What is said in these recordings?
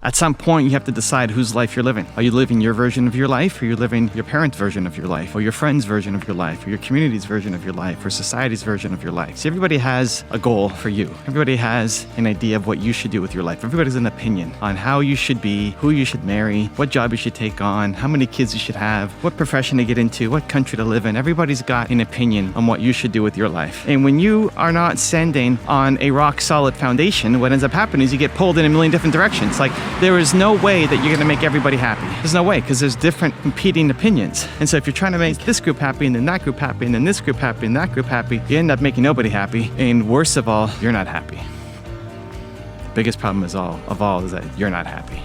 At some point, you have to decide whose life you're living. Are you living your version of your life, or are you living your parents' version of your life, or your friend's version of your life, or your community's version of your life, or society's version of your life? See, everybody has a goal for you. Everybody has an idea of what you should do with your life. Everybody has an opinion on how you should be, who you should marry, what job you should take on, how many kids you should have, what profession to get into, what country to live in. Everybody's got an opinion on what you should do with your life. And when you are not standing on a rock solid foundation, what ends up happening is you get pulled in a million different directions. Like, there is no way that you're gonna make everybody happy. There's no way, because there's different competing opinions. And so if you're trying to make this group happy, and then that group happy, and then this group happy, and that group happy, you end up making nobody happy. And worst of all, you're not happy. The biggest problem of all is that you're not happy.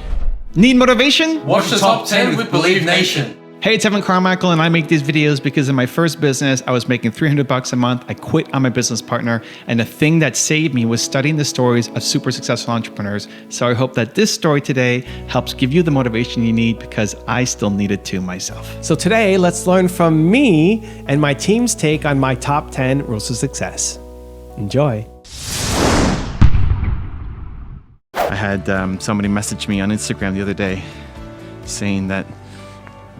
Need motivation? Watch the top 10 with Believe Nation. Hey, it's Evan Carmichael, and I make these videos because in my first business, I was making $300 a month. I quit on my business partner, and the thing that saved me was studying the stories of super successful entrepreneurs. So I hope that this story today helps give you the motivation you need, because I still need it too myself. So today, let's learn from me and my team's take on my top 10 rules of success. Enjoy. I had somebody message me on Instagram the other day saying that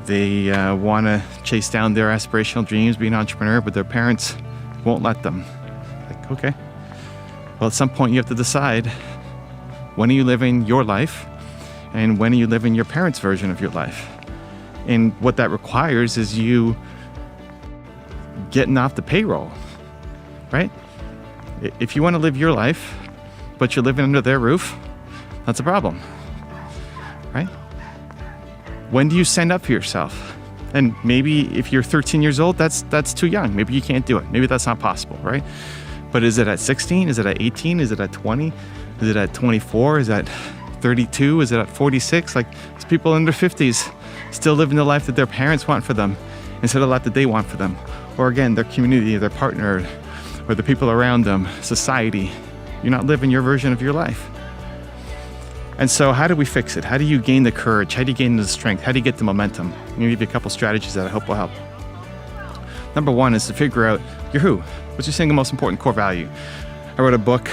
they want to chase down their aspirational dreams, be an entrepreneur, but their parents won't let them. Like, okay. Well, at some point you have to decide, when are you living your life, and when are you living your parents' version of your life? And what that requires is you getting off the payroll, right? If you want to live your life, but you're living under their roof, that's a problem, right? When do you stand up for yourself? And maybe if you're 13 years old, that's too young. Maybe you can't do it. Maybe that's not possible, right? But is it at 16? Is it at 18? Is it at 20? Is it at 24? Is it at 32? Is it at 46? Like, it's people in their 50s still living the life that their parents want for them instead of the life that they want for them. Or again, their community, their partner, or the people around them, society. You're not living your version of your life. And so how do we fix it? How do you gain the courage? How do you gain the strength? How do you get the momentum? I'm gonna give you a couple strategies that I hope will help. Number one is to figure out your who. What's your single most important core value? I wrote a book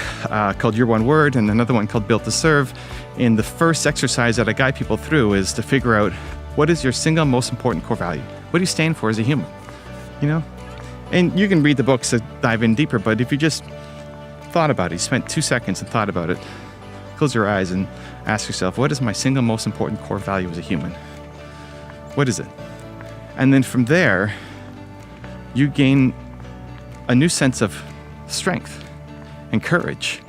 called Your One Word, and another one called Built to Serve. And the first exercise that I guide people through is to figure out, what is your single most important core value? What do you stand for as a human? You know? And you can read the books that dive in deeper, but if you just thought about it, you spent 2 seconds and thought about it, close your eyes and ask yourself, what is my single most important core value as a human? What is it? And then from there, you gain a new sense of strength and courage,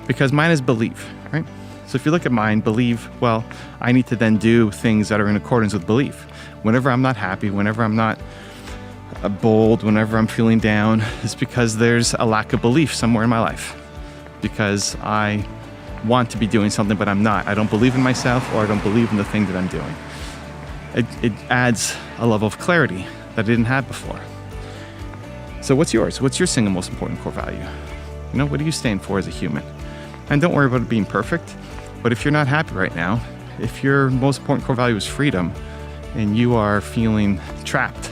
because mine is belief, right? So if you look at mine, believe, well, I need to then do things that are in accordance with belief. Whenever I'm not happy, whenever I'm not bold, whenever I'm feeling down, it's because there's a lack of belief somewhere in my life, because I want to be doing something, but I'm not. I don't believe in myself, or I don't believe in the thing that I'm doing. It adds a level of clarity that I didn't have before. So what's yours? What's your single most important core value? You know, what do you stand for as a human? And don't worry about it being perfect, but if you're not happy right now, if your most important core value is freedom, and you are feeling trapped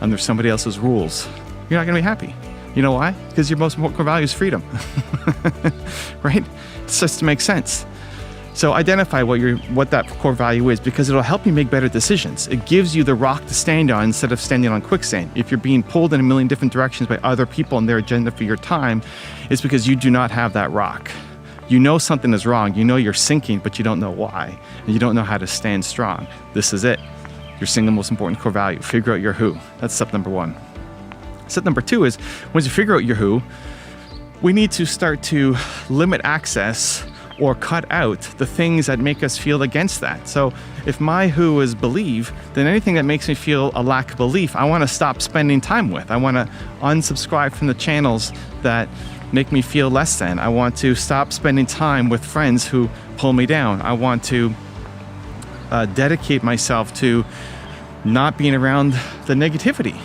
under somebody else's rules, you're not gonna be happy. You know why? Because your most important core value is freedom, right? It starts to make sense. So identify what that core value is, because it'll help you make better decisions. It gives you the rock to stand on instead of standing on quicksand. If you're being pulled in a million different directions by other people and their agenda for your time, it's because you do not have that rock. You know something is wrong. You know you're sinking, but you don't know why. And you don't know how to stand strong. This is it. Your single most important core value. Figure out your who. That's step number one. Step number two is, once you figure out your who, we need to start to limit access or cut out the things that make us feel against that. So if my who is believe, then anything that makes me feel a lack of belief, I want to stop spending time with. I want to unsubscribe from the channels that make me feel less than. I want to stop spending time with friends who pull me down. I want to dedicate myself to not being around the negativity.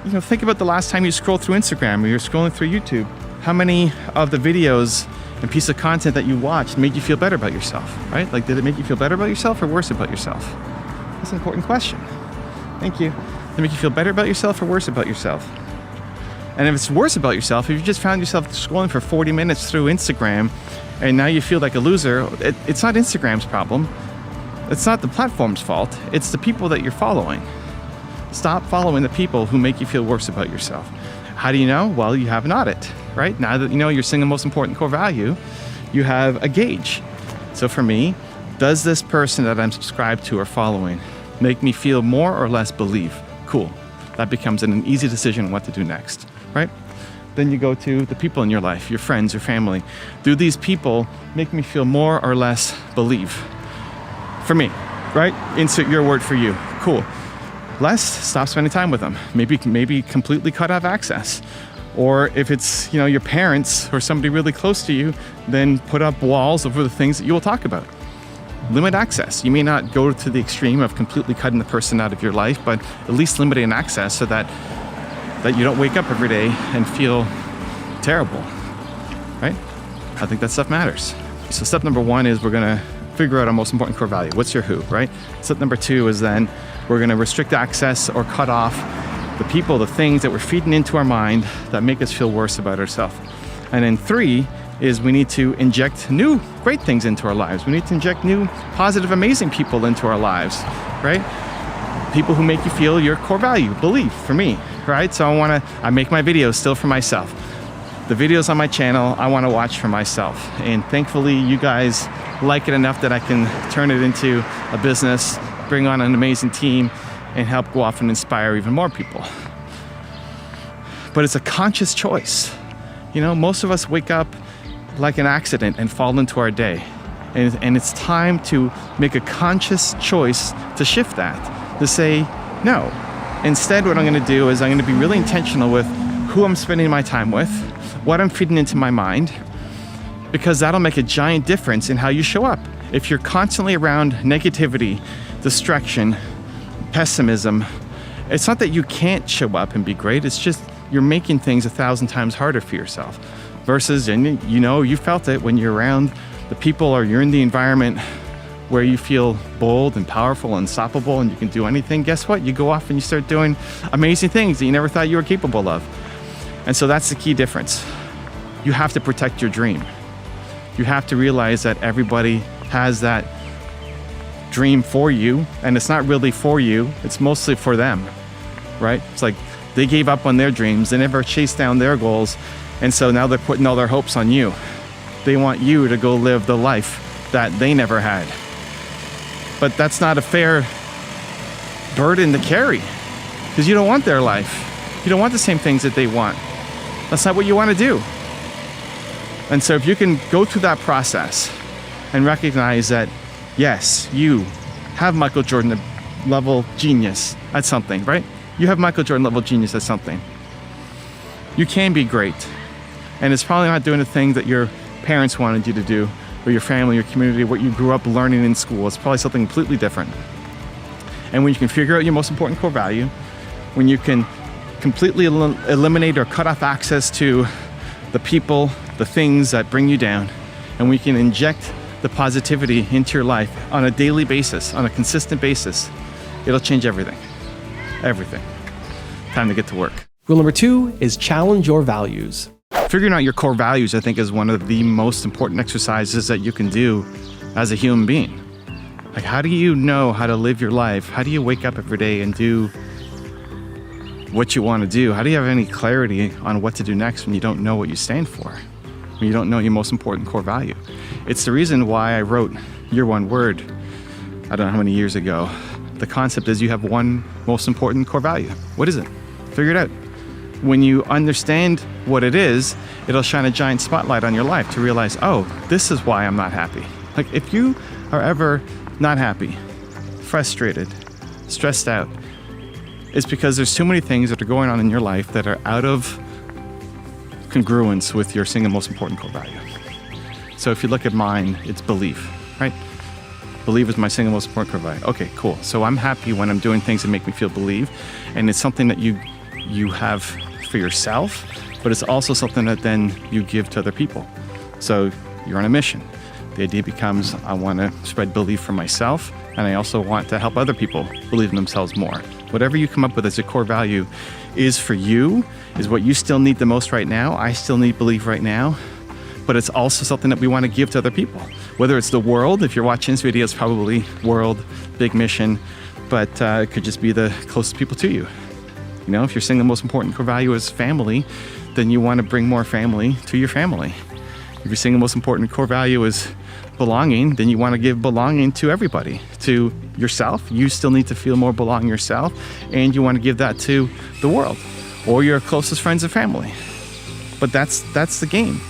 You know, think about the last time you scrolled through Instagram or you're scrolling through YouTube. How many of the videos and piece of content that you watched made you feel better about yourself, right? Like, did it make you feel better about yourself or worse about yourself? That's an important question. Thank you. Did it make you feel better about yourself or worse about yourself? And if it's worse about yourself, if you just found yourself scrolling for 40 minutes through Instagram and now you feel like a loser, it's not Instagram's problem. It's not the platform's fault. It's the people that you're following. Stop following the people who make you feel worse about yourself. How do you know? Well, you have an audit, right? Now that you know your single most important core value, you have a gauge. So for me, does this person that I'm subscribed to or following make me feel more or less believe? Cool. That becomes an easy decision on what to do next, right? Then you go to the people in your life, your friends, your family. Do these people make me feel more or less believe? For me, right? Insert your word for you. Cool. Less, stop spending time with them. Maybe completely cut off access. Or if it's, your parents or somebody really close to you, then put up walls over the things that you will talk about. Limit access. You may not go to the extreme of completely cutting the person out of your life, but at least limiting access so that you don't wake up every day and feel terrible, right? I think that stuff matters. So step number 1 is we're gonna figure out our most important core value. What's your who, right? Step number 2 is then we're gonna restrict access or cut off the people, the things that we're feeding into our mind that make us feel worse about ourselves. And then 3 is we need to inject new great things into our lives. We need to inject new positive, amazing people into our lives, right? People who make you feel your core value, belief, for me, right? So I make my videos still for myself. The videos on my channel, I wanna watch for myself. And thankfully, you guys like it enough that I can turn it into a business, bring on an amazing team, and help go off and inspire even more people. But it's a conscious choice. Most of us wake up like an accident and fall into our day. And it's time to make a conscious choice to shift that, to say no. Instead, what I'm gonna do is I'm gonna be really intentional with who I'm spending my time with, what I'm feeding into my mind, because that'll make a giant difference in how you show up. If you're constantly around negativity, distraction, pessimism, it's not that you can't show up and be great, it's just you're making things 1,000 times harder for yourself. Versus, and you felt it when you're around the people or you're in the environment where you feel bold and powerful and unstoppable and you can do anything. Guess what? You go off and you start doing amazing things that you never thought you were capable of. And so that's the key difference. You have to protect your dream. You have to realize that everybody has that dream for you, and it's not really for you, it's mostly for them, right? It's like they gave up on their dreams, they never chased down their goals, and so now they're putting all their hopes on you. They want you to go live the life that they never had. But that's not a fair burden to carry, because you don't want their life. You don't want the same things that they want. That's not what you want to do. And so if you can go through that process and recognize that, yes, you have Michael Jordan level genius at something, right? You have Michael Jordan level genius at something. You can be great. And it's probably not doing the things that your parents wanted you to do, or your family, your community, what you grew up learning in school. It's probably something completely different. And when you can figure out your most important core value, when you can completely eliminate or cut off access to the people, the things that bring you down, and we can inject the positivity into your life on a daily basis, on a consistent basis, it'll change everything. Everything. Time to get to work. Rule number 2 is challenge your values. Figuring out your core values, I think, is one of the most important exercises that you can do as a human being. Like, how do you know how to live your life? How do you wake up every day and do what you want to do? How do you have any clarity on what to do next when you don't know what you stand for? When you don't know your most important core value? It's the reason why I wrote Your One Word, I don't know how many years ago. The concept is you have one most important core value. What is it? Figure it out. When you understand what it is, it'll shine a giant spotlight on your life to realize, oh, this is why I'm not happy. Like, if you are ever not happy, frustrated, stressed out, it's because there's too many things that are going on in your life that are out of congruence with your single most important core value. So if you look at mine, it's belief, right? Believe is my single most important core value. Okay, cool. So I'm happy when I'm doing things that make me feel believe, and it's something that you have for yourself, but it's also something that then you give to other people. So you're on a mission. The idea becomes, I want to spread belief for myself, and I also want to help other people believe in themselves more. Whatever you come up with as a core value is for you, is what you still need the most right now. I still need belief right now. But it's also something that we want to give to other people. Whether it's the world, if you're watching this video, it's probably world, big mission, but it could just be the closest people to you. You know, if you're saying the most important core value is family, then you want to bring more family to your family. If you're saying the most important core value is belonging, then you want to give belonging to everybody, to yourself. You still need to feel more belonging yourself, and you want to give that to the world or your closest friends and family. But that's the game.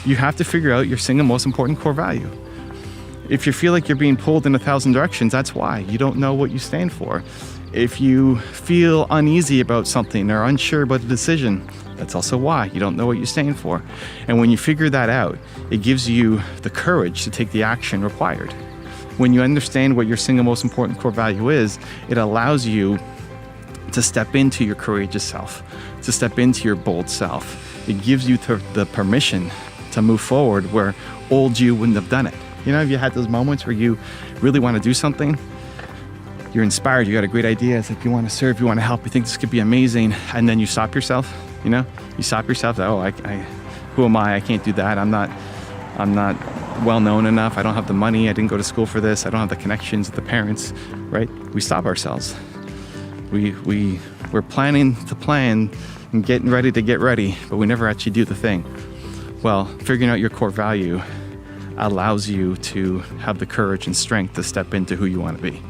You have to figure out your single most important core value. If you feel like you're being pulled in 1,000 directions, that's why. You don't know what you stand for. If you feel uneasy about something or unsure about a decision, that's also why. You don't know what you stand for. And when you figure that out, it gives you the courage to take the action required. When you understand what your single most important core value is, it allows you to step into your courageous self, to step into your bold self. It gives you the permission to move forward where old you wouldn't have done it. You know, have you had those moments where you really want to do something? You're inspired, you got a great idea, it's like you want to serve, you want to help, you think this could be amazing, and then you stop yourself, you know? You stop yourself, who am I can't do that, I'm not well known enough, I don't have the money, I didn't go to school for this, I don't have the connections with the parents, right? We stop ourselves. We're planning to plan and getting ready to get ready, but we never actually do the thing. Well, figuring out your core value allows you to have the courage and strength to step into who you want to be.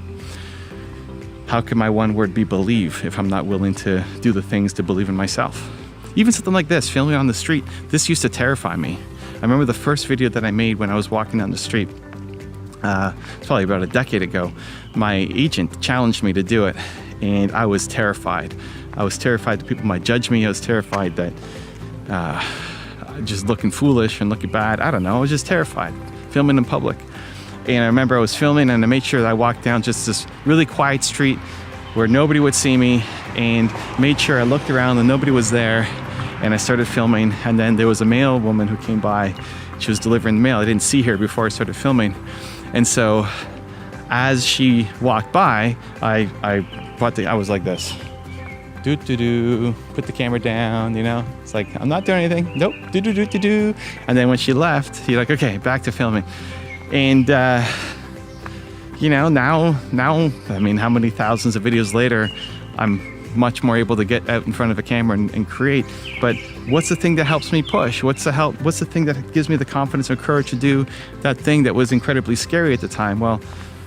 How can my one word be believe if I'm not willing to do the things to believe in myself? Even something like this, filming on the street, this used to terrify me. I remember the first video that I made when I was walking down the street. It's probably about a decade ago. My agent challenged me to do it, and I was terrified. I was terrified that people might judge me. I was terrified that just looking foolish and looking bad. I don't know. I was just terrified filming in public. And I remember I was filming and I made sure that I walked down just this really quiet street where nobody would see me, and made sure I looked around and nobody was there. And I started filming, and then there was a mail woman who came by. She was delivering the mail. I didn't see her before I started filming. And so as she walked by, I was like this. Put the camera down, you know? It's like, I'm not doing anything. Nope, do. And then when she left, you're like, okay, back to filming. And, you know, now, I mean, how many thousands of videos later, I'm much more able to get out in front of a camera and create. But what's the thing that helps me push? What's the thing that gives me the confidence and courage to do that thing that was incredibly scary at the time? Well,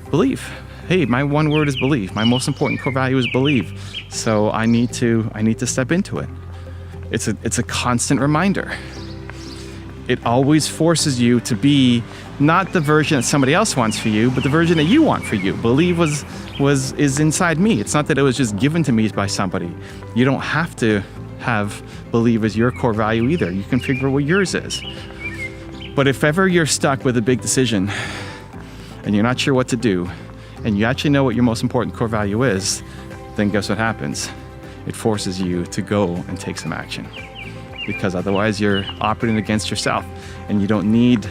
belief. Hey, my one word is believe. My most important core value is believe. So I need to step into it. It's a constant reminder. It always forces you to be not the version that somebody else wants for you, but the version that you want for you. Believe is inside me. It's not that it was just given to me by somebody. You don't have to have believe as your core value either. You can figure out what yours is. But if ever you're stuck with a big decision and you're not sure what to do, and you actually know what your most important core value is, then guess what happens? It forces you to go and take some action. Because otherwise you're operating against yourself, and you don't need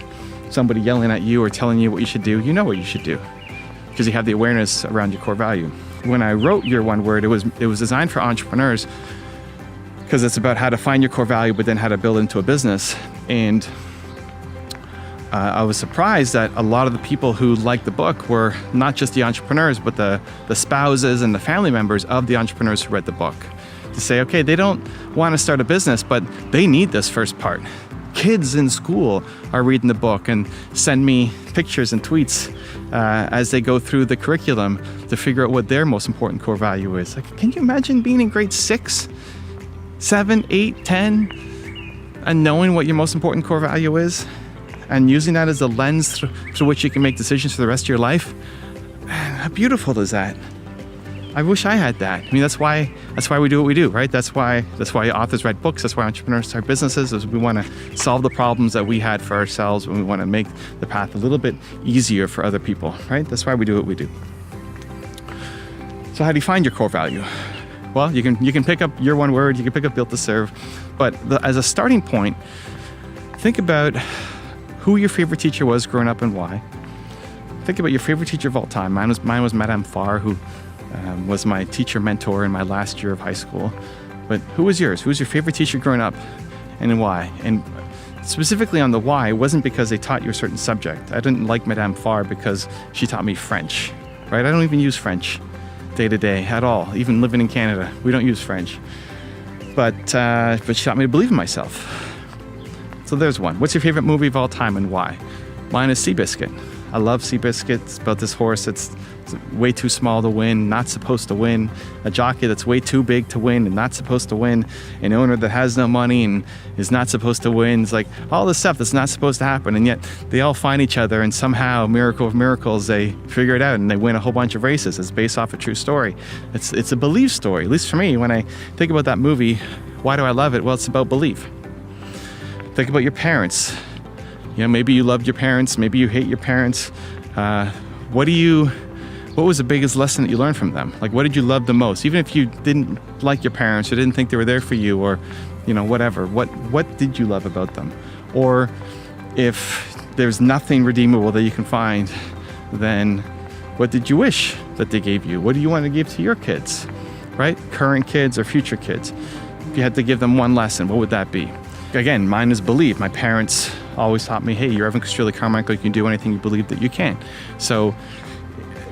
somebody yelling at you or telling you what you should do. You know what you should do because you have the awareness around your core value. When I wrote your one word, it was designed for entrepreneurs because it's about how to find your core value, but then how to build into a business. And I was surprised that a lot of the people who liked the book were not just the entrepreneurs, but the spouses and the family members of the entrepreneurs who read the book. To say, okay, they don't want to start a business, but they need this first part. Kids in school are reading the book and send me pictures and tweets as they go through the curriculum to figure out what their most important core value is. Like, can you imagine being in grade 6, 7, 8, 10 and knowing what your most important core value is and using that as a lens through which you can make decisions for the rest of your life? Man, how beautiful is that? I wish I had that. I mean, that's why we do what we do, right? That's why authors write books. That's why entrepreneurs start businesses. Is we want to solve the problems that we had for ourselves, and we want to make the path a little bit easier for other people, right? That's why we do what we do. So how do you find your core value? Well, you can pick up your one word. You can pick up built to serve, but as a starting point, think about who your favorite teacher was growing up and why. Think about your favorite teacher of all time. Mine was Madame Farr, who was my teacher mentor in my last year of high school. But who was yours? Who was your favorite teacher growing up, and why? And specifically on the why, it wasn't because they taught you a certain subject. I didn't like Madame Farr because she taught me French, right? I don't even use French day to day at all. Even living in Canada, we don't use French. But she taught me to believe in myself. So there's one. What's your favorite movie of all time and why? Mine is Seabiscuit. I love Seabiscuit. It's about this horse that's way too small to win, not supposed to win, a jockey that's way too big to win and not supposed to win, an owner that has no money and is not supposed to win. It's like all this stuff that's not supposed to happen, and yet they all find each other, and somehow, miracle of miracles, they figure it out and they win a whole bunch of races. It's based off a true story. It's a belief story, at least for me. When I think about that movie, why do I love it? Well, it's about belief. Think about your parents. You know, maybe you loved your parents, maybe you hate your parents. What was the biggest lesson that you learned from them? Like, what did you love the most? Even if you didn't like your parents or didn't think they were there for you, or, you know, whatever. What did you love about them? Or if there's nothing redeemable that you can find, then what did you wish that they gave you? What do you want to give to your kids, right? Current kids or future kids. If you had to give them one lesson, what would that be? Again, mine is believe. My parents always taught me, hey, you're Evan Carmichael, you can do anything you believe that you can. So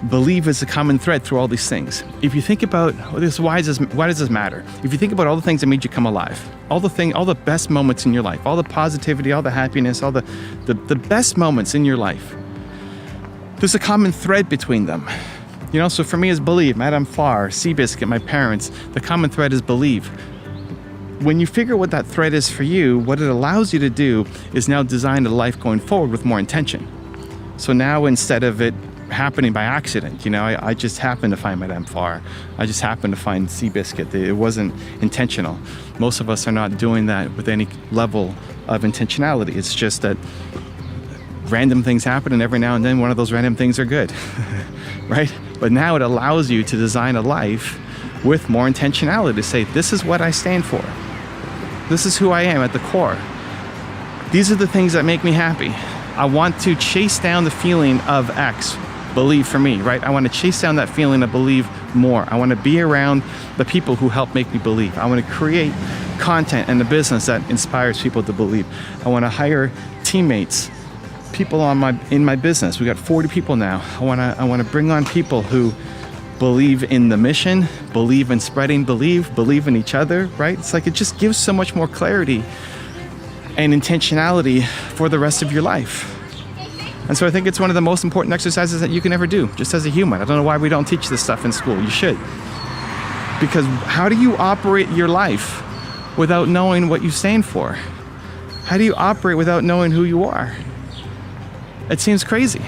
believe is a common thread through all these things. If you think about why does this matter? If you think about all the things that made you come alive, all the best moments in your life, all the positivity, all the happiness, all the best moments in your life, there's a common thread between them. You know, so for me, it's believe. Madame Farr, Seabiscuit, my parents, the common thread is believe. When you figure what that thread is for you, what it allows you to do is now design a life going forward with more intention. So now, instead of it happening by accident, you know, I just happened to find Madame Farr. I just happened to find Seabiscuit. It wasn't intentional. Most of us are not doing that with any level of intentionality. It's just that random things happen, and every now and then one of those random things are good, right? But now it allows you to design a life with more intentionality, to say, this is what I stand for. This is who I am at the core. These are the things that make me happy. I want to chase down the feeling of X, believe for me, right? I want to chase down that feeling of believe more. I want to be around the people who help make me believe. I want to create content and a business that inspires people to believe. I want to hire teammates, people in my business. We got 40 people now. I want to bring on people who believe in the mission, believe in spreading believe in each other, right? It's like it just gives so much more clarity and intentionality for the rest of your life. And so I think it's one of the most important exercises that you can ever do, just as a human. I don't know why we don't teach this stuff in school. You should. Because how do you operate your life without knowing what you stand for? How do you operate without knowing who you are? It seems crazy.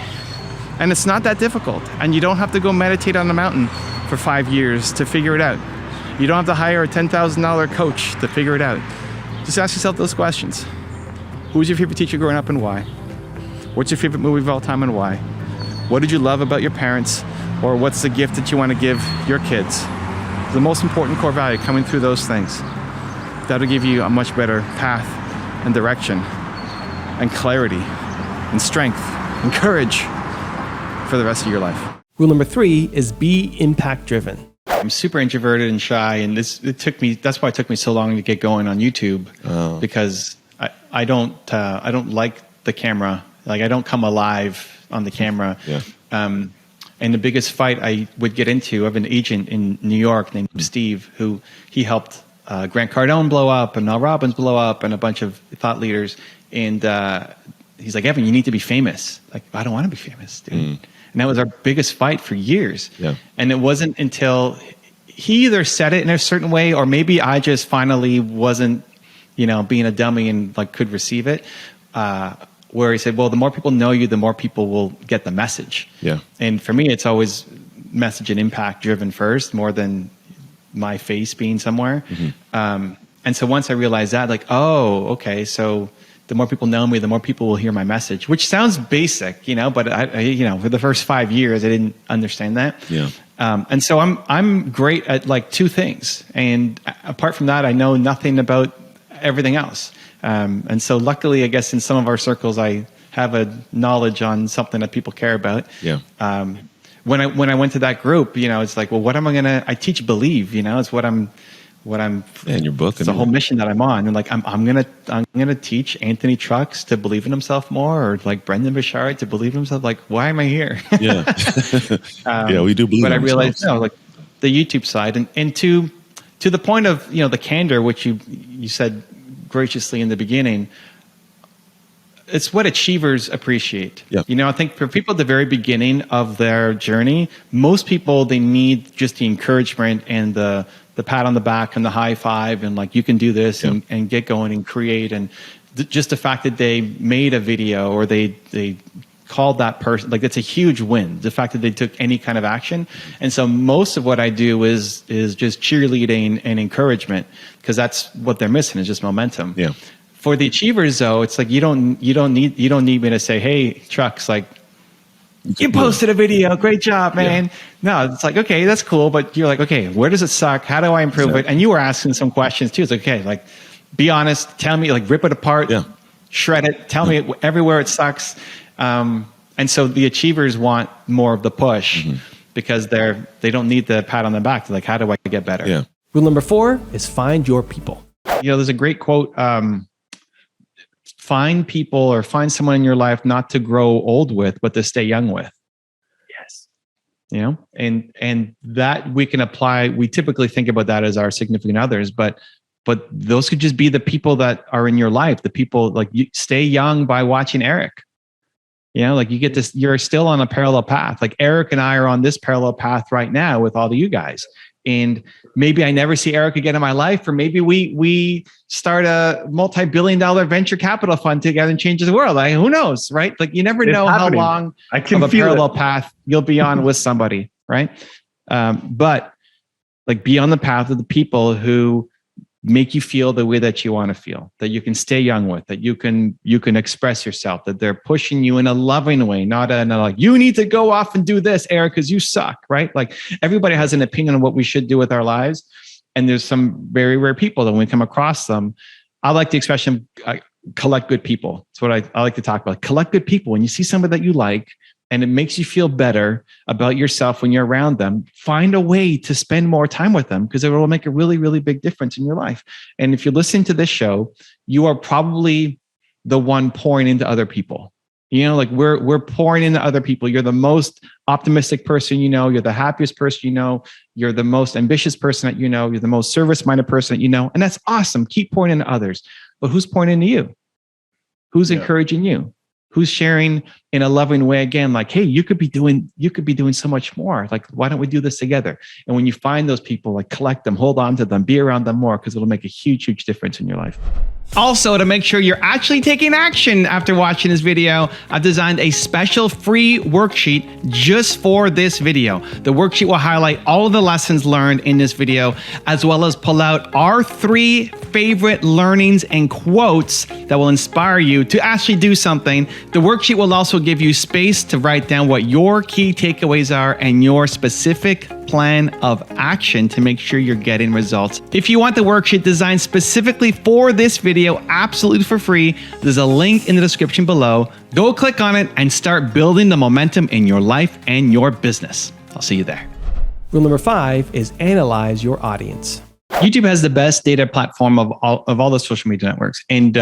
And it's not that difficult. And you don't have to go meditate on a mountain for 5 years to figure it out. You don't have to hire a $10,000 coach to figure it out. Just ask yourself those questions. Who was your favorite teacher growing up and why? What's your favorite movie of all time and why? What did you love about your parents? Or what's the gift that you want to give your kids? The most important core value coming through those things. That'll give you a much better path and direction and clarity and strength and courage for the rest of your life. Rule number 3 is be impact driven. I'm super introverted and shy, and that's why it took me so long to get going on YouTube, because I don't like the camera. Like, I don't come alive on the camera. Yeah. And the biggest fight I would get into, I have an agent in New York named Steve, who he helped Grant Cardone blow up and Mel Robbins blow up and a bunch of thought leaders. And he's like, Evan, you need to be famous. Like, I don't want to be famous, dude. And that was our biggest fight for years. Yeah. And it wasn't until he either said it in a certain way, or maybe I just finally wasn't, being a dummy and like could receive it. Where he said, well, the more people know you, the more people will get the message. Yeah. And for me, it's always message and impact driven first, more than my face being somewhere. Mm-hmm. And so once I realized that, like, oh, okay, so the more people know me, the more people will hear my message, which sounds basic, but I for the first 5 years, I didn't understand that. Yeah. And so I'm great at like 2 things. And apart from that, I know nothing about everything else. And so luckily, I guess in some of our circles, I have a knowledge on something that people care about. Yeah. When I went to that group, it's like, well, what am I I teach believe, it's what what I'm in your book. It's the whole mission that I'm on. And like, I'm gonna teach Anthony Trucks to believe in himself more, or like Brendan Bouchard to believe in himself. Like, why am I here? Yeah. Yeah, we do believe But in I realized, ourselves. no, like the YouTube side and to the point of, the candor, which you said graciously in the beginning, it's what achievers appreciate. Yeah. I think for people at the very beginning of their journey, most people, they need just the encouragement and the pat on the back and the high five and like, you can do this and get going and create. And just the fact that they made a video or they called that person, like that's a huge win. The fact that they took any kind of action. And so most of what I do is just cheerleading and encouragement, because that's what they're missing, is just momentum. Yeah. For the achievers though, it's like you don't need me to say, hey, Trucks, like you posted a video, great job, man. Yeah. No, it's like, okay, that's cool, but you're like, okay, where does it suck? How do I improve it? And you were asking some questions too. It's like, okay, like be honest, tell me, like rip it apart, shred it, tell me everywhere it sucks. And so the achievers want more of the push because they don't need the pat on the back. They're like, how do I get better? Yeah. Rule number 4 is find your people. There's a great quote, find people or find someone in your life not to grow old with, but to stay young with. Yes. And that we can apply. We typically think about that as our significant others, but those could just be the people that are in your life. The people, like, you stay young by watching Eric. Like you get this, you're still on a parallel path. Like Eric and I are on this parallel path right now with all of you guys. And maybe I never see Eric again in my life, or maybe we start a multi-billion-dollar venture capital fund together and change the world. Like, who knows, right? Like you never know how long of a parallel path you'll be on with somebody, right? But like be on the path of the people who make you feel the way that you want to feel, that you can stay young with, that you can express yourself, that they're pushing you in a loving way, not in a like, you need to go off and do this, Eric, because you suck, right? Like everybody has an opinion on what we should do with our lives. And there's some very rare people that when we come across them, I like the expression, collect good people. It's what I like to talk about. Collect good people. When you see somebody that you like, and it makes you feel better about yourself when you're around them, find a way to spend more time with them, because it will make a really, really big difference in your life. And if you're listening to this show, you are probably the one pouring into other people. Like we're pouring into other people. You're the most optimistic person you're the happiest person you're the most ambitious person that you're the most service-minded person that and that's awesome. Keep pouring into others. But who's pouring into you? Who's encouraging you? Who's sharing in a loving way again, like, hey, you could be doing so much more. Like, why don't we do this together? And when you find those people, like collect them, hold on to them, be around them more, because it'll make a huge, huge difference in your life. Also, to make sure you're actually taking action after watching this video, I've designed a special free worksheet just for this video. The worksheet will highlight all of the lessons learned in this video, as well as pull out our 3 favorite learnings and quotes that will inspire you to actually do something. The worksheet will also give you space to write down what your key takeaways are and your specific plan of action to make sure you're getting results. If you want the worksheet designed specifically for this video, absolutely for free, there's a link in the description below. Go click on it and start building the momentum in your life and your business. I'll see you there. Rule number 5 is analyze your audience. YouTube has the best data platform of all the social media networks. And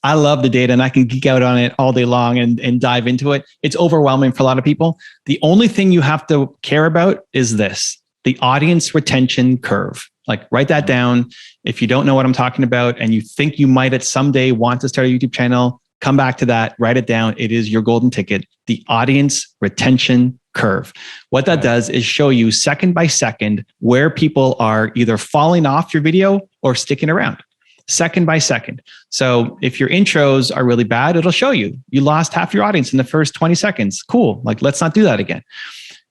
I love the data and I can geek out on it all day long and dive into it. It's overwhelming for a lot of people. The only thing you have to care about is this, the audience retention curve. Like write that down. If you don't know what I'm talking about and you think you might at someday want to start a YouTube channel, come back to that, write it down. It is your golden ticket, the audience retention curve. What that does is show you second by second where people are either falling off your video or sticking around. Second by second. So if your intros are really bad, it'll show you lost half your audience in the first 20 seconds. Cool. Like, let's not do that again.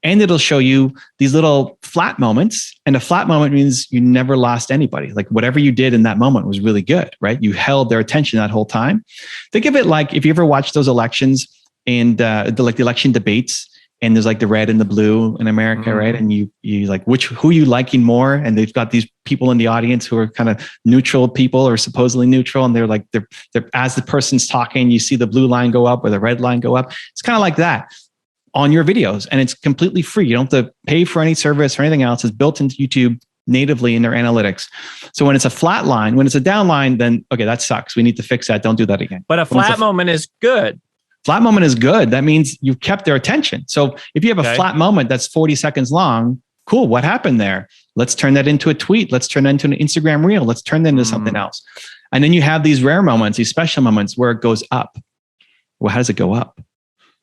And it'll show you these little flat moments. And a flat moment means you never lost anybody. Like whatever you did in that moment was really good, right? You held their attention that whole time. Think of it like if you ever watch those elections and the election debates, and there's like the red and the blue in America, right? And you like who you liking more? And they've got these people in the audience who are kind of neutral people or supposedly neutral, and they're as the person's talking, you see the blue line go up or the red line go up. It's kind of like that on your videos, and it's completely free. You don't have to pay for any service or anything else. It's built into YouTube natively in their analytics. So when it's a flat line, when it's a down line, then okay, that sucks. We need to fix that. Don't do that again. But a flat moment is good. Flat moment is good. That means you've kept their attention. So if you have a flat moment that's 40 seconds long, cool. What happened there? Let's turn that into a tweet. Let's turn that into an Instagram reel. Let's turn that into something else. And then you have these rare moments, these special moments where it goes up. Well, how does it go up?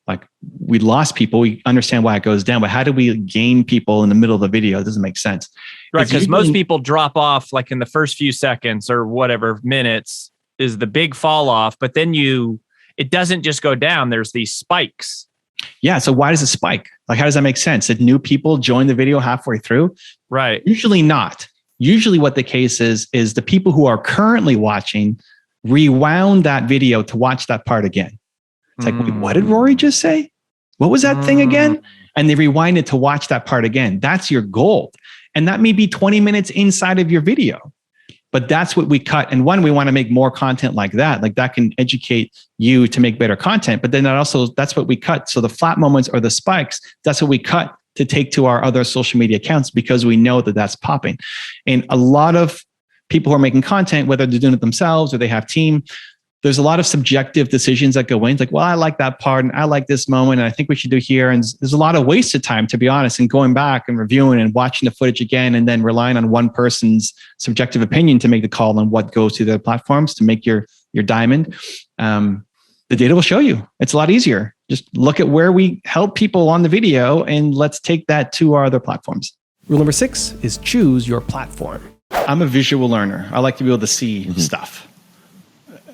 Like, we lost people. We understand why it goes down, but how do we gain people in the middle of the video? It doesn't make sense. Right. Because most people drop off like in the first few seconds or whatever minutes is the big fall off. But then it doesn't just go down. There's these spikes. Yeah. So why does it spike? Like, how does that make sense? Did new people join the video halfway through? Right. Usually not. Usually what the case is the people who are currently watching rewound that video to watch that part again. It's like, wait, what did Rory just say? What was that thing again? And they rewind it to watch that part again. That's your goal. And that may be 20 minutes inside of your video, but that's what we cut. And one, we want to make more content like that. Like, that can educate you to make better content. But then that's what we cut. So the flat moments or the spikes, that's what we cut to take to our other social media accounts, because we know that that's popping. And a lot of people who are making content, whether they're doing it themselves or they have team, there's a lot of subjective decisions that go in. It's like, well, I like that part and I like this moment and I think we should do here. And there's a lot of wasted time, to be honest, and going back and reviewing and watching the footage again, and then relying on one person's subjective opinion to make the call on what goes to their platforms to make your diamond. The data will show you. It's a lot easier. Just look at where we help people on the video and let's take that to our other platforms. Rule number 6 is choose your platform. I'm a visual learner. I like to be able to see stuff.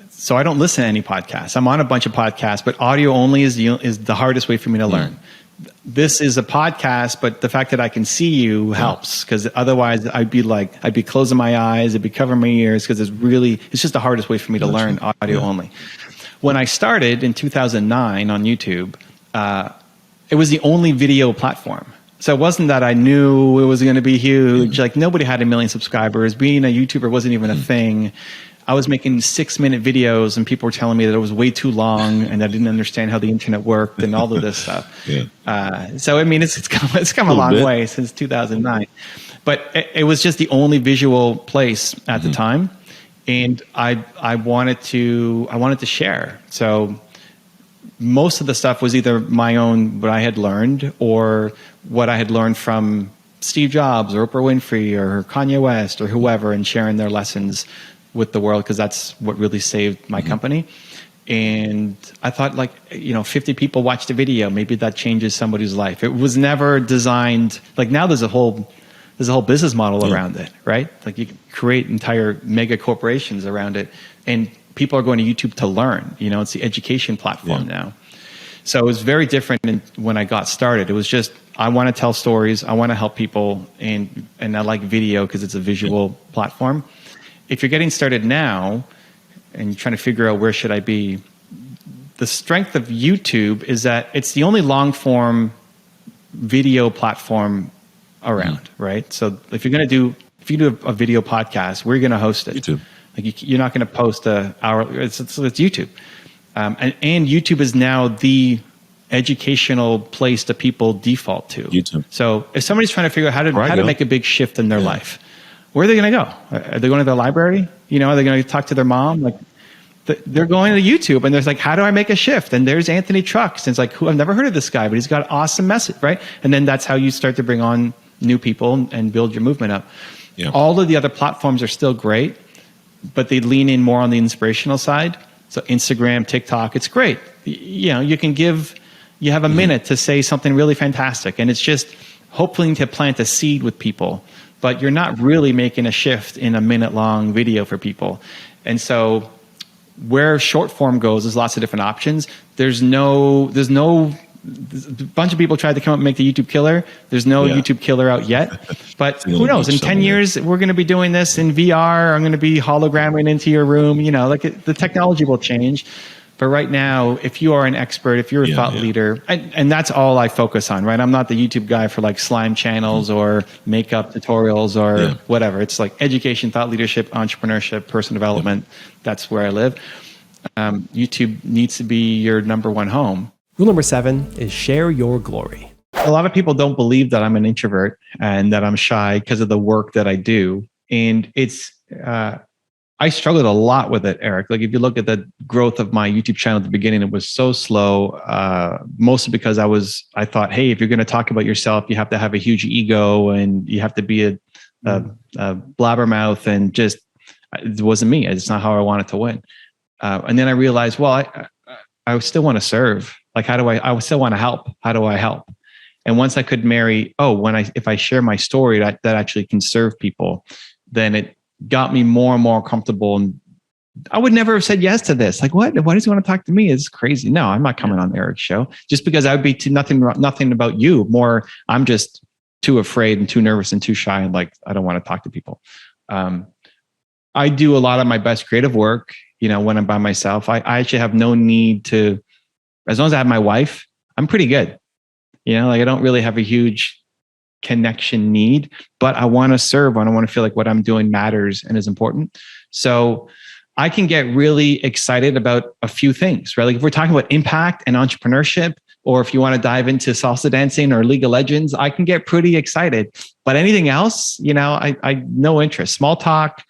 So I don't listen to any podcasts. I'm on a bunch of podcasts, but audio only is the hardest way for me to learn. This is a podcast, but the fact that I can see you helps, because otherwise I'd be closing my eyes, I'd be covering my ears, because it's just the hardest way for me to learn audio only. When I started in 2009 on YouTube, it was the only video platform. So it wasn't that I knew it was going to be huge. Like, nobody had 1 million subscribers. Being a YouTuber wasn't even a thing. I was making 6-minute videos and people were telling me that it was way too long and I didn't understand how the internet worked and all of this stuff. So, I mean, it's come a long way since 2009, but it was just the only visual place at the time. And I wanted to share. So most of the stuff was either my own, what I had learned, or what I had learned from Steve Jobs or Oprah Winfrey or Kanye West or whoever, and sharing their lessons with the world, because that's what really saved my company. And I thought, 50 people watched a video, maybe that changes somebody's life. It was never designed like now. There's a whole business model around it, right? Like, you can create entire mega corporations around it, and people are going to YouTube to learn. It's the education platform now. So it was very different than when I got started. It was just, I want to tell stories, I want to help people, and I like video because it's a visual platform. If you're getting started now and you're trying to figure out where should I be, the strength of YouTube is that it's the only long form video platform around, right? So if you do a video podcast, where are you going to host it? YouTube. Like, you're not going to post an hour. It's YouTube, and YouTube is now the educational place that people default to. YouTube. So if somebody's trying to figure out how to make a big shift in their life, where are they going to go? Are they going to the library? Are they going to talk to their mom? Like, they're going to YouTube, and there's like, how do I make a shift? And there's Anthony Trucks, and it's like, I've never heard of this guy, but he's got an awesome message, right? And then that's how you start to bring on new people and build your movement up. Yeah. All of the other platforms are still great, but they lean in more on the inspirational side. So Instagram, TikTok, it's great. You have a minute to say something really fantastic, and it's just hoping to plant a seed with people. But you're not really making a shift in a minute-long video for people. And so where short form goes, there's lots of different options. There's a bunch of people tried to come up and make the YouTube killer. There's no YouTube killer out yet. But who knows? In 10 years, we're going to be doing this in VR. I'm going to be hologramming into your room. The technology will change. But right now, if you are an expert, if you're a thought leader, and that's all I focus on, right? I'm not the YouTube guy for like slime channels or makeup tutorials or whatever. It's like education, thought leadership, entrepreneurship, personal development. That's where I live. YouTube needs to be your number one home. Rule number 7 is share your glory. A lot of people don't believe that I'm an introvert and that I'm shy because of the work that I do. And I struggled a lot with it, Eric. Like if you look at the growth of my YouTube channel at the beginning, it was so slow, mostly because I thought, hey, if you're going to talk about yourself, you have to have a huge ego and you have to be a blabbermouth, and just, it wasn't me. It's not how I wanted to win. And then I realized, well, I still want to serve. Like, I still want to help. How do I help? And once I could marry, if I share my story that actually can serve people, then it got me more and more comfortable. And I would never have said yes to this. Like, what? Why does he want to talk to me? It's crazy. No, I'm not coming on Eric's show just because I would be nothing about you. More, I'm just too afraid and too nervous and too shy. And like, I don't want to talk to people. I do a lot of my best creative work, when I'm by myself. I actually have no need to, as long as I have my wife, I'm pretty good. Like I don't really have a huge connection need, but I want to serve and I want to feel like what I'm doing matters and is important. So I can get really excited about a few things, right? Like if we're talking about impact and entrepreneurship, or if you want to dive into salsa dancing or League of Legends, I can get pretty excited. But anything else, I no interest. Small talk,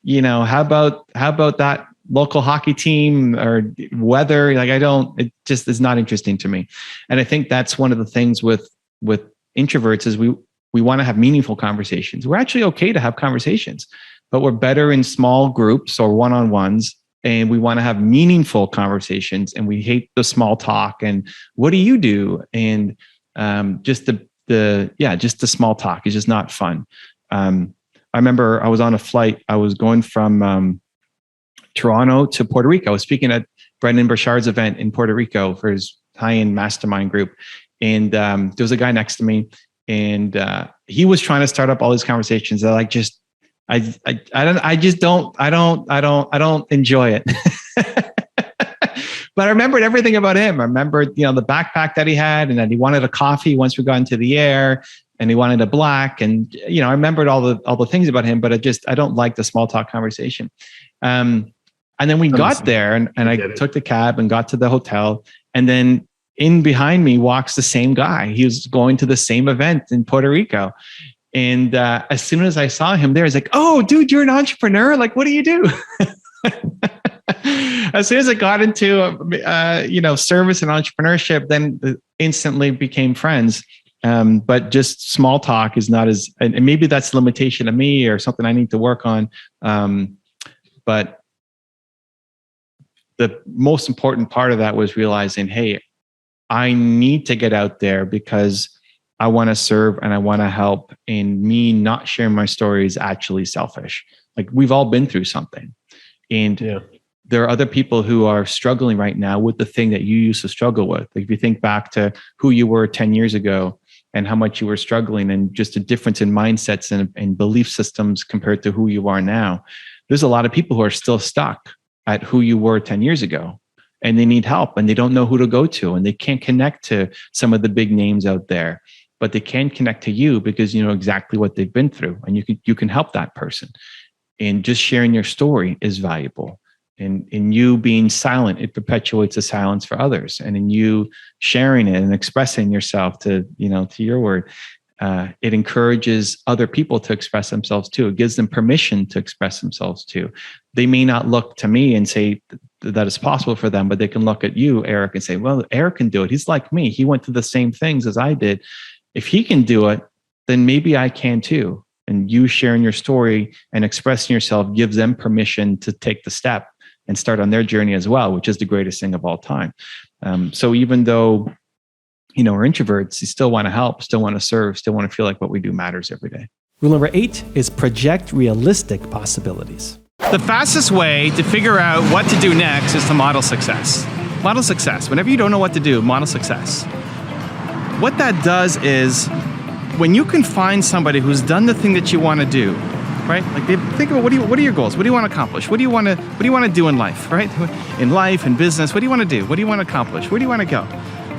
how about that local hockey team or weather? Like it just is not interesting to me. And I think that's one of the things with introverts is we want to have meaningful conversations. We're actually okay to have conversations, but we're better in small groups or one-on-ones, and we want to have meaningful conversations, and we hate the small talk and what do you do? And just the small talk is just not fun. I remember I was on a flight. I was going from Toronto to Puerto Rico. I was speaking at Brendan Burchard's event in Puerto Rico for his high-end mastermind group. And there was a guy next to me, and he was trying to start up all these conversations that I don't enjoy it. But I remembered everything about him. I remembered, the backpack that he had, and that he wanted a coffee once we got into the air, and he wanted a black. And, I remembered all the things about him, but I don't like the small talk conversation. And then we got there and I took the cab and got to the hotel, and then in behind me walks the same guy. He was going to the same event in Puerto Rico. And as soon as I saw him there, I was like, oh, dude, you're an entrepreneur? Like, what do you do? As soon as I got into, service and entrepreneurship, then instantly became friends. But just small talk is not as, and maybe that's a limitation of me or something I need to work on. But the most important part of that was realizing, hey, I need to get out there because I want to serve and I want to help. And me not sharing my story is actually selfish. Like we've all been through something. And there are other people who are struggling right now with the thing that you used to struggle with. Like if you think back to who you were 10 years ago and how much you were struggling, and just a difference in mindsets and belief systems compared to who you are now, there's a lot of people who are still stuck at who you were 10 years ago. And they need help, and they don't know who to go to, and they can't connect to some of the big names out there, but they can connect to you because you know exactly what they've been through, and you can help that person. And just sharing your story is valuable. And in you being silent, it perpetuates the silence for others. And in you sharing it and expressing yourself to your word, it encourages other people to express themselves too. It gives them permission to express themselves too. They may not look to me and say that it's possible for them, but they can look at you, Eric, and say, well, Eric can do it. He's like me. He went through the same things as I did. If he can do it, then maybe I can too. And you sharing your story and expressing yourself gives them permission to take the step and start on their journey as well, which is the greatest thing of all time. So even though, we're introverts, you still want to help, still want to serve, still want to feel like what we do matters every day. Rule number 8 is project realistic possibilities. The fastest way to figure out what to do next is to model success. Model success. Whenever you don't know what to do, model success. What that does is when you can find somebody who's done the thing that you want to do, right? Like think about what are your goals? What do you want to accomplish? What do you want to do in life, right? In life, in business, what do you want to do? What do you want to accomplish? Where do you want to go?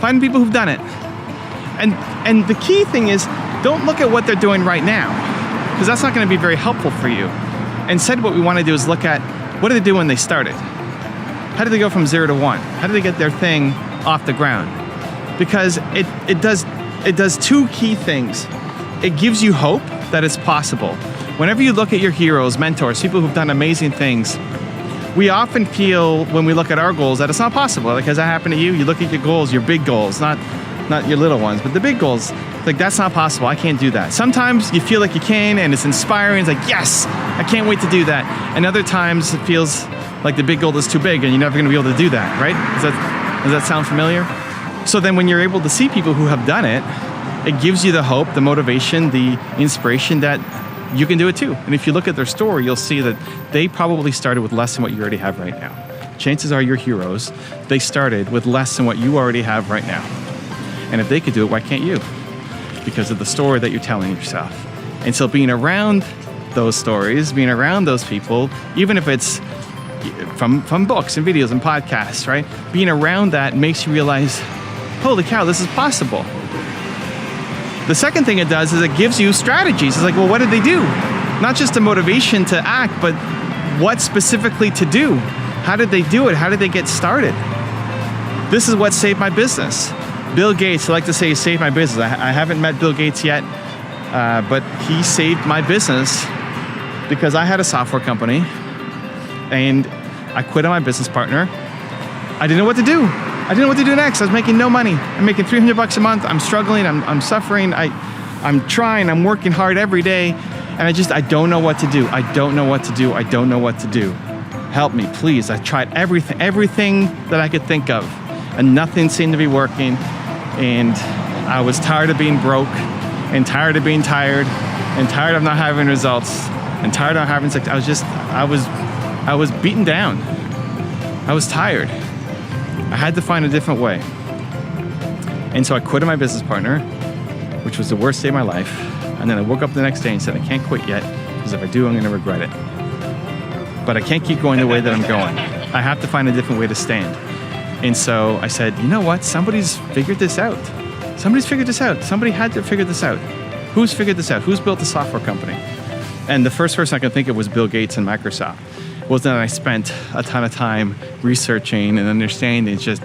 Find people who've done it. And the key thing is don't look at what they're doing right now, because that's not going to be very helpful for you. Instead, what we want to do is look at what did they do when they started? How did they go from 0 to 1? How did they get their thing off the ground? Because it does it does two key things. It gives you hope that it's possible. Whenever you look at your heroes, mentors, people who've done amazing things, we often feel when we look at our goals that it's not possible. Like, has that happened to you? You look at your goals, your big goals, not your little ones, but the big goals. Like, that's not possible. I can't do that. Sometimes you feel like you can, and it's inspiring. It's like, yes, I can't wait to do that. And other times it feels like the big goal is too big, and you're never going to be able to do that, right? Does that sound familiar? So then when you're able to see people who have done it, it gives you the hope, the motivation, the inspiration that you can do it too. And if you look at their story, you'll see that they probably started with less than what you already have right now. Chances are your heroes, they started with less than what you already have right now. And if they could do it, why can't you? Because of the story that you're telling yourself. And so being around those stories, being around those people, even if it's from books and videos and podcasts, right? Being around that makes you realize, holy cow, this is possible. The second thing it does is it gives you strategies. It's like, well, what did they do? Not just a motivation to act, but what specifically to do? How did they do it? How did they get started? This is what saved my business. Bill Gates, I like to say, he saved my business. I haven't met Bill Gates yet, but he saved my business because I had a software company and I quit on my business partner. I didn't know what to do. I didn't know what to do next. I was making no money. I'm making $300 a month. I'm struggling. I'm suffering. I'm trying. I'm working hard every day. And I don't know what to do. I don't know what to do. I don't know what to do. Help me, please. I tried everything that I could think of, and nothing seemed to be working. And I was tired of being broke, and tired of being tired, and tired of not having results, and tired of not having success. I was beaten down. I was tired. I had to find a different way. And so I quit on my business partner, which was the worst day of my life. And then I woke up the next day and said, I can't quit yet, because if I do, I'm going to regret it. But I can't keep going the way that I'm going. I have to find a different way to stand. And so I said, you know what? Somebody's figured this out. Somebody's figured this out. Somebody had to figure this out. Who's figured this out? Who's built a software company? And the first person I could think of was Bill Gates and Microsoft. It wasn't that I spent a ton of time researching and understanding. It's just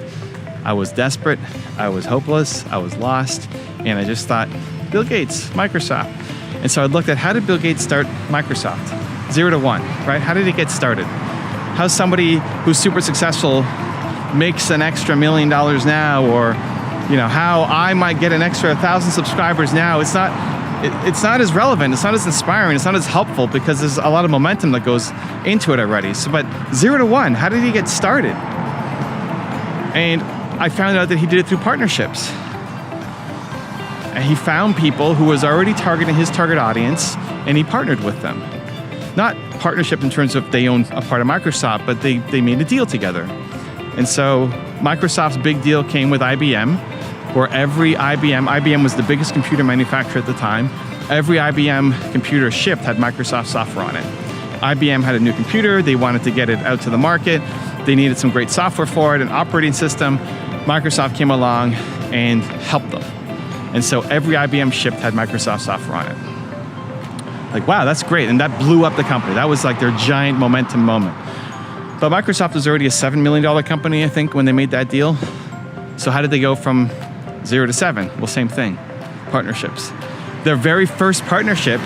I was desperate, I was hopeless, I was lost, and I just thought, Bill Gates, Microsoft. And so I looked at, how did Bill Gates start Microsoft? 0 to 1, right? How did he get started? How's somebody who's super successful makes an extra $1 million now, or how I might get an extra 1,000 subscribers now? It's not as relevant, it's not as inspiring, it's not as helpful, because there's a lot of momentum that goes into it already. So, but 0 to 1, how did he get started? And I found out that he did it through partnerships. And he found people who was already targeting his target audience, and he partnered with them. Not partnership in terms of they own a part of Microsoft, but they made a deal together. And so Microsoft's big deal came with IBM, where IBM was the biggest computer manufacturer at the time. Every IBM computer shipped had Microsoft software on it. IBM had a new computer, they wanted to get it out to the market. They needed some great software for it, an operating system. Microsoft came along and helped them. And so every IBM shipped had Microsoft software on it. Like, wow, that's great. And that blew up the company. That was like their giant momentum moment. But Microsoft was already a $7 million company, I think, when they made that deal. So how did they go from 0 to 7? Well, same thing, partnerships. Their very first partnership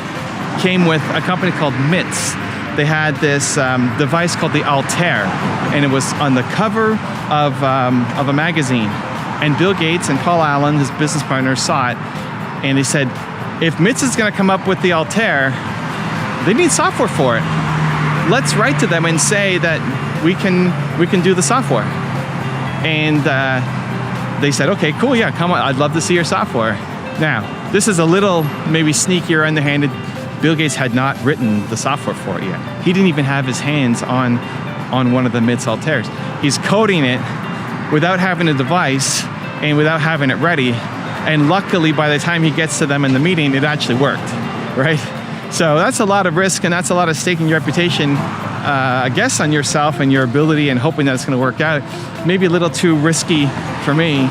came with a company called MITS. They had this device called the Altair, and it was on the cover of a magazine. And Bill Gates and Paul Allen, his business partner, saw it, and they said, if MITS is going to come up with the Altair, they need software for it. Let's write to them and say that we can do the software. And they said, okay, cool, yeah, come on, I'd love to see your software. Now, this is a little maybe sneakier, underhanded. Bill Gates had not written the software for it yet. He didn't even have his hands on one of the MITS Altairs. He's coding it without having a device and without having it ready. And luckily, by the time he gets to them in the meeting, it actually worked, right? So that's a lot of risk, and that's a lot of staking your reputation, I guess, on yourself and your ability, and hoping that it's going to work out. Maybe a little too risky for me,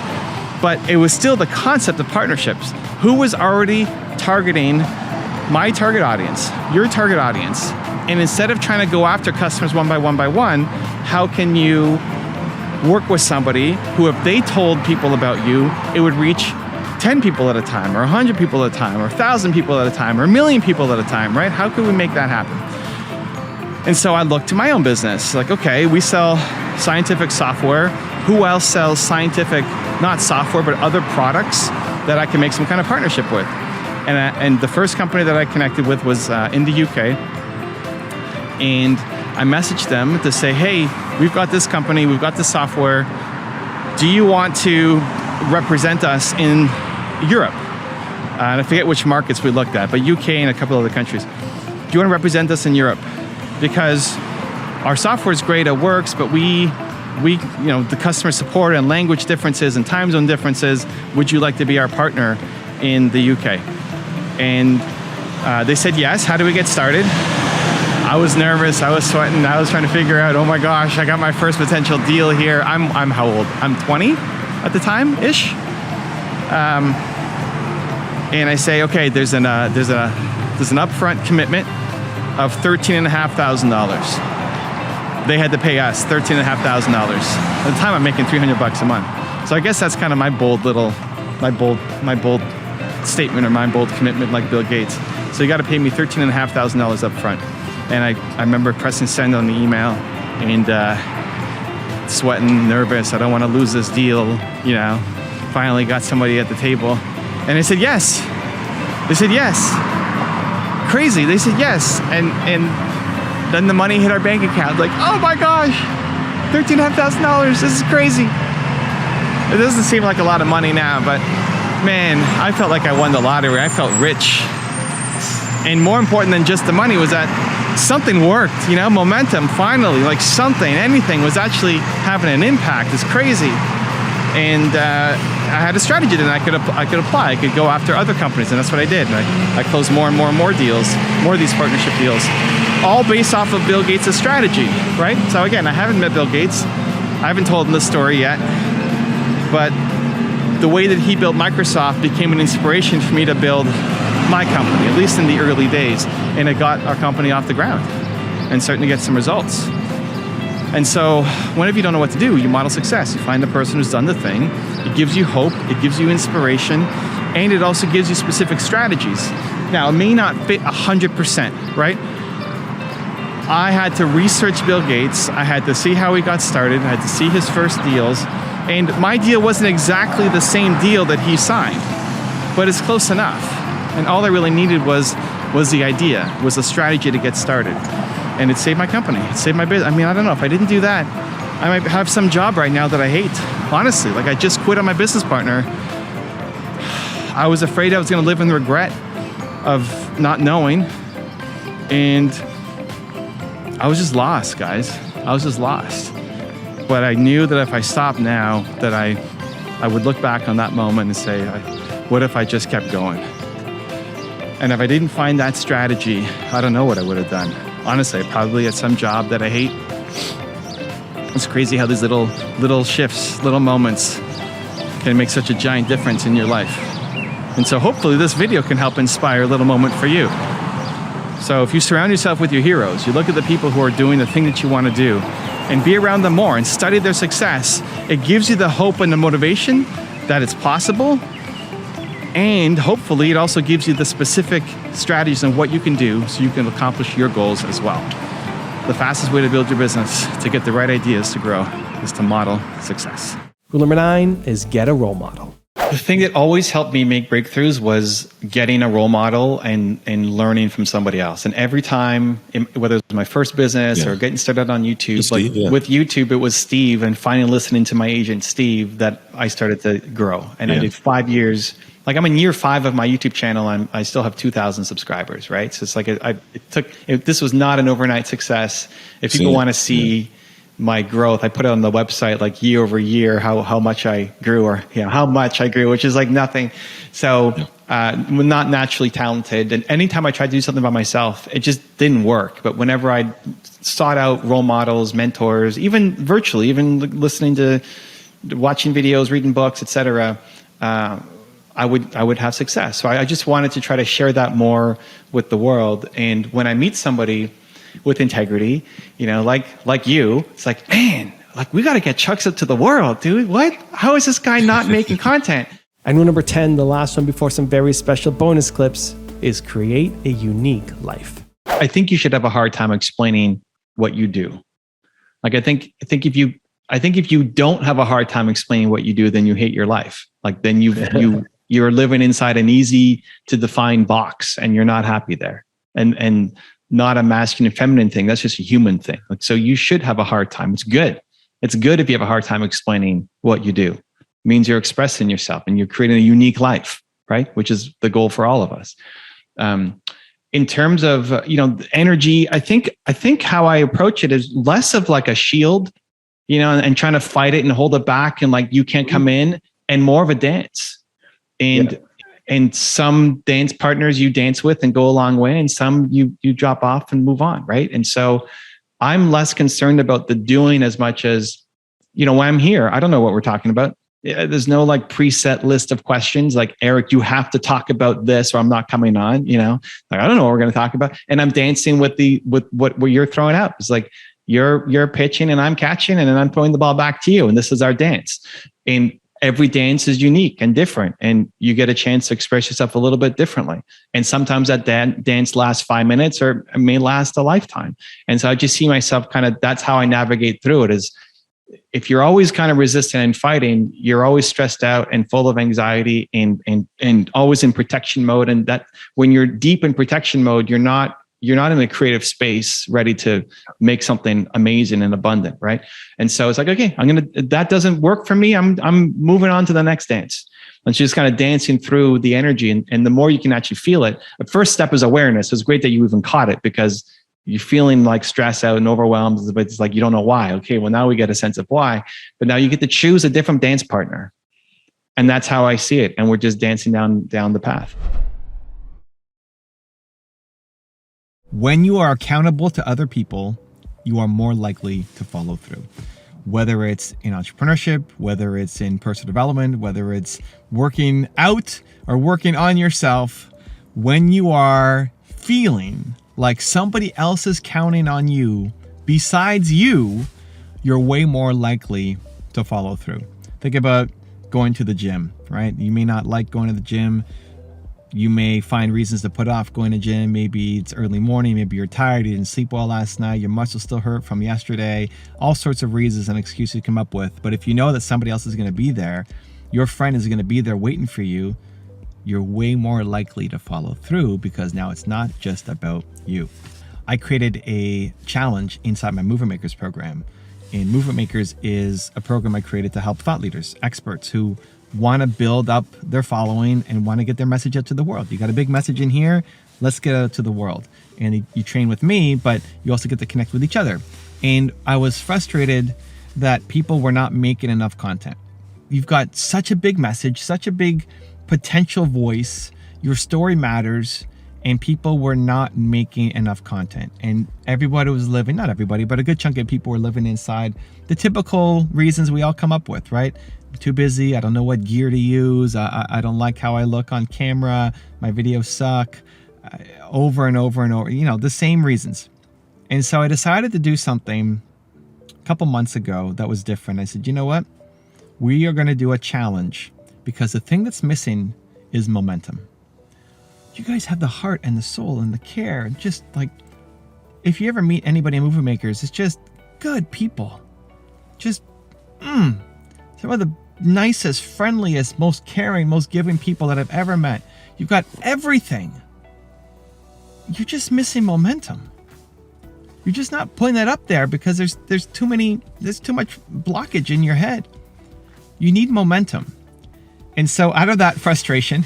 but it was still the concept of partnerships. Who was already targeting my target audience, your target audience? And instead of trying to go after customers one by one, how can you work with somebody who, if they told people about you, it would reach 10 people at a time, or 100 people at a time, or 1,000 people at a time, or 1,000,000 people at a time, right? How could we make that happen? And so I looked to my own business. Like, okay, we sell scientific software. Who else sells scientific, not software, but other products that I can make some kind of partnership with? And the first company that I connected with was in the UK. And I messaged them to say, hey, we've got this company, we've got this software. Do you want to represent us in Europe? And I forget which markets we looked at, but UK and a couple other countries. Do you want to represent us in Europe? Because our software is great, it works, but we, the customer support and language differences and time zone differences, would you like to be our partner in the UK? And they said yes. How do we get started? I was nervous, I was sweating, I was trying to figure out, oh my gosh, I got my first potential deal here. I'm how old? I'm 20 at the time-ish. And I say, okay, there's an upfront commitment of $13,500. They had to pay us $13,500. At the time, I'm making $300 a month. So I guess that's kind of my bold statement or my bold commitment, like Bill Gates. So you got to pay me $13,500 up front. And I remember pressing send on the email and sweating, nervous. I don't want to lose this deal. Finally got somebody at the table, and they said yes. They said yes. Crazy. They said yes, and then the money hit our bank account. Like, oh my gosh, $13,500. This is crazy. It doesn't seem like a lot of money now, but man, I felt like I won the lottery. I felt rich. And more important than just the money was that something worked, momentum, finally, like something, anything was actually having an impact. It's crazy. And I had a strategy that I could apply. I could go after other companies, and that's what I did. And I closed more and more and more deals, more of these partnership deals, all based off of Bill Gates' strategy, right? So again, I haven't met Bill Gates. I haven't told him the story yet, but the way that he built Microsoft became an inspiration for me to build my company, at least in the early days. And it got our company off the ground and starting to get some results. And so whenever you don't know what to do, you model success. You find the person who's done the thing. It gives you hope, it gives you inspiration, and it also gives you specific strategies. Now, it may not fit 100%, right? I had to research Bill Gates. I had to see how he got started. I had to see his first deals. And my deal wasn't exactly the same deal that he signed, but it's close enough. And all I really needed was the idea, was a strategy to get started. And it saved my company, it saved my business. I mean, I don't know, if I didn't do that, I might have some job right now that I hate. Honestly, like I just quit on my business partner. I was afraid I was gonna live in regret of not knowing. And I was just lost, guys. I was just lost. But I knew that if I stopped now, that I would look back on that moment and say, what if I just kept going? And if I didn't find that strategy, I don't know what I would have done. Honestly, probably at some job that I hate. It's crazy how these little shifts, little moments can make such a giant difference in your life. And so hopefully this video can help inspire a little moment for you. So if you surround yourself with your heroes, you look at the people who are doing the thing that you want to do, and be around them more and study their success, it gives you the hope and the motivation that it's possible. And hopefully it also gives you the specific strategies on what you can do so you can accomplish your goals as well. The fastest way to build your business, to get the right ideas to grow, is to model success. Rule number 9 is get a role model. The thing that always helped me make breakthroughs was getting a role model and learning from somebody else. And every time, whether it was my first business or getting started on YouTube, Steve, with YouTube, it was Steve, and finally listening to my agent, Steve, that I started to grow. And I did 5 years. Like I'm in year 5 of my YouTube channel, and I still have 2,000 subscribers, right? So it's like this was not an overnight success. If people want to see my growth, I put it on the website like year over year, how much I grew, or how much I grew, which is like nothing. So I'm not naturally talented, and anytime I tried to do something by myself, it just didn't work. But whenever I sought out role models, mentors, even virtually, even listening to, watching videos, reading books, etc., I would have success. So I just wanted to try to share that more with the world. And when I meet somebody with integrity, like you, it's like, man, like we got to get Chucks up to the world, dude. What? How is this guy not making content? And rule number 10, the last one before some very special bonus clips, is create a unique life. I think you should have a hard time explaining what you do. Like I think if you don't have a hard time explaining what you do, then you hate your life. Like then you're living inside an easy to define box and you're not happy there. And not a masculine feminine thing. That's just a human thing. Like, so you should have a hard time. It's good. It's good if you have a hard time explaining what you do. It means you're expressing yourself and you're creating a unique life, right? Which is the goal for all of us. In terms of, energy, I think how I approach it is less of like a shield, and trying to fight it and hold it back and like, you can't come in, and more of a dance. And some dance partners you dance with and go a long way, and some you drop off and move on, right? And so I'm less concerned about the doing as much as, when I'm here, I don't know what we're talking about. There's no like preset list of questions like, Eric, you have to talk about this or I'm not coming on, like, I don't know what we're going to talk about. And I'm dancing with what you're throwing out. It's like, you're pitching and I'm catching and then I'm throwing the ball back to you. And this is our dance. And every dance is unique and different. And you get a chance to express yourself a little bit differently. And sometimes that dance lasts 5 minutes or it may last a lifetime. And so I just see myself that's how I navigate through it is, if you're always kind of resistant and fighting, you're always stressed out and full of anxiety and always in protection mode. And that when you're deep in protection mode, you're not in a creative space ready to make something amazing and abundant, right? And so it's like, okay, that doesn't work for me. I'm moving on to the next dance. And so just kind of dancing through the energy, and the more you can actually feel it. The first step is awareness. It's great that you even caught it because you're feeling like stressed out and overwhelmed, but it's like, you don't know why. Okay, well, now we get a sense of why, but now you get to choose a different dance partner. And that's how I see it. And we're just dancing down the path. When you are accountable to other people, you are more likely to follow through. Whether it's in entrepreneurship, whether it's in personal development, whether it's working out or working on yourself, when you are feeling like somebody else is counting on you besides you, you're way more likely to follow through. Think about going to the gym, right? You may not like going to the gym. You may find reasons to put off going to gym. Maybe it's early morning. Maybe you're tired. You didn't sleep well last night. Your muscles still hurt from yesterday. All sorts of reasons and excuses you come up with. But if you know that somebody else is going to be there, your friend is going to be there waiting for you, you're way more likely to follow through because now it's not just about you. I created a challenge inside my Movement Makers program. And Movement Makers is a program I created to help thought leaders, experts who want to build up their following and want to get their message out to the world. You got a big message in here, let's get it out to the world. And you train with me, but you also get to connect with each other. And I was frustrated that people were not making enough content. You've got such a big message, such a big potential voice, your story matters, and people were not making enough content. And everybody was living, not everybody, but a good chunk of people were living inside the typical reasons we all come up with, right? I'm too busy, I don't know what gear to use, I don't like how I look on camera, my videos suck, over and over and over, the same reasons. And so I decided to do something a couple months ago that was different. I said, you know what? We are going to do a challenge because the thing that's missing is momentum. You guys have the heart and the soul and the care. And just like, if you ever meet anybody in Movement Makers, it's just good people. Just, some of the nicest, friendliest, most caring, most giving people that I've ever met. You've got everything. You're just missing momentum. You're just not putting that up there because there's too much blockage in your head. You need momentum. And so out of that frustration,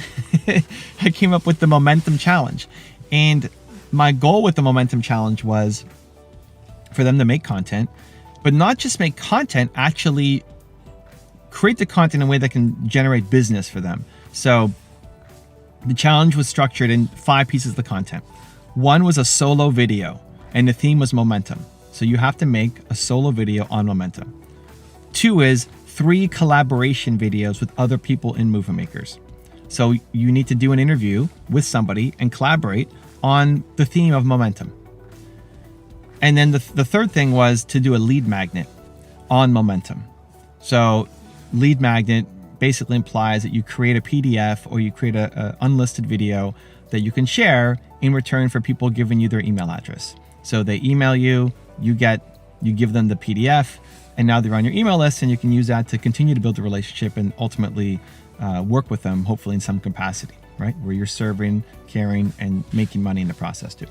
I came up with the Momentum Challenge. And my goal with the Momentum Challenge was for them to make content, but not just make content, actually create the content in a way that can generate business for them. So the challenge was structured in 5 pieces of the content. One was a solo video, and the theme was momentum. So you have to make a solo video on momentum. 2 is 3 collaboration videos with other people in Movement Makers. So you need to do an interview with somebody and collaborate on the theme of momentum. And then the third thing was to do a lead magnet on momentum. So lead magnet, basically implies that you create a PDF or you create a unlisted video that you can share in return for people giving you their email address. So they email you, you give them the PDF, and now they're on your email list, and you can use that to continue to build a relationship and ultimately work with them, hopefully in some capacity, right? Where you're serving, caring, and making money in the process too.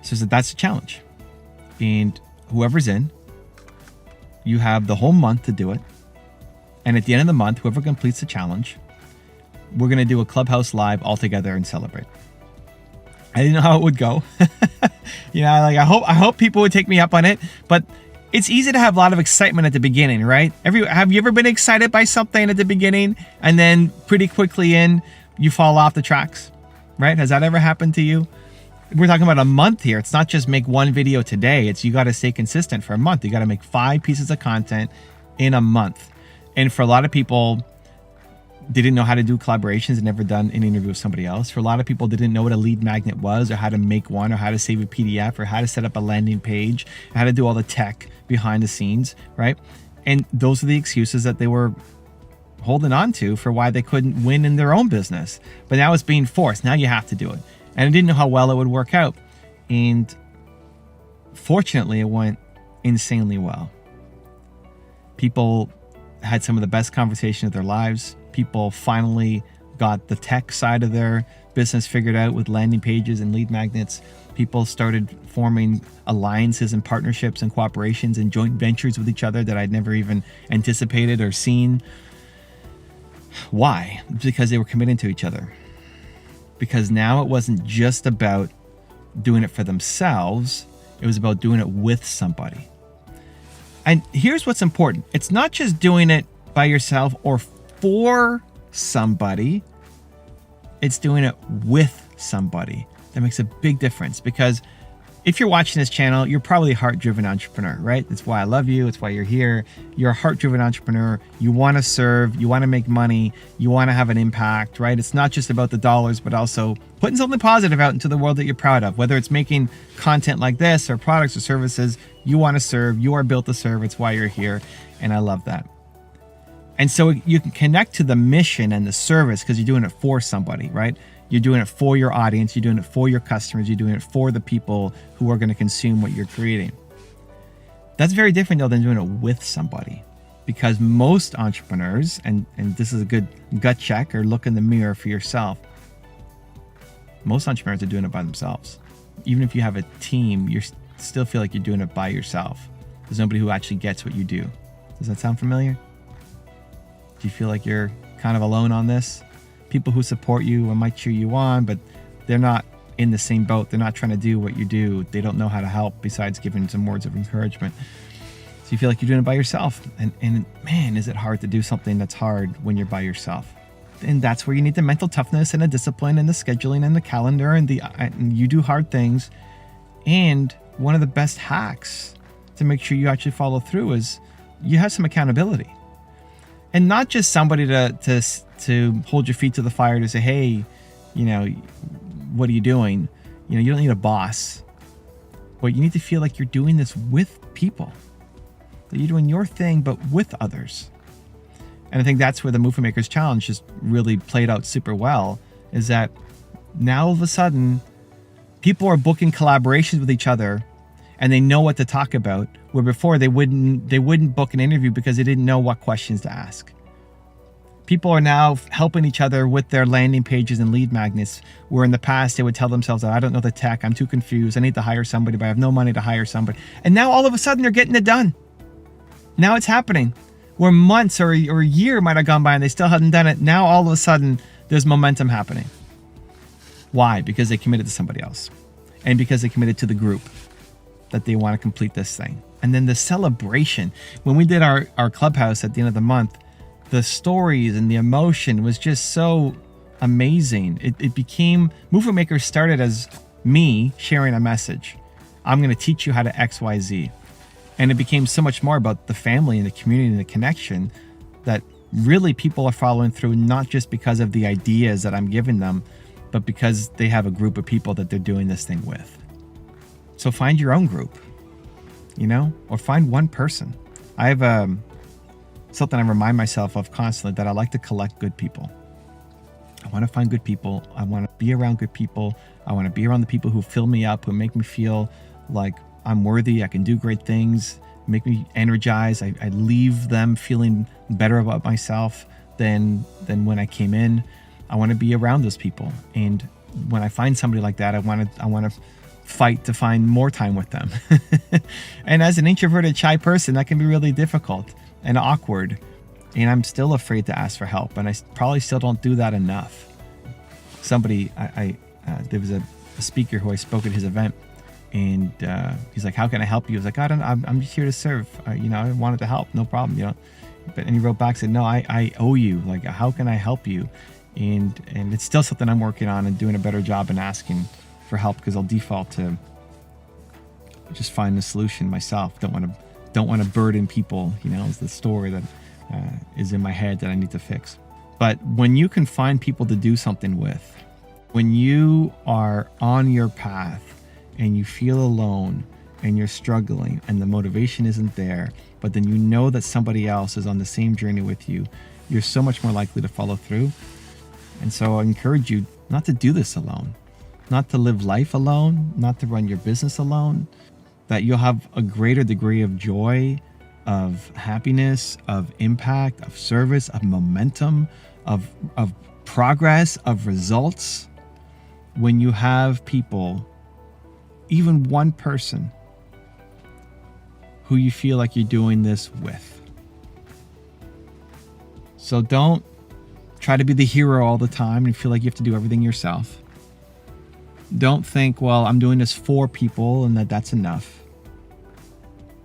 So that's a challenge. And whoever's in, you have the whole month to do it. And at the end of the month, whoever completes the challenge, we're going to do a Clubhouse Live all together and celebrate. I didn't know how it would go. I hope people would take me up on it, but it's easy to have a lot of excitement at the beginning, right? Have you ever been excited by something at the beginning and then pretty quickly you fall off the tracks, right? Has that ever happened to you? We're talking about a month here. It's not just make one video today. It's you got to stay consistent for a month. You got to make 5 pieces of content in a month. And for a lot of people, they didn't know how to do collaborations and never done an interview with somebody else. For a lot of people, they didn't know what a lead magnet was or how to make one or how to save a PDF or how to set up a landing page, how to do all the tech behind the scenes, right? And those are the excuses that they were holding on to for why they couldn't win in their own business. But now it's being forced. Now you have to do it. And I didn't know how well it would work out. And fortunately, it went insanely well. People had some of the best conversation of their lives. People finally got the tech side of their business figured out with landing pages and lead magnets. People started forming alliances and partnerships and cooperations and joint ventures with each other that I'd never even anticipated or seen. Why? Because they were committed to each other. Because now it wasn't just about doing it for themselves, it was about doing it with somebody. And here's what's important. It's not just doing it by yourself or for somebody. It's doing it with somebody. That makes a big difference, because if you're watching this channel, you're probably a heart-driven entrepreneur, right? That's why I love you. It's why you're here. You're a heart-driven entrepreneur. You want to serve. You want to make money. You want to have an impact, right? It's not just about the dollars, but also putting something positive out into the world that you're proud of. Whether it's making content like this or products or services, you want to serve. You are built to serve. It's why you're here. And I love that. And so you can connect to the mission and the service because you're doing it for somebody, right? You're doing it for your audience. You're doing it for your customers. You're doing it for the people who are going to consume what you're creating. That's very different though than doing it with somebody, because most entrepreneurs, and this is a good gut check or look in the mirror for yourself, most entrepreneurs are doing it by themselves. Even if you have a team, you still feel like you're doing it by yourself. There's nobody who actually gets what you do. Does that sound familiar? Do you feel like you're kind of alone on this? People who support you and might cheer you on, but they're not in the same boat. They're not trying to do what you do. They don't know how to help besides giving some words of encouragement. So you feel like you're doing it by yourself. And man, is it hard to do something that's hard when you're by yourself. And that's where you need the mental toughness and the discipline and the scheduling and the calendar and you do hard things. And one of the best hacks to make sure you actually follow through is you have some accountability. And not just somebody to hold your feet to the fire to say, hey, what are you doing? You don't need a boss. But you need to feel like you're doing this with people. That you're doing your thing, but with others. And I think that's where the Movement Makers Challenge just really played out super well, is that now all of a sudden, people are booking collaborations with each other and they know what to talk about, where before they wouldn't book an interview because they didn't know what questions to ask. People are now helping each other with their landing pages and lead magnets, where in the past they would tell themselves, I don't know the tech, I'm too confused, I need to hire somebody, but I have no money to hire somebody. And now all of a sudden they're getting it done. Now it's happening. Where months or a year might have gone by and they still hadn't done it, now all of a sudden there's momentum happening. Why? Because they committed to somebody else. And because they committed to the group that they want to complete this thing. And then the celebration. When we did our clubhouse at the end of the month, the stories and the emotion was just so amazing. It became, Movement Makers started as me sharing a message. I'm going to teach you how to X, Y, Z. And it became so much more about the family and the community and the connection that really people are following through, not just because of the ideas that I'm giving them, but because they have a group of people that they're doing this thing with. So find your own group, or find one person. I have something I remind myself of constantly, that I like to collect good people. I want to find good people. I want to be around good people. I want to be around the people who fill me up, who make me feel like I'm worthy, I can do great things, make me energized. I leave them feeling better about myself than when I came in. I want to be around those people. And when I find somebody like that, I want to fight to find more time with them. And as an introverted, shy person, that can be really difficult and awkward. And I'm still afraid to ask for help. And I probably still don't do that enough. Somebody, there was a speaker who I spoke at his event, and he's like, "How can I help you?" I was like, I'm just here to serve. I wanted to help, no problem. And he wrote back, said, "No, I owe you. Like, how can I help you?" And it's still something I'm working on and doing a better job in asking for help, because I'll default to just find the solution myself. Don't want to burden people. It's the story that is in my head that I need to fix. But when you can find people to do something with, when you are on your path and you feel alone and you're struggling and the motivation isn't there, but then you know that somebody else is on the same journey with you, you're so much more likely to follow through. And so I encourage you not to do this alone, not to live life alone, not to run your business alone, that you'll have a greater degree of joy, of happiness, of impact, of service, of momentum, of progress, of results, when you have people, even one person, who you feel like you're doing this with. So don't try to be the hero all the time and feel like you have to do everything yourself. Don't think, well, I'm doing this for people and that's enough.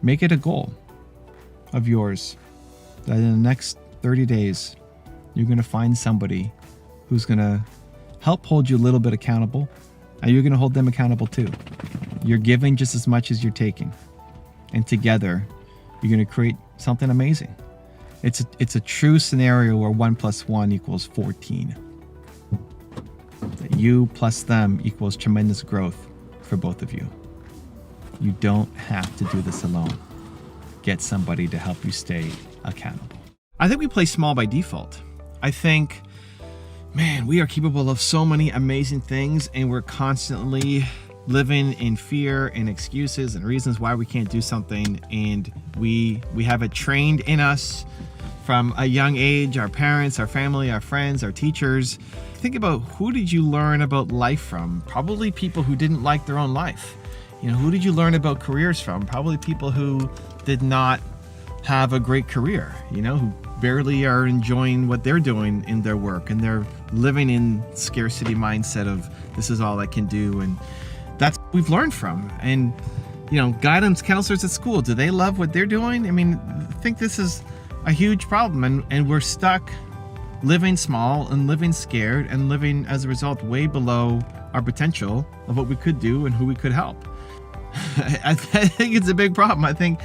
Make it a goal of yours that in the next 30 days, you're going to find somebody who's going to help hold you a little bit accountable, and you're going to hold them accountable too. You're giving just as much as you're taking. And together, you're going to create something amazing. It's a true scenario where 1 + 1 = 14. That you plus them equals tremendous growth for both of you. You don't have to do this alone. Get somebody to help you stay accountable. I think we play small by default. I think, man, we are capable of so many amazing things, and we're constantly living in fear and excuses and reasons why we can't do something. And we have it trained in us from a young age, our parents, our family, our friends, our teachers. Think about, who did you learn about life from? Probably people who didn't like their own life. Who did you learn about careers from? Probably people who did not have a great career, who barely are enjoying what they're doing in their work, and they're living in scarcity mindset of this is all I can do. And that's what we've learned from. And, guidance counselors at school, do they love what they're doing? I think this is a huge problem, and we're stuck living small and living scared and living as a result way below our potential of what we could do and who we could help. I think it's a big problem. I think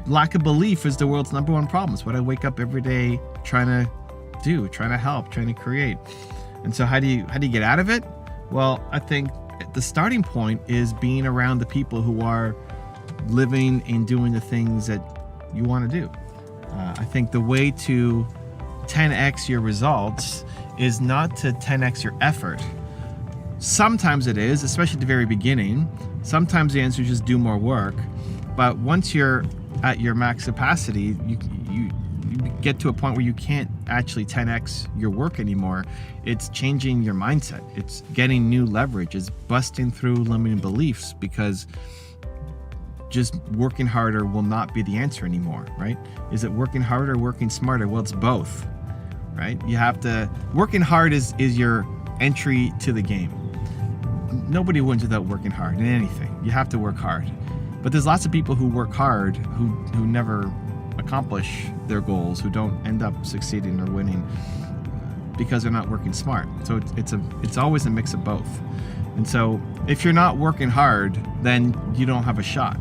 lack of belief is the world's #1 problem. It's what I wake up every day trying to do, trying to help, trying to create. And so how do you get out of it? Well, I think the starting point is being around the people who are living and doing the things that you want to do. I think the way to 10x your results is not to 10x your effort. Sometimes it is, especially at the very beginning. Sometimes the answer is just do more work. But once you're at your max capacity, you get to a point where you can't actually 10x your work anymore. It's changing your mindset. It's getting new leverage. It's busting through limiting beliefs, because just working harder will not be the answer anymore, right? Is it working harder or working smarter? Well, it's both, right? You have to, working hard is your entry to the game. Nobody wins without working hard in anything. You have to work hard. But there's lots of people who work hard who never accomplish their goals, who don't end up succeeding or winning because they're not working smart. So it's always a mix of both. And so if you're not working hard, then you don't have a shot.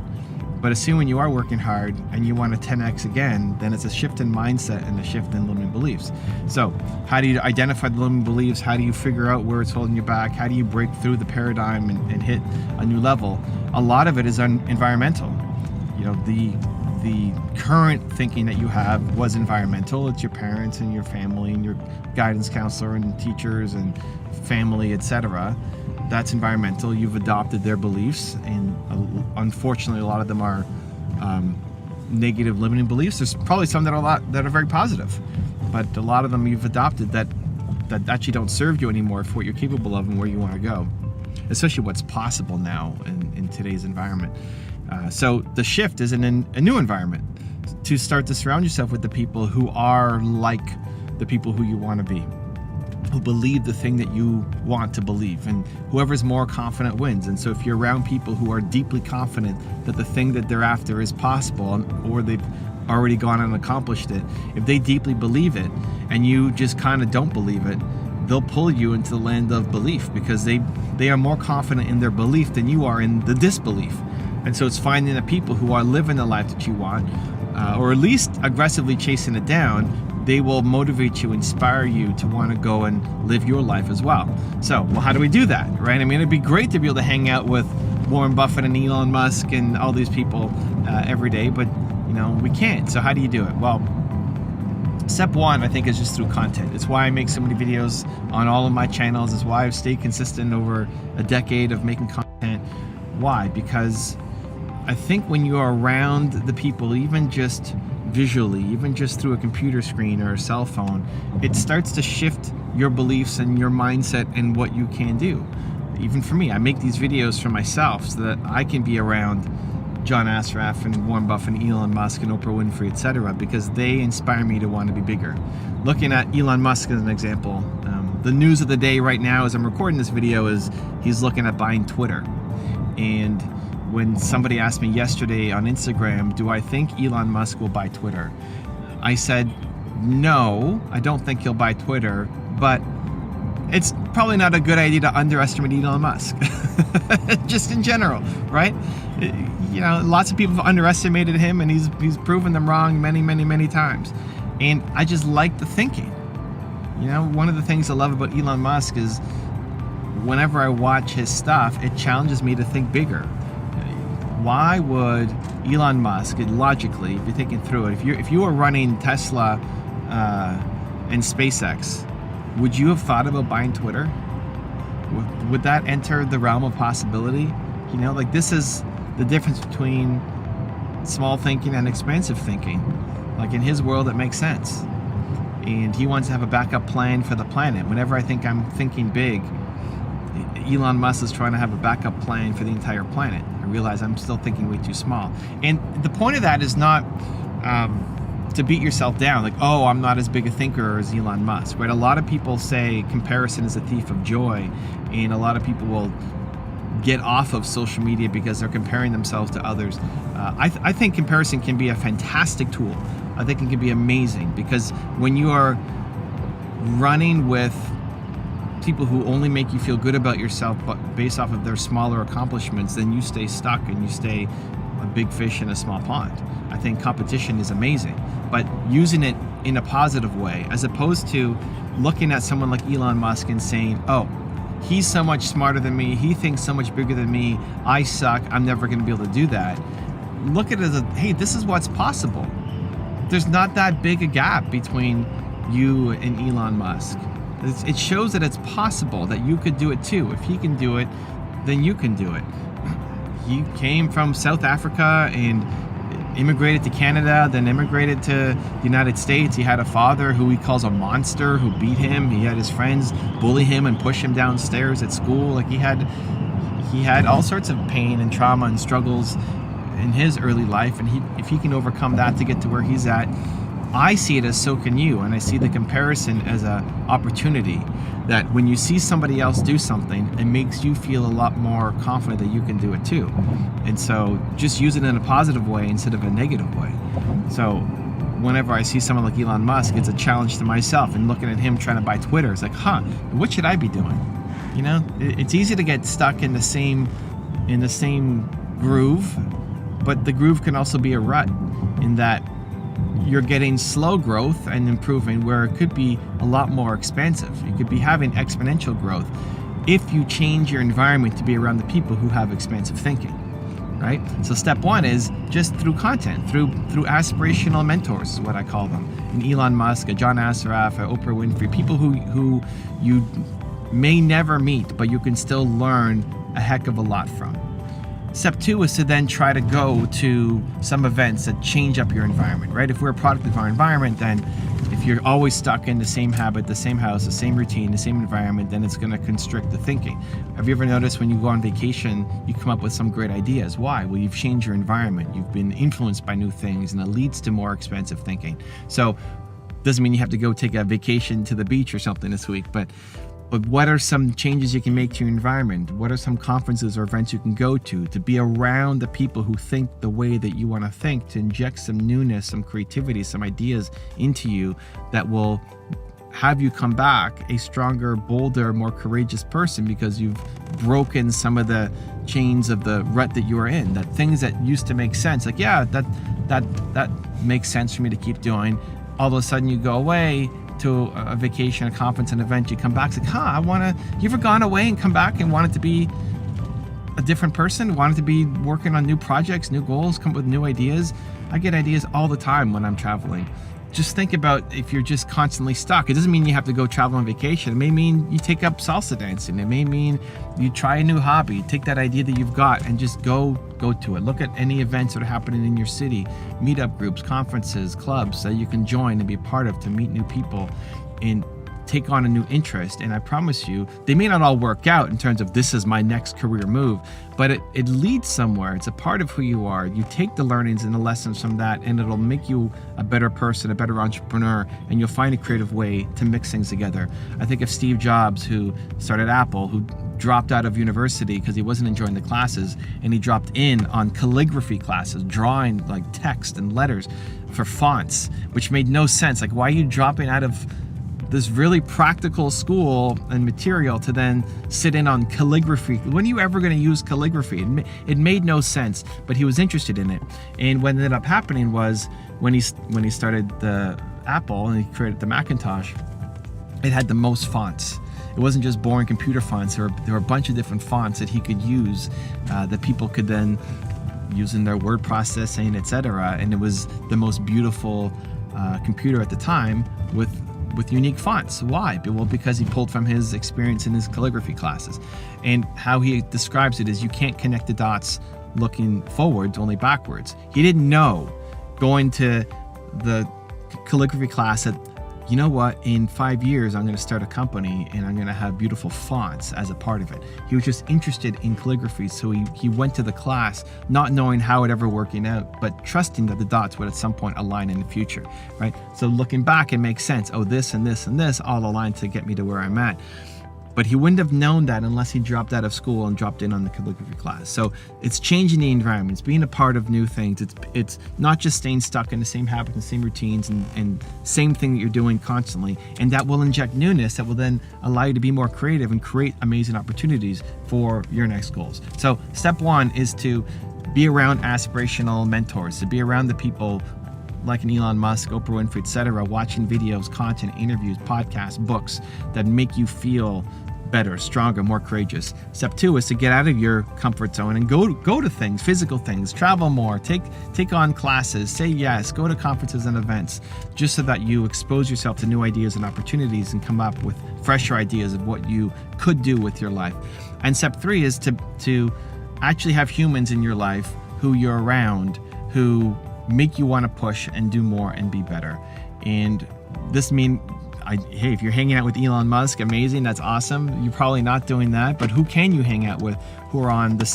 But assuming you are working hard and you want to 10x again, then it's a shift in mindset and a shift in limiting beliefs. So how do you identify the limiting beliefs? How do you figure out where it's holding you back? How do you break through the paradigm and hit a new level? A lot of it is environmental. The the current thinking that you have was environmental. It's your parents and your family and your guidance counselor and teachers and family, etc. That's environmental. You've adopted their beliefs, and unfortunately, a lot of them are negative limiting beliefs. There's probably some that are very positive, but a lot of them you've adopted that actually don't serve you anymore for what you're capable of and where you want to go, especially what's possible now in today's environment. So the shift is in a new environment, to start to surround yourself with the people who are like the people who you want to be, who believe the thing that you want to believe, and whoever's more confident wins. And so if you're around people who are deeply confident that the thing that they're after is possible, or they've already gone and accomplished it, if they deeply believe it and you just kind of don't believe it, they'll pull you into the land of belief, because they are more confident in their belief than you are in the disbelief. And so it's finding the people who are living the life that you want, or at least aggressively chasing it down. They will motivate you, inspire you to want to go and live your life as well. So, how do we do that, right? I mean, it'd be great to be able to hang out with Warren Buffett and Elon Musk and all these people every day, but we can't. So how do you do it? Well, step one, I think, is just through content. It's why I make so many videos on all of my channels. It's why I've stayed consistent over a decade of making content. Why? Because I think when you are around the people, even just visually, even just through a computer screen or a cell phone, it starts to shift your beliefs and your mindset and what you can do. Even for me, I make these videos for myself so that I can be around John Assaraf and Warren Buffett and Elon Musk and Oprah Winfrey, etc., because they inspire me to want to be bigger. Looking at Elon Musk as an example, the news of the day right now as I'm recording this video is he's looking at buying Twitter. And when somebody asked me yesterday on Instagram, do I think Elon Musk will buy Twitter? I said, no, I don't think he'll buy Twitter, but it's probably not a good idea to underestimate Elon Musk. Just in general, right? Lots of people have underestimated him, and he's proven them wrong many, many, many times. And I just like the thinking. One of the things I love about Elon Musk is whenever I watch his stuff, it challenges me to think bigger. Why would Elon Musk, logically, if you're thinking through it, if you were running Tesla and SpaceX, would you have thought about buying Twitter? Would that enter the realm of possibility? This is the difference between small thinking and expansive thinking. Like in his world, it makes sense. And he wants to have a backup plan for the planet. Whenever I think I'm thinking big, Elon Musk is trying to have a backup plan for the entire planet. I realize I'm still thinking way too small. And the point of that is not to beat yourself down, like, oh, I'm not as big a thinker as Elon Musk, right? A lot of people say comparison is a thief of joy, and a lot of people will get off of social media because they're comparing themselves to others. I think comparison can be a fantastic tool. I think it can be amazing, because when you are running with people who only make you feel good about yourself but based off of their smaller accomplishments, then you stay stuck and you stay a big fish in a small pond. I think competition is amazing, but using it in a positive way, as opposed to looking at someone like Elon Musk and saying, oh, he's so much smarter than me, he thinks so much bigger than me, I suck, I'm never going to be able to do that. Look at it as hey, this is what's possible. There's not that big a gap between you and Elon Musk. It shows that it's possible that you could do it too. If he can do it, then you can do it. He came from South Africa and immigrated to Canada, then immigrated to the United States. He had a father who he calls a monster, who beat him. He had his friends bully him and push him downstairs at school. Like he had all sorts of pain and trauma and struggles in his early life, and if he can overcome that to get to where he's at, I see it as so can you. And I see the comparison as an opportunity that when you see somebody else do something, it makes you feel a lot more confident that you can do it too. And so just use it in a positive way instead of a negative way. So whenever I see someone like Elon Musk, it's a challenge to myself, and looking at him trying to buy Twitter, it's like, what should I be doing? It's easy to get stuck in the same groove, but the groove can also be a rut in that you're getting slow growth and improving where it could be a lot more expansive. You could be having exponential growth if you change your environment to be around the people who have expansive thinking. right? So step one is just through content, through aspirational mentors is what I call them. An Elon Musk, a John Assaraf, a Oprah Winfrey, people who you may never meet, but you can still learn a heck of a lot from. Step two is to then try to go to some events that change up your environment, right? If we're a product of our environment, then if you're always stuck in the same habit, the same house, the same routine, the same environment, then it's going to constrict the thinking. Have you ever noticed when you go on vacation, you come up with some great ideas? Why? Well, you've changed your environment. You've been influenced by new things, and it leads to more expansive thinking. So doesn't mean you have to go take a vacation to the beach or something this week, but what are some changes you can make to your environment? What are some conferences or events you can go to be around the people who think the way that you want to think, to inject some newness, some creativity, some ideas into you that will have you come back a stronger, bolder, more courageous person because you've broken some of the chains of the rut that you were in, that things that used to make sense, like, yeah, that makes sense for me to keep doing. All of a sudden you go away to a vacation, a conference, an event, you come back, it's like, you ever gone away and come back and wanted to be a different person, wanted to be working on new projects, new goals, come up with new ideas? I get ideas all the time when I'm traveling. Just think about if you're just constantly stuck. It doesn't mean you have to go travel on vacation. It may mean you take up salsa dancing. It may mean you try a new hobby. Take that idea that you've got and just go to it. Look at any events that are happening in your city, meetup groups, conferences, clubs that you can join and be a part of to meet new people and take on a new interest. And I promise you, they may not all work out in terms of this is my next career move, but it leads somewhere. It's a part of who you are. You take the learnings and the lessons from that, and it'll make you a better person, a better entrepreneur, and you'll find a creative way to mix things together. I think of Steve Jobs, who started Apple, who dropped out of university because he wasn't enjoying the classes, and he dropped in on calligraphy classes, drawing like text and letters for fonts, which made no sense. Like, why are you dropping out of this really practical school and material to then sit in on calligraphy? When are you ever going to use calligraphy? It made no sense, but he was interested in it. And what ended up happening was when he started the Apple and he created the Macintosh, it had the most fonts. It wasn't just boring computer fonts. There were a bunch of different fonts that he could use that people could then use in their word processing, etc. And it was the most beautiful computer at the time with unique fonts. Why? Well, because he pulled from his experience in his calligraphy classes. And how he describes it is you can't connect the dots looking forwards, only backwards. He didn't know going to the calligraphy class that, you know what, in 5 years, I'm going to start a company and I'm going to have beautiful fonts as a part of it. He was just interested in calligraphy. So he went to the class not knowing how it ever working out, but trusting that the dots would at some point align in the future, right? So looking back, it makes sense. Oh, this and this and this all align to get me to where I'm at. But he wouldn't have known that unless he dropped out of school and dropped in on the calligraphy class. So it's changing the environment. It's being a part of new things. It's not just staying stuck in the same habits and same routines and same thing that you're doing constantly. And that will inject newness that will then allow you to be more creative and create amazing opportunities for your next goals. So step one is to be around aspirational mentors, to be around the people like an Elon Musk, Oprah Winfrey, etc., watching videos, content, interviews, podcasts, books that make you feel better, stronger, more courageous. Step two is to get out of your comfort zone and go to things, physical things, travel more, take on classes, say yes, go to conferences and events, just so that you expose yourself to new ideas and opportunities and come up with fresher ideas of what you could do with your life. And step three is to actually have humans in your life who you're around, who make you want to push and do more and be better. And this means, hey, if you're hanging out with Elon Musk, amazing, that's awesome. You're probably not doing that, but who can you hang out with who are on the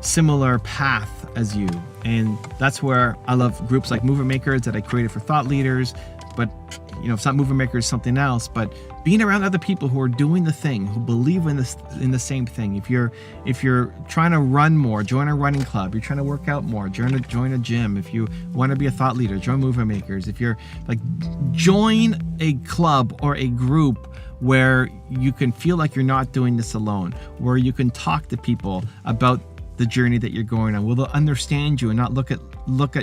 similar path as you? And that's where I love groups like Movement Makers that I created for thought leaders. But it's not Movement Makers, something else. But being around other people who are doing the thing, who believe in the same thing. If you're trying to run more, join a running club. You're trying to work out more, join a gym. If you want to be a thought leader, join Movement Makers. If you're join a club or a group where you can feel like you're not doing this alone, where you can talk to people about the journey that you're going on? Will they understand you and not look at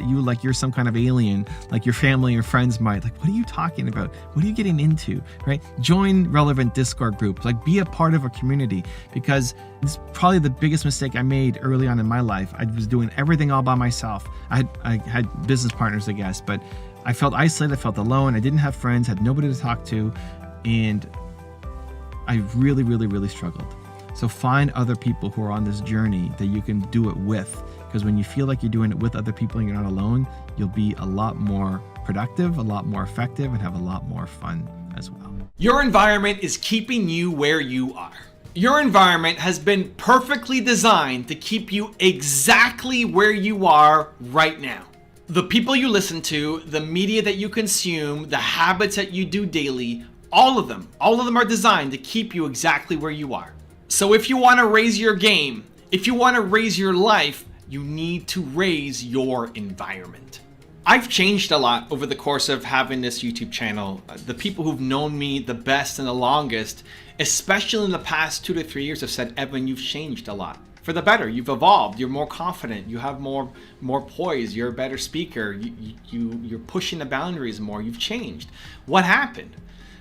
you like you're some kind of alien, like your family or friends might? Like, what are you talking about? What are you getting into, right? Join relevant Discord groups, like be a part of a community, because it's probably the biggest mistake I made early on in my life. I was doing everything all by myself. I had business partners, I guess, but I felt isolated, I felt alone, I didn't have friends, had nobody to talk to, and I really, really, really struggled. So find other people who are on this journey that you can do it with, because when you feel like you're doing it with other people and you're not alone, you'll be a lot more productive, a lot more effective, and have a lot more fun as well. Your environment is keeping you where you are. Your environment has been perfectly designed to keep you exactly where you are right now. The people you listen to, the media that you consume, the habits that you do daily, all of them are designed to keep you exactly where you are. So if you want to raise your game, if you want to raise your life, you need to raise your environment. I've changed a lot over the course of having this YouTube channel. The people who've known me the best and the longest, especially in the past 2 to 3 years, have said, Evan, you've changed a lot. For the better, you've evolved, you're more confident, you have more poise, you're a better speaker, you're pushing the boundaries more, you've changed. What happened?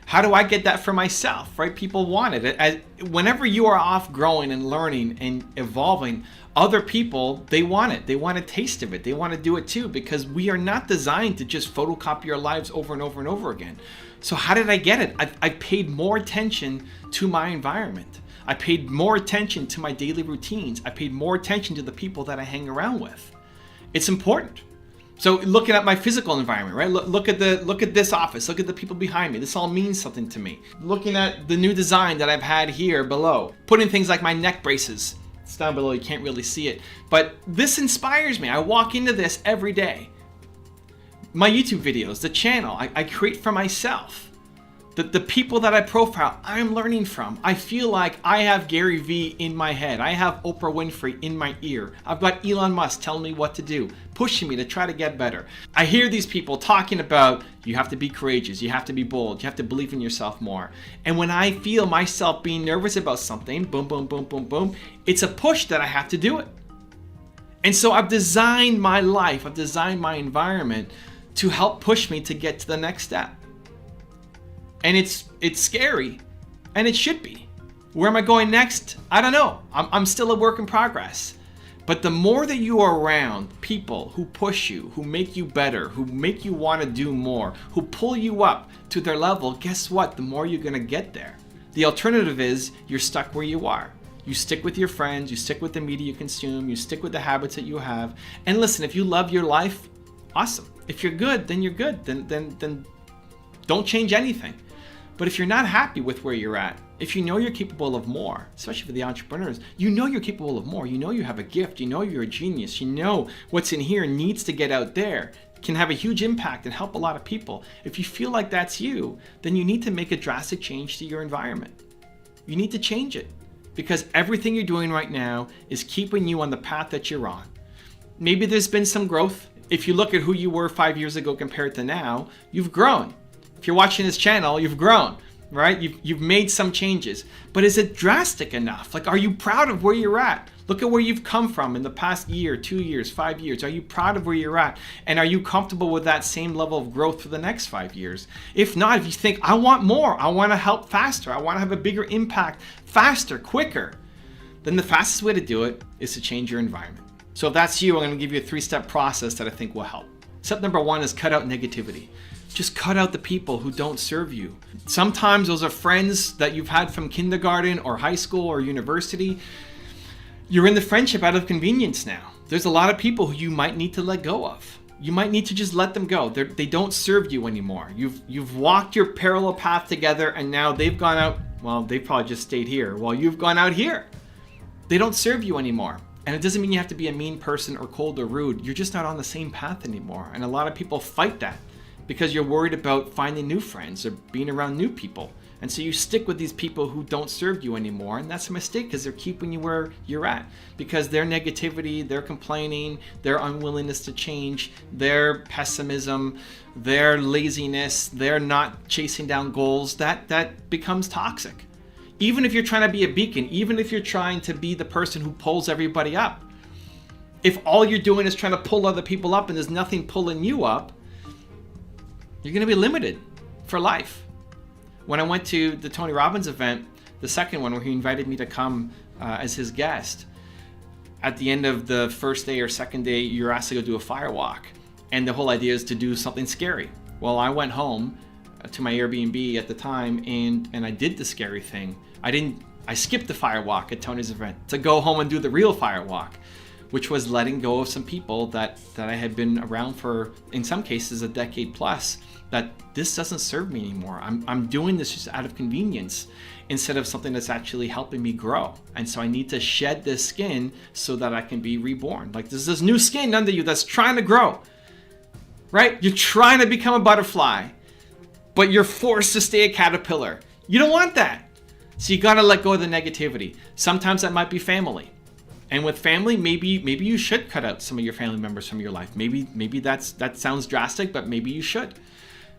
How do I get that for myself, right? People want it. Whenever you are off growing and learning and evolving, other people, they want it. They want a taste of it. They want to do it too, because we are not designed to just photocopy our lives over and over and over again. So how did I get it? I paid more attention to my environment. I paid more attention to my daily routines. I paid more attention to the people that I hang around with. It's important. So looking at my physical environment, right? Look at this office. Look at the people behind me. This all means something to me. Looking at the new design that I've had here below. Putting things like my neck braces. It's down below, you can't really see it. But this inspires me. I walk into this every day. My YouTube videos, the channel, I create for myself. The people that I profile, I'm learning from. I feel like I have Gary Vee in my head. I have Oprah Winfrey in my ear. I've got Elon Musk telling me what to do, pushing me to try to get better. I hear these people talking about, you have to be courageous, you have to be bold, you have to believe in yourself more. And when I feel myself being nervous about something, boom, boom, boom, boom, boom, it's a push that I have to do it. And so I've designed my life, I've designed my environment to help push me to get to the next step. And it's scary, and it should be. Where am I going next? I don't know. I'm still a work in progress. But the more that you are around people who push you, who make you better, who make you want to do more, who pull you up to their level, guess what? The more you're going to get there. The alternative is you're stuck where you are. You stick with your friends, you stick with the media you consume, you stick with the habits that you have. And listen, if you love your life, awesome. If you're good, then you're good. Then don't change anything. But if you're not happy with where you're at, if you know you're capable of more, especially for the entrepreneurs, you know you're capable of more. You know you have a gift. You know you're a genius. You know what's in here needs to get out there, can have a huge impact and help a lot of people. If you feel like that's you, then you need to make a drastic change to your environment. You need to change it, because everything you're doing right now is keeping you on the path that you're on. Maybe there's been some growth. If you look at who you were 5 years ago compared to now, you've grown. If you're watching this channel, you've grown, right? You've made some changes, but is it drastic enough? Like, are you proud of where you're at? Look at where you've come from in the past year, 2 years, 5 years. Are you proud of where you're at? And are you comfortable with that same level of growth for the next 5 years? If not, if you think, I want more, I want to help faster, I want to have a bigger impact faster, quicker, then the fastest way to do it is to change your environment. So if that's you, I'm going to give you a 3-step process that I think will help. Step number 1 is cut out negativity. Just cut out the people who don't serve you. Sometimes those are friends that you've had from kindergarten or high school or university. You're in the friendship out of convenience now. There's a lot of people who you might need to let go of. You might need to just let them go. They don't serve you anymore. You've walked your parallel path together, and now they've gone out. Well, they've probably just stayed here while you've gone out here. They don't serve you anymore. And it doesn't mean you have to be a mean person or cold or rude. You're just not on the same path anymore. And a lot of people fight that because you're worried about finding new friends or being around new people. And so you stick with these people who don't serve you anymore. And that's a mistake, because they're keeping you where you're at. Because their negativity, their complaining, their unwillingness to change, their pessimism, their laziness, their not chasing down goals, that becomes toxic. Even if you're trying to be a beacon, even if you're trying to be the person who pulls everybody up, If all you're doing is trying to pull other people up and there's nothing pulling you up, you're going to be limited for life. When I went to the Tony Robbins event, the second one where he invited me to come as his guest, at the end of the first day or second day, you're asked to go do a fire walk. And the whole idea is to do something scary. Well, I went home to my Airbnb at the time and I did the scary thing. I skipped the fire walk at Tony's event to go home and do the real fire walk, which was letting go of some people that I had been around for, in some cases, a decade plus, that this doesn't serve me anymore. I'm doing this just out of convenience instead of something that's actually helping me grow. And so I need to shed this skin so that I can be reborn. Like there's this new skin under you that's trying to grow, right? You're trying to become a butterfly, but you're forced to stay a caterpillar. You don't want that. So you gotta let go of the negativity. Sometimes that might be family. And with family, maybe you should cut out some of your family members from your life. Maybe that sounds drastic, but maybe you should.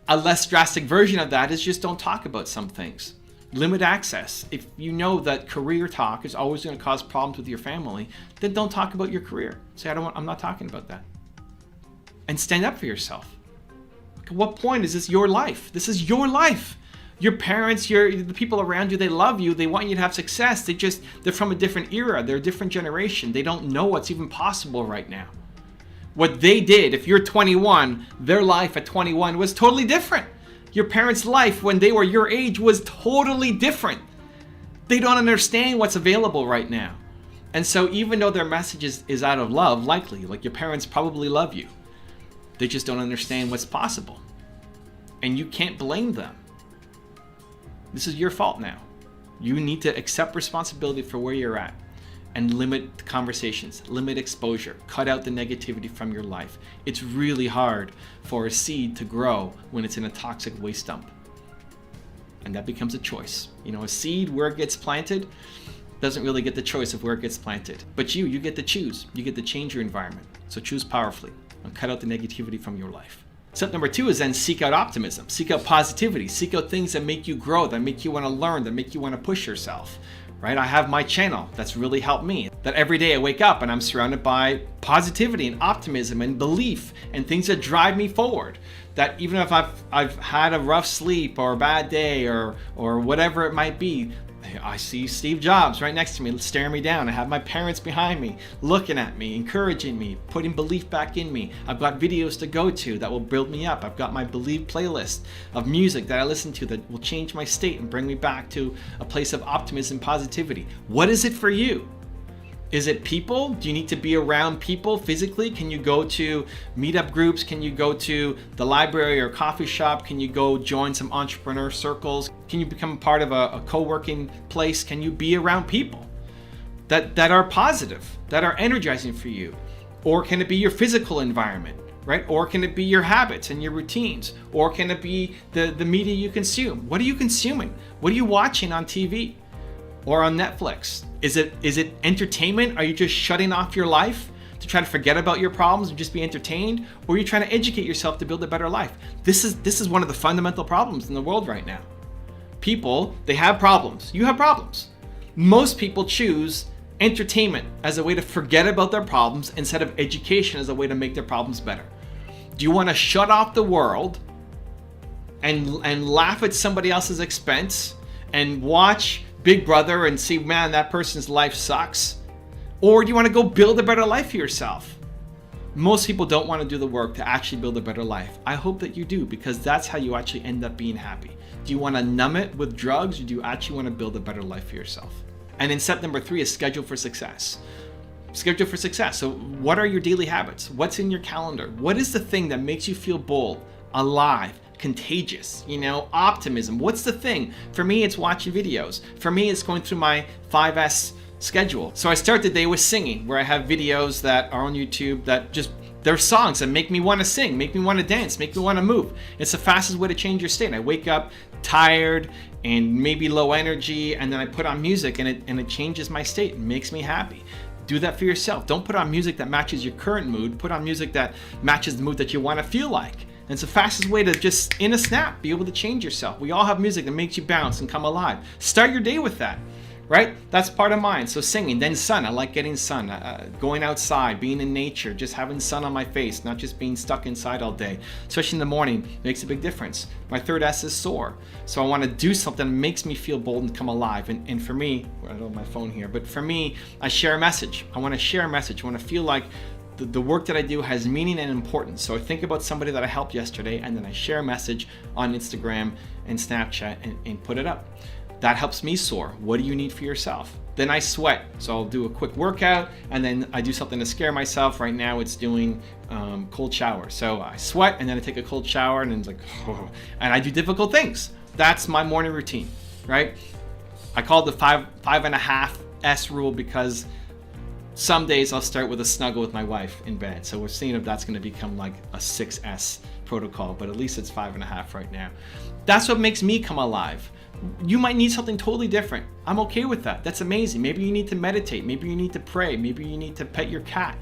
A less drastic version of that is just don't talk about some things. Limit access. If you know that career talk is always going to cause problems with your family, then don't talk about your career. Say, I'm not talking about that. And stand up for yourself. At what point is this your life? This is your life. Your parents, the people around you, they love you. They want you to have success. They're from a different era. They're a different generation. They don't know what's even possible right now. What they did, if you're 21, their life at 21 was totally different. Your parents' life when they were your age was totally different. They don't understand what's available right now. And so even though their message is out of love, likely, like your parents probably love you, they just don't understand what's possible. And you can't blame them. This is your fault now. You need to accept responsibility for where you're at and limit conversations, limit exposure, cut out the negativity from your life. It's really hard for a seed to grow when it's in a toxic waste dump. And that becomes a choice. You know, a seed, where it gets planted, doesn't really get the choice of where it gets planted. But you get to choose. You get to change your environment. So choose powerfully and cut out the negativity from your life. Step number 2 is then seek out optimism, seek out positivity, seek out things that make you grow, that make you want to learn, that make you want to push yourself, right? I have my channel that's really helped me, that every day I wake up and I'm surrounded by positivity and optimism and belief and things that drive me forward. That even if I've had a rough sleep or a bad day or whatever it might be, I see Steve Jobs right next to me, staring me down. I have my parents behind me, looking at me, encouraging me, putting belief back in me. I've got videos to go to that will build me up. I've got my Believe playlist of music that I listen to that will change my state and bring me back to a place of optimism and positivity. What is it for you? Is it people? Do you need to be around people physically? Can you go to meetup groups? Can you go to the library or coffee shop? Can you go join some entrepreneur circles? Can you become part of a co-working place? Can you be around people that are positive, that are energizing for you? Or can it be your physical environment, right? Or can it be your habits and your routines? Or can it be the media you consume? What are you consuming? What are you watching on TV or on Netflix? Is it entertainment? Are you just shutting off your life to try to forget about your problems and just be entertained? Or are you trying to educate yourself to build a better life? This is one of the fundamental problems in the world right now. People, they have problems. You have problems. Most people choose entertainment as a way to forget about their problems instead of education as a way to make their problems better. Do you want to shut off the world and laugh at somebody else's expense and watch Big Brother and see, man, that person's life sucks? Or do you want to go build a better life for yourself? Most people don't want to do the work to actually build a better life. I hope that you do, because that's how you actually end up being happy. Do you want to numb it with drugs, or do you actually want to build a better life for yourself? And then step number 3 is schedule for success. Schedule for success. So what are your daily habits? What's in your calendar? What is the thing that makes you feel bold, alive, contagious, optimism? What's the thing? For me, it's watching videos. For me, it's going through my 5S schedule. So I start the day with singing, where I have videos that are on YouTube that they're songs that make me want to sing, make me want to dance, make me want to move. It's the fastest way to change your state. I wake up tired and maybe low energy, and then I put on music and it changes my state and makes me happy. Do that for yourself. Don't put on music that matches your current mood. Put on music that matches the mood that you want to feel like. And it's the fastest way to just, in a snap, be able to change yourself. We all have music that makes you bounce and come alive. Start your day with that, right? That's part of mine. So singing, then sun. I like getting sun, going outside, being in nature, just having sun on my face, not just being stuck inside all day. Especially in the morning, makes a big difference. My third S is soar. So I want to do something that makes me feel bold and come alive. And for me, I don't have my phone here, but for me, I share a message. I want to share a message. I want to feel like the work that I do has meaning and importance. So I think about somebody that I helped yesterday, and then I share a message on Instagram and Snapchat and put it up. That helps me soar. What do you need for yourself? Then I sweat. So I'll do a quick workout, and then I do something to scare myself. Right now it's doing cold shower. So I sweat, and then I take a cold shower, and then it's like, oh, and I do difficult things. That's my morning routine, right? I call it the 5.5 S rule because some days I'll start with a snuggle with my wife in bed. So we're seeing if that's going to become like a 6S protocol, but at least it's 5.5 right now. That's what makes me come alive. You might need something totally different. I'm okay with that. That's amazing. Maybe you need to meditate. Maybe you need to pray. Maybe you need to pet your cat.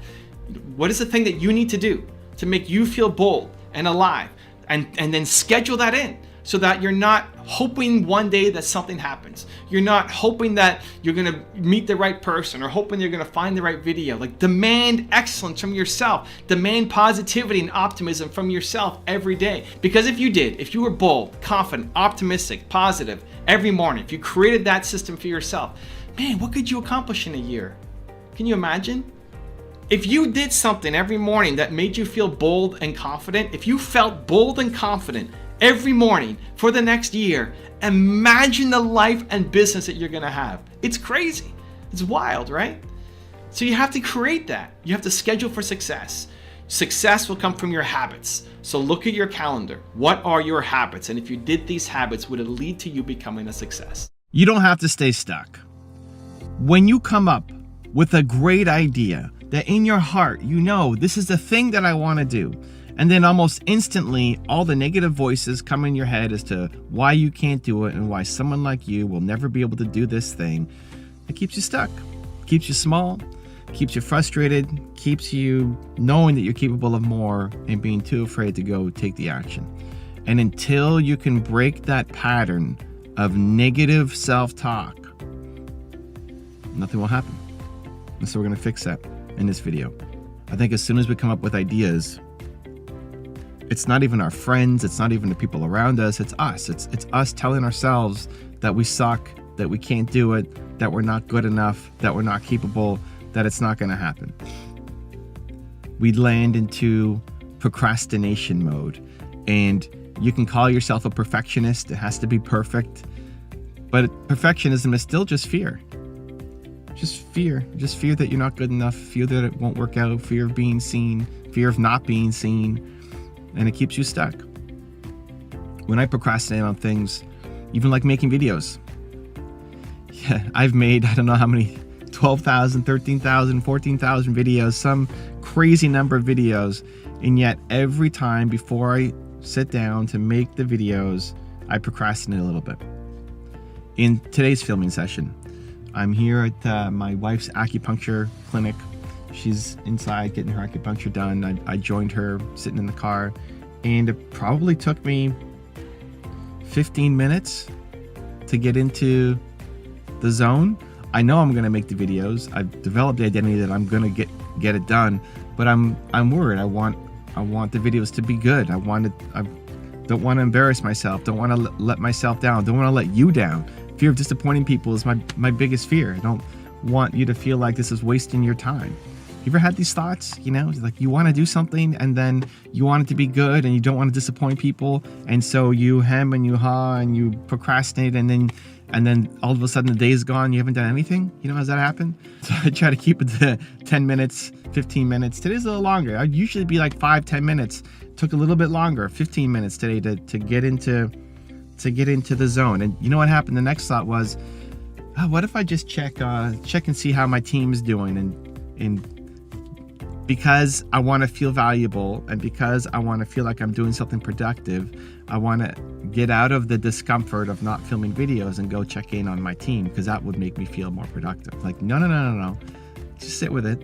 What is the thing that you need to do to make you feel bold and alive? And then schedule that in so that you're not hoping one day that something happens. You're not hoping that you're gonna meet the right person or hoping you're gonna find the right video. Like, demand excellence from yourself. Demand positivity and optimism from yourself every day. Because if you were bold, confident, optimistic, positive every morning, if you created that system for yourself, man, what could you accomplish in a year? Can you imagine? If you did something every morning that made you feel bold and confident, if you felt bold and confident every morning for the next year, imagine the life and business that you're gonna have. It's crazy. It's wild, right? So you have to create that. You have to schedule for success. Success will come from your habits. So look at your calendar. What are your habits? And if you did these habits, would it lead to you becoming a success? You don't have to stay stuck. When you come up with a great idea that in your heart, you know, this is the thing that I want to do, and then almost instantly, all the negative voices come in your head as to why you can't do it and why someone like you will never be able to do this thing. It keeps you stuck, keeps you small, keeps you frustrated, keeps you knowing that you're capable of more and being too afraid to go take the action. And until you can break that pattern of negative self-talk, nothing will happen. And so we're going to fix that in this video. I think as soon as we come up with ideas, it's not even our friends, it's not even the people around us, it's us. It's us telling ourselves that we suck, that we can't do it, that we're not good enough, that we're not capable, that it's not going to happen. We land into procrastination mode, and you can call yourself a perfectionist. It has to be perfect, but perfectionism is still just fear. Just fear that you're not good enough, fear that it won't work out, fear of being seen, fear of not being seen. And it keeps you stuck. When I procrastinate on things, even like making videos, I've made, I don't know how many, 12,000, 13,000, 14,000 videos, some crazy number of videos. And yet every time before I sit down to make the videos, I procrastinate a little bit. In today's filming session, I'm here at my wife's acupuncture clinic. She's inside getting her acupuncture done. I joined her sitting in the car, and it probably took me 15 minutes to get into the zone. I know I'm gonna make the videos. I've developed the identity that I'm gonna get it done, but I'm worried. I want the videos to be good. I don't want to embarrass myself. Don't want to let myself down. Don't want to let you down. Fear of disappointing people is my biggest fear. I don't want you to feel like this is wasting your time. You ever had these thoughts, like you want to do something and then you want it to be good and you don't want to disappoint people, and so you hem and you haw and you procrastinate, and then all of a sudden the day is gone, you haven't done anything? Has that happened? So I try to keep it to 10 minutes, 15 minutes. Today's a little longer. I'd usually be like 5-10 minutes. Took a little bit longer, 15 minutes today to get into the zone. And you know what happened? The next thought was, what if I just check and see how my team's doing, and because I want to feel valuable and because I want to feel like I'm doing something productive, I want to get out of the discomfort of not filming videos and go check in on my team, because that would make me feel more productive. Like, no. Just sit with it.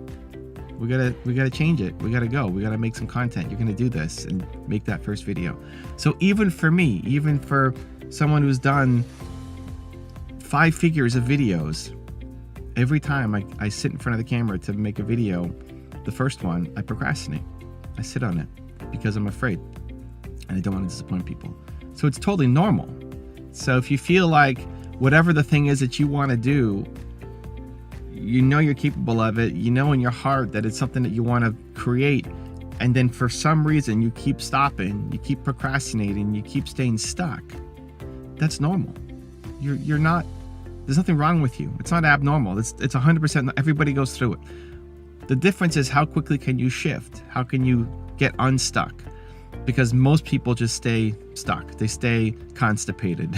We gotta change it. We gotta go. We gotta make some content. You're gonna do this and make that first video. So even for me, even for someone who's done 5 figures of videos. Every time I sit in front of the camera to make a video, the first one, I procrastinate. I sit on it because I'm afraid and I don't want to disappoint people. So it's totally normal. So if you feel like whatever the thing is that you want to do, you know you're capable of it, you know in your heart that it's something that you want to create, and then for some reason you keep stopping, you keep procrastinating, you keep staying stuck, that's normal. You're not, there's nothing wrong with you. It's not abnormal. It's 100%, everybody goes through it. The difference is how quickly can you shift? How can you get unstuck? Because most people just stay stuck. They stay constipated.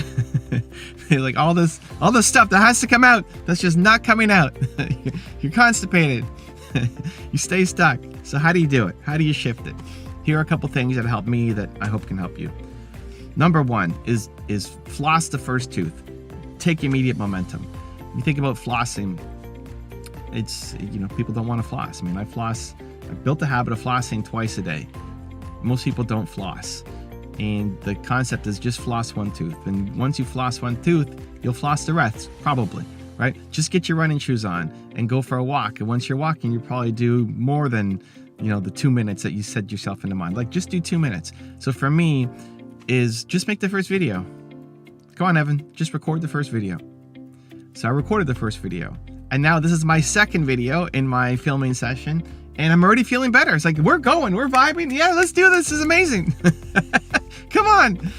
They're like, all this stuff that has to come out, that's just not coming out. You're constipated. You stay stuck. So how do you do it? How do you shift it? Here are a couple things that help me that I hope can help you. Number one is floss the first tooth. Take immediate momentum. You think about flossing, it's, people don't want to floss. I mean, I've built the habit of flossing twice a day. Most people don't floss. And the concept is just floss one tooth. And once you floss one tooth, you'll floss the rest, probably, right? Just get your running shoes on and go for a walk. And once you're walking, you probably do more than, the 2 minutes that you set yourself into mind. Like, just do 2 minutes. So for me, is just make the first video. Go on, Evan, just record the first video. So I recorded the first video. And now this is my second video in my filming session. And I'm already feeling better. It's like, we're going, we're vibing. Yeah, let's do this. This is amazing. Come on.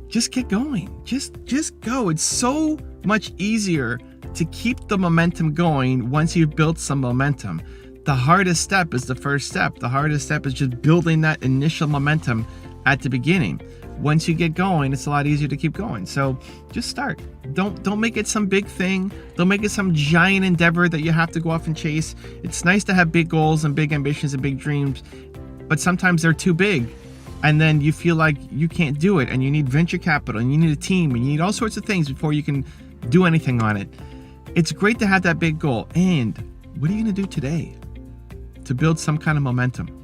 Just get going. Just go. It's so much easier to keep the momentum going once you've built some momentum. The hardest step is the first step. The hardest step is just building that initial momentum at the beginning. Once you get going, it's a lot easier to keep going. So just start. Don't make it some big thing. Don't make it some giant endeavor that you have to go off and chase. It's nice to have big goals and big ambitions and big dreams, but sometimes they're too big. And then you feel like you can't do it, and you need venture capital, and you need a team, and you need all sorts of things before you can do anything on it. It's great to have that big goal. And what are you going to do today to build some kind of momentum?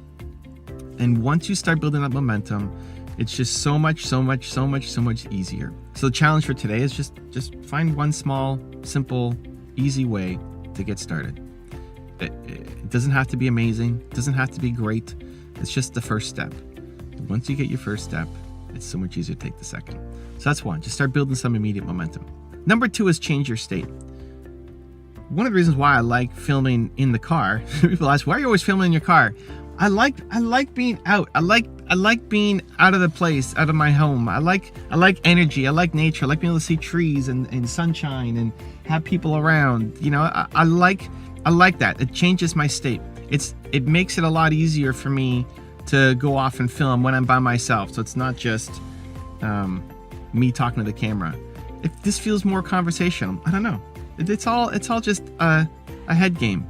And once you start building that momentum, it's just so much easier. So the challenge for today is just find one small, simple, easy way to get started. It doesn't have to be amazing. It doesn't have to be great. It's just the first step. Once you get your first step, it's so much easier to take the second. So that's one. Just start building some immediate momentum. Number two is change your state. One of the reasons why I like filming in the car, people ask, why are you always filming in your car? I like being out. I like being out of the place, out of my home. I like energy. I like nature. I like being able to see trees and sunshine and have people around. I like that. It changes my state. It makes it a lot easier for me to go off and film when I'm by myself. So it's not just me talking to the camera. If this feels more conversational, I don't know. It's all just a head game.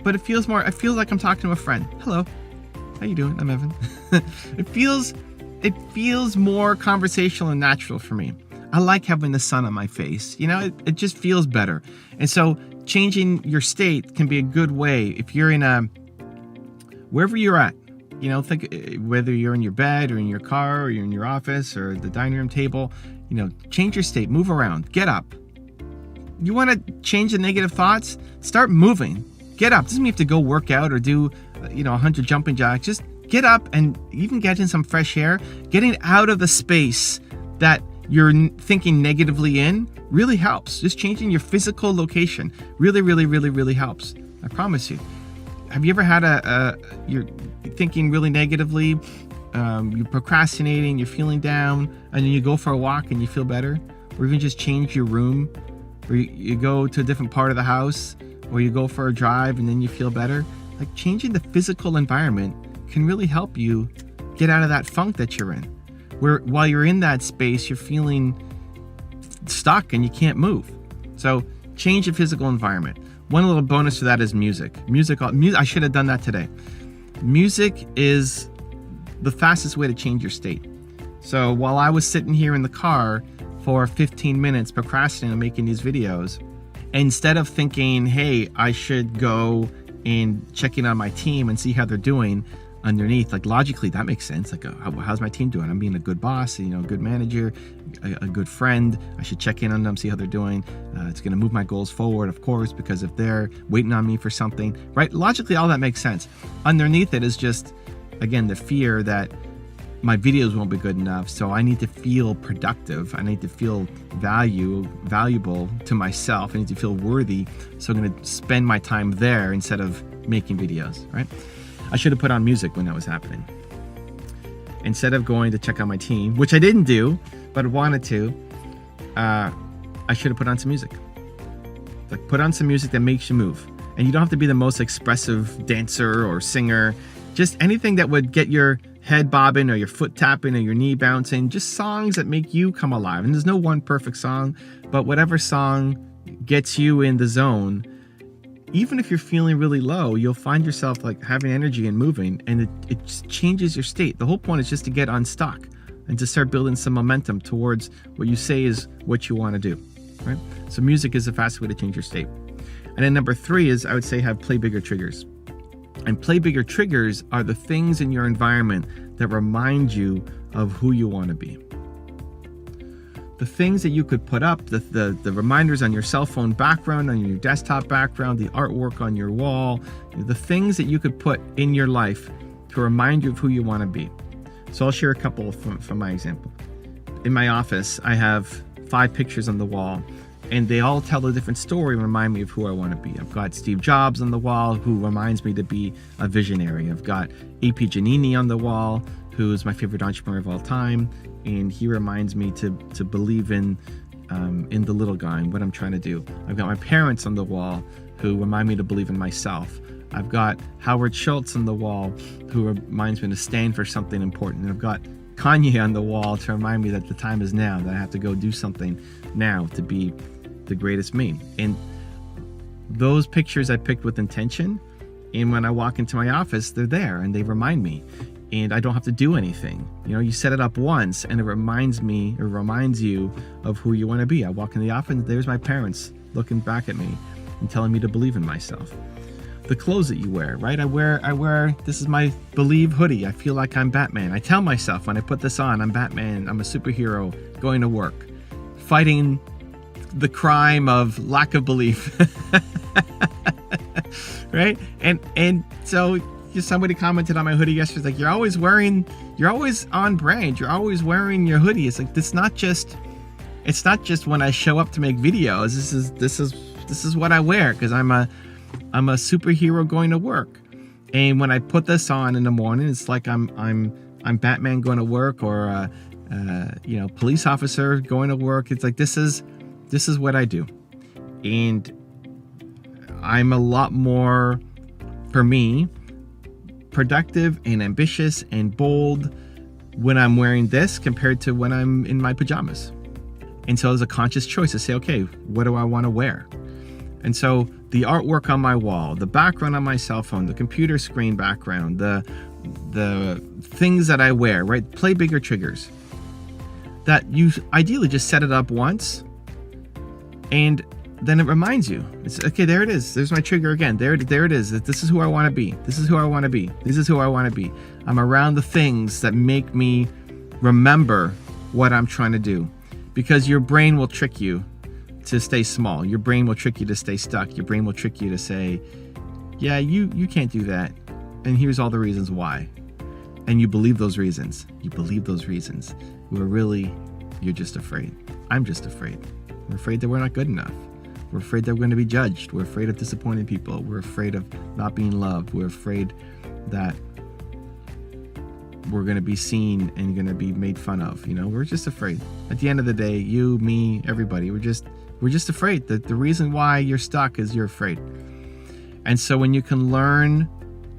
But it feels like I'm talking to a friend. Hello, how you doing? I'm Evan. It feels more conversational and natural for me. I like having the sun on my face. It just feels better. And so changing your state can be a good way. If you're in wherever you're at, think whether you're in your bed or in your car or you're in your office or the dining room table, change your state, move around, get up. You want to change the negative thoughts? Start moving. Get up. Doesn't mean you have to go work out or do, 100 jumping jacks. Just get up and even get in some fresh air. Getting out of the space that you're thinking negatively in really helps. Just changing your physical location really helps. I promise you. Have you ever had you're thinking really negatively, you're procrastinating, you're feeling down, and then you go for a walk and you feel better? Or even just change your room, or you go to a different part of the house, or you go for a drive and then you feel better. Like, changing the physical environment can really help you get out of that funk that you're in, where while you're in that space, you're feeling stuck and you can't move. So change your physical environment. One little bonus to that is music. I should have done that today. Music is the fastest way to change your state. So while I was sitting here in the car for 15 minutes procrastinating on making these videos, instead of thinking, hey, I should go and check in on my team and see how they're doing, underneath, like logically, that makes sense. Like, how's my team doing? I'm being a good boss, a good manager, a good friend. I should check in on them, see how they're doing. It's going to move my goals forward, of course, because if they're waiting on me for something, right? Logically, all that makes sense. Underneath it is just, again, the fear that my videos won't be good enough. So I need to feel productive. I need to feel valuable to myself. I need to feel worthy. So I'm going to spend my time there instead of making videos, right? I should have put on music when that was happening. Instead of going to check out my team, which I didn't do, but wanted to, I should have put on some music. Like, put on some music that makes you move. And you don't have to be the most expressive dancer or singer. Just anything that would get your head bobbing or your foot tapping or your knee bouncing. Just songs that make you come alive. And there's no one perfect song, but whatever song gets you in the zone, even if you're feeling really low, you'll find yourself like having energy and moving, and it just changes your state. The whole point is just to get unstuck and to start building some momentum towards what you say is what you want to do, right? So music is the fastest way to change your state. And then number 3 is, I would say, have play bigger triggers. And play bigger triggers are the things in your environment that remind you of who you want to be. The things that you could put up, the reminders on your cell phone background, on your desktop background, the artwork on your wall, the things that you could put in your life to remind you of who you want to be. So I'll share a couple from my example. In my office, I have 5 pictures on the wall, and they all tell a different story and remind me of who I want to be. I've got Steve Jobs on the wall, who reminds me to be a visionary. I've got AP Giannini on the wall, who is my favorite entrepreneur of all time, and he reminds me to believe in the little guy and what I'm trying to do. I've got my parents on the wall, who remind me to believe in myself. I've got Howard Schultz on the wall, who reminds me to stand for something important. And I've got Kanye on the wall to remind me that the time is now, that I have to go do something now to be the greatest me. And those pictures I picked with intention, and when I walk into my office, they're there and they remind me, and I don't have to do anything. You set it up once and it reminds you of who you want to be. I walk in the office and there's my parents looking back at me and telling me to believe in myself. The clothes that you wear, right? I wear, this is my Believe hoodie. I feel like I'm Batman. I tell myself when I put this on, I'm Batman, I'm a superhero going to work, fighting the crime of lack of belief. Right? And so somebody commented on my hoodie yesterday, like, you're always on brand, you're always wearing your hoodie. It's like, it's not just when I show up to make videos. This is what I wear, because I'm a superhero going to work. And when I put this on in the morning, it's like I'm Batman going to work, or a police officer going to work. It's like, this is what I do. And I'm a lot more, for me, productive and ambitious and bold when I'm wearing this compared to when I'm in my pajamas. And so it's a conscious choice to say, okay, what do I want to wear? And so the artwork on my wall, the background on my cell phone, the computer screen background, the things that I wear, right? Play bigger triggers. That you ideally just set it up once, and then it reminds you. It's okay, there it is. There's my trigger again. There it is. This is who I want to be. This is who I want to be. This is who I want to be. I'm around the things that make me remember what I'm trying to do. Because your brain will trick you to stay small. Your brain will trick you to stay stuck. Your brain will trick you to say, yeah, you can't do that. And here's all the reasons why. And you believe those reasons. You believe those reasons. Where really, you're just afraid. I'm just afraid. We're afraid that we're not good enough. We're afraid that we're going to be judged. We're afraid of disappointing people. We're afraid of not being loved. We're afraid that we're going to be seen and going to be made fun of. We're just afraid. At the end of the day, you, me, everybody, we're just afraid. That the reason why you're stuck is you're afraid. And so when you can learn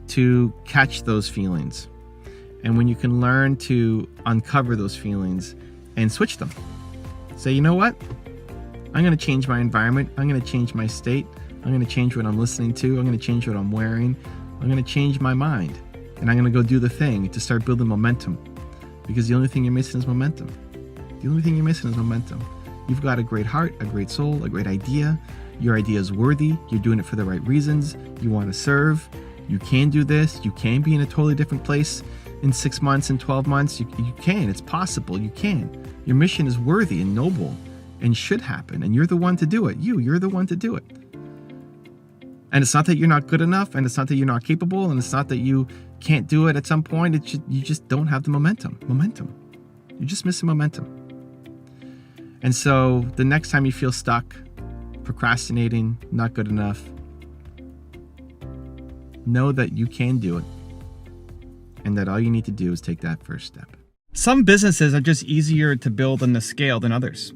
to catch those feelings, and when you can learn to uncover those feelings and switch them, say, you know what? I'm going to change my environment. I'm going to change my state. I'm going to change what I'm listening to. I'm going to change what I'm wearing. I'm going to change my mind. And I'm going to go do the thing to start building momentum. Because the only thing you're missing is momentum. The only thing you're missing is momentum. You've got a great heart, a great soul, a great idea. Your idea is worthy. You're doing it for the right reasons. You want to serve. You can do this. You can be in a totally different place in 6 months and 12 months. You can. It's possible. You can. Your mission is worthy and noble and should happen. And you're the one to do it. You're the one to do it. And it's not that you're not good enough, and it's not that you're not capable, and it's not that you can't do it at some point. You just don't have the momentum. You're just missing momentum. And so the next time you feel stuck, procrastinating, not good enough, know that you can do it, and that all you need to do is take that first step. Some businesses are just easier to build and to scale than others.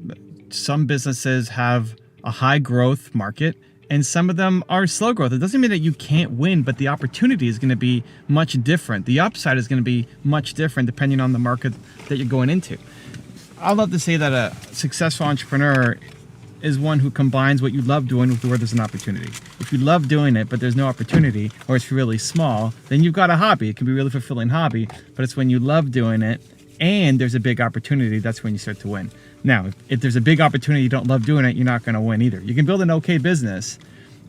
Some businesses have a high growth market, and some of them are slow growth. It doesn't mean that you can't win, but the opportunity is going to be much different. The upside is going to be much different depending on the market that you're going into. I love to say that a successful entrepreneur is one who combines what you love doing with where there's an opportunity. If you love doing it, but there's no opportunity, or it's really small, then you've got a hobby. It can be a really fulfilling hobby, but it's when you love doing it and there's a big opportunity, that's when you start to win. Now, if there's a big opportunity, you don't love doing it, you're not going to win either. You can build an okay business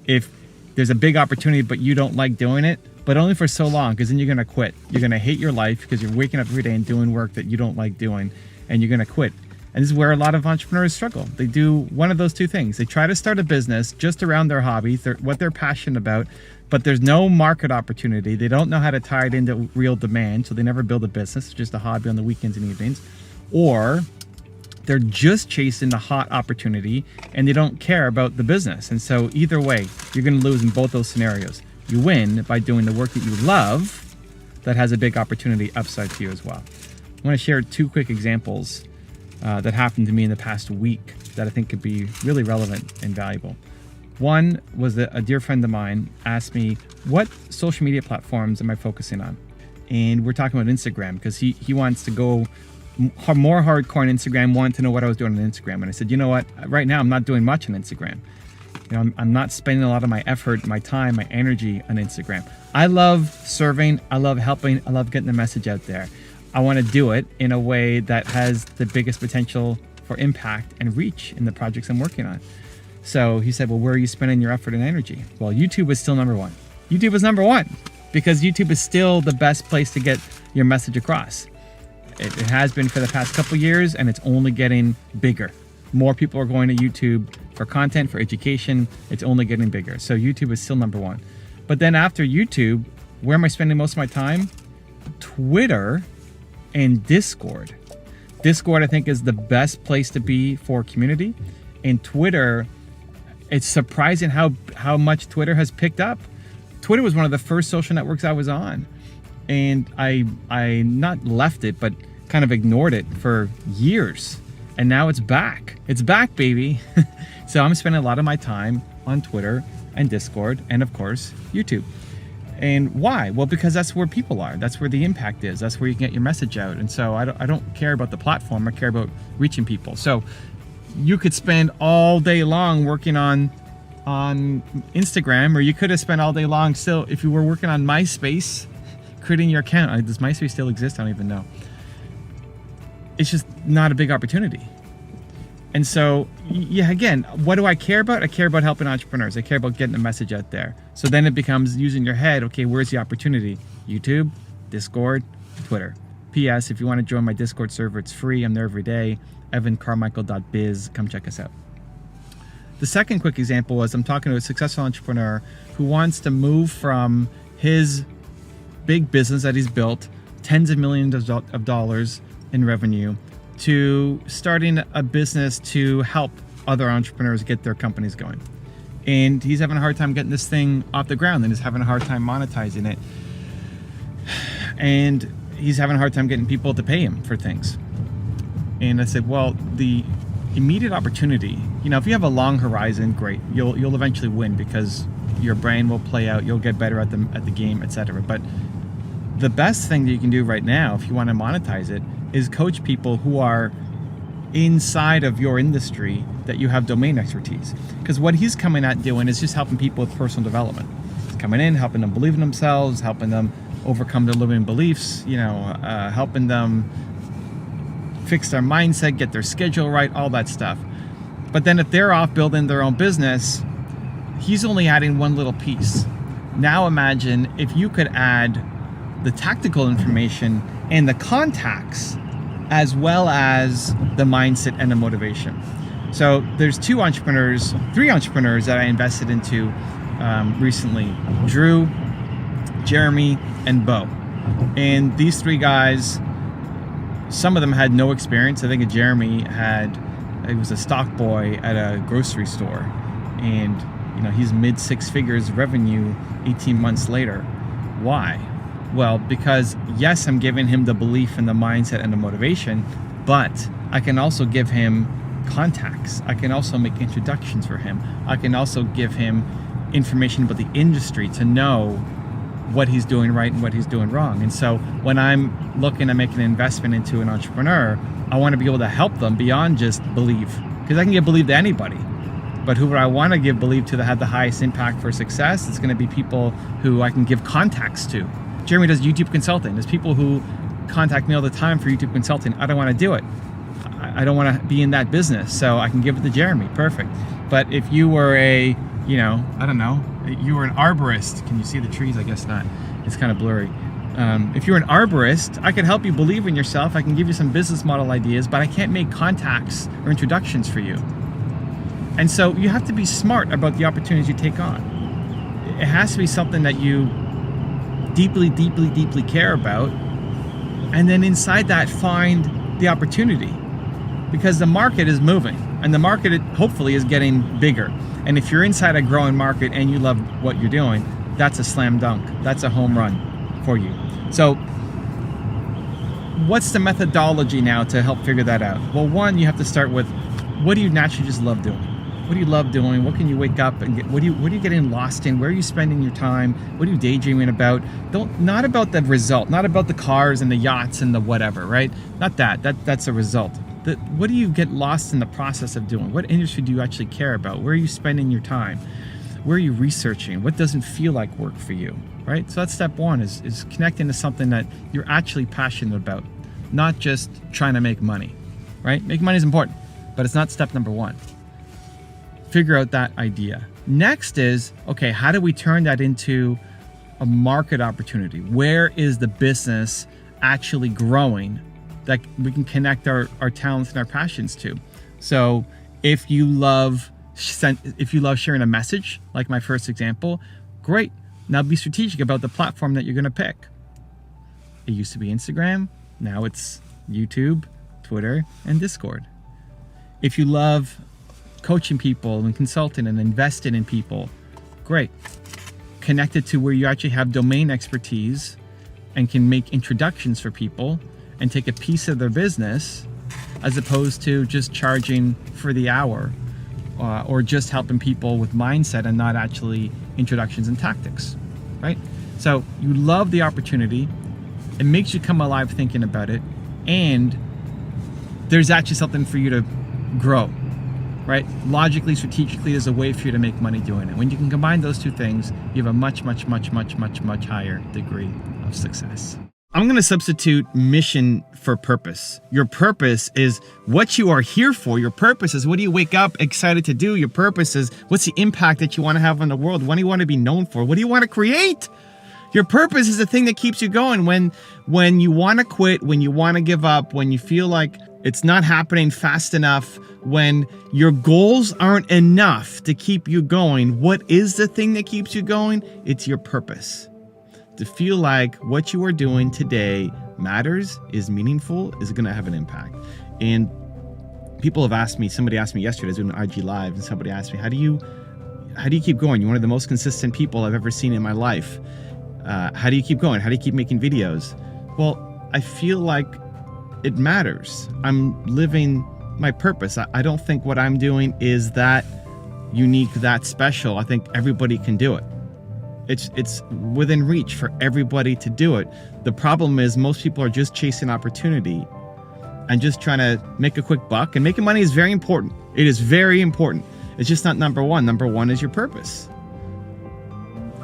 if there's a big opportunity, but you don't like doing it, but only for so long, because then you're going to quit. You're going to hate your life because you're waking up every day and doing work that you don't like doing, and you're going to quit. And this is where a lot of entrepreneurs struggle. They do one of those two things. They try to start a business just around their hobby, what they're passionate about, but there's no market opportunity. They don't know how to tie it into real demand, so they never build a business. It's just a hobby on the weekends and evenings. Or they're just chasing the hot opportunity and they don't care about the business. And so either way, you're going to lose in both those scenarios. You win by doing the work that you love that has a big opportunity upside to you as well. I want to share 2 quick examples that happened to me in the past week that I think could be really relevant and valuable. One was that a dear friend of mine asked me, what social media platforms am I focusing on? And we're talking about Instagram, because he wants to go more hardcore on Instagram, wanted to know what I was doing on Instagram. And I said, you know what, right now I'm not doing much on Instagram. You know, I'm not spending a lot of my effort, my time, my energy on Instagram. I love serving, I love helping, I love getting the message out there. I want to do it in a way that has the biggest potential for impact and reach in the projects I'm working on. So he said, well, where are you spending your effort and energy? Well, YouTube is still number one. YouTube is number one because YouTube is still the best place to get your message across. It has been for the past couple years, and it's only getting bigger. More people are going to YouTube for content, for education. It's only getting bigger. So YouTube is still number one. But then after YouTube, where am I spending most of my time? Twitter and Discord. Discord, I think, is the best place to be for community. And Twitter, it's surprising how much Twitter has picked up. Twitter was one of the first social networks I was on. And I not left it, but kind of ignored it for years. And now it's back. It's back, baby. So I'm spending a lot of my time on Twitter and Discord and, of course, YouTube. And why? Well, because that's where people are. That's where the impact is. That's where you can get your message out. And so I don't care about the platform. I care about reaching people. So you could spend all day long working on Instagram, or you could have spent all day long still if you were working on MySpace, creating your account. Does MySpace still exist? I don't even know. It's just not a big opportunity. And so, yeah, again, what do I care about? I care about helping entrepreneurs. I care about getting the message out there. So then it becomes using your head. Okay, where's the opportunity? YouTube, Discord, Twitter. P.S. If you want to join my Discord server, it's free. I'm there every day. evancarmichael.biz. Come check us out. The second quick example was I'm talking to a successful entrepreneur who wants to move from his big business that he's built, tens of millions of dollars in revenue, to starting a business to help other entrepreneurs get their companies going. And he's having a hard time getting this thing off the ground, and he's having a hard time monetizing it. And he's having a hard time getting people to pay him for things. And I said, well, the immediate opportunity, if you have a long horizon, great. You'll eventually win because your brain will play out, you'll get better at the game, etc. But the best thing that you can do right now, if you want to monetize it, is coach people who are inside of your industry that you have domain expertise. Because what he's coming at doing is just helping people with personal development. He's coming in, helping them believe in themselves, helping them overcome their limiting beliefs, helping them fix their mindset, get their schedule right, all that stuff. But then if they're off building their own business, he's only adding one little piece. Now imagine if you could add the tactical information and the contacts as well as the mindset and the motivation. So there's three entrepreneurs that I invested into recently: Drew, Jeremy, and Bo. And these three guys, some of them had no experience. I think Jeremy he was a stock boy at a grocery store, and he's mid 6 figures revenue 18 months later. Why? Well, because yes, I'm giving him the belief and the mindset and the motivation, but I can also give him contacts. I can also make introductions for him. I can also give him information about the industry to know what he's doing right and what he's doing wrong. And so when I'm looking to make an investment into an entrepreneur, I want to be able to help them beyond just believe, because I can give belief to anybody. But who would I want to give belief to that had the highest impact for success? It's going to be people who I can give contacts to. Jeremy does YouTube consulting. There's people who contact me all the time for YouTube consulting. I don't want to do it. I don't want to be in that business, so I can give it to Jeremy. Perfect. But if you were you were an arborist. Can you see the trees? I guess not. It's kind of blurry. If you're an arborist, I can help you believe in yourself. I can give you some business model ideas, but I can't make contacts or introductions for you. And so you have to be smart about the opportunities you take on. It has to be something that you deeply, deeply, deeply care about. And then inside that, find the opportunity. Because the market is moving, and the market hopefully is getting bigger. And if you're inside a growing market and you love what you're doing, that's a slam dunk. That's a home run for you. So what's the methodology now to help figure that out? Well, one, you have to start with, what do you naturally just love doing? What do you love doing? What can you wake up and get? What are you getting lost in? Where are you spending your time? What are you daydreaming about? Not about the result, not about the cars and the yachts and the whatever, right? Not that's a result. What do you get lost in the process of doing? What industry do you actually care about? Where are you spending your time? Where are you researching? What doesn't feel like work for you, right? So that's step one, is connecting to something that you're actually passionate about, not just trying to make money, right? Making money is important, but it's not step number one. Figure out that idea. Next is, okay, how do we turn that into a market opportunity? Where is the business actually growing that we can connect our talents and our passions to? So if you love sharing a message, like my first example, great. Now be strategic about the platform that you're going to pick. It used to be Instagram. Now it's YouTube, Twitter, and Discord. If you love coaching people and consulting and investing in people, great. Connect it to where you actually have domain expertise and can make introductions for people and take a piece of their business, as opposed to just charging for the hour or just helping people with mindset and not actually introductions and tactics, right? So you love the opportunity. It makes you come alive thinking about it, and there's actually something for you to grow, right? Logically, strategically, there's a way for you to make money doing it. When you can combine those two things, you have a much, much, much, much, much, much higher degree of success. I'm going to substitute mission for purpose. Your purpose is what you are here for. Your purpose is what do you wake up excited to do? Your purpose is what's the impact that you want to have on the world? What do you want to be known for? What do you want to create? Your purpose is the thing that keeps you going when you want to quit, when you want to give up, when you feel like it's not happening fast enough, when your goals aren't enough to keep you going. What is the thing that keeps you going? It's your purpose. To feel like what you are doing today matters, is meaningful, is going to have an impact. And people have asked me, somebody asked me yesterday, I was doing an IG Live, and somebody asked me, how do you keep going? You're one of the most consistent people I've ever seen in my life. How do you keep going? How do you keep making videos? Well, I feel like it matters. I'm living my purpose. I don't think what I'm doing is that unique, that special. I think everybody can do it. It's within reach for everybody to do it. The problem is most people are just chasing opportunity and just trying to make a quick buck. And making money is very important. It is very important. It's just not number one. Number one is your purpose.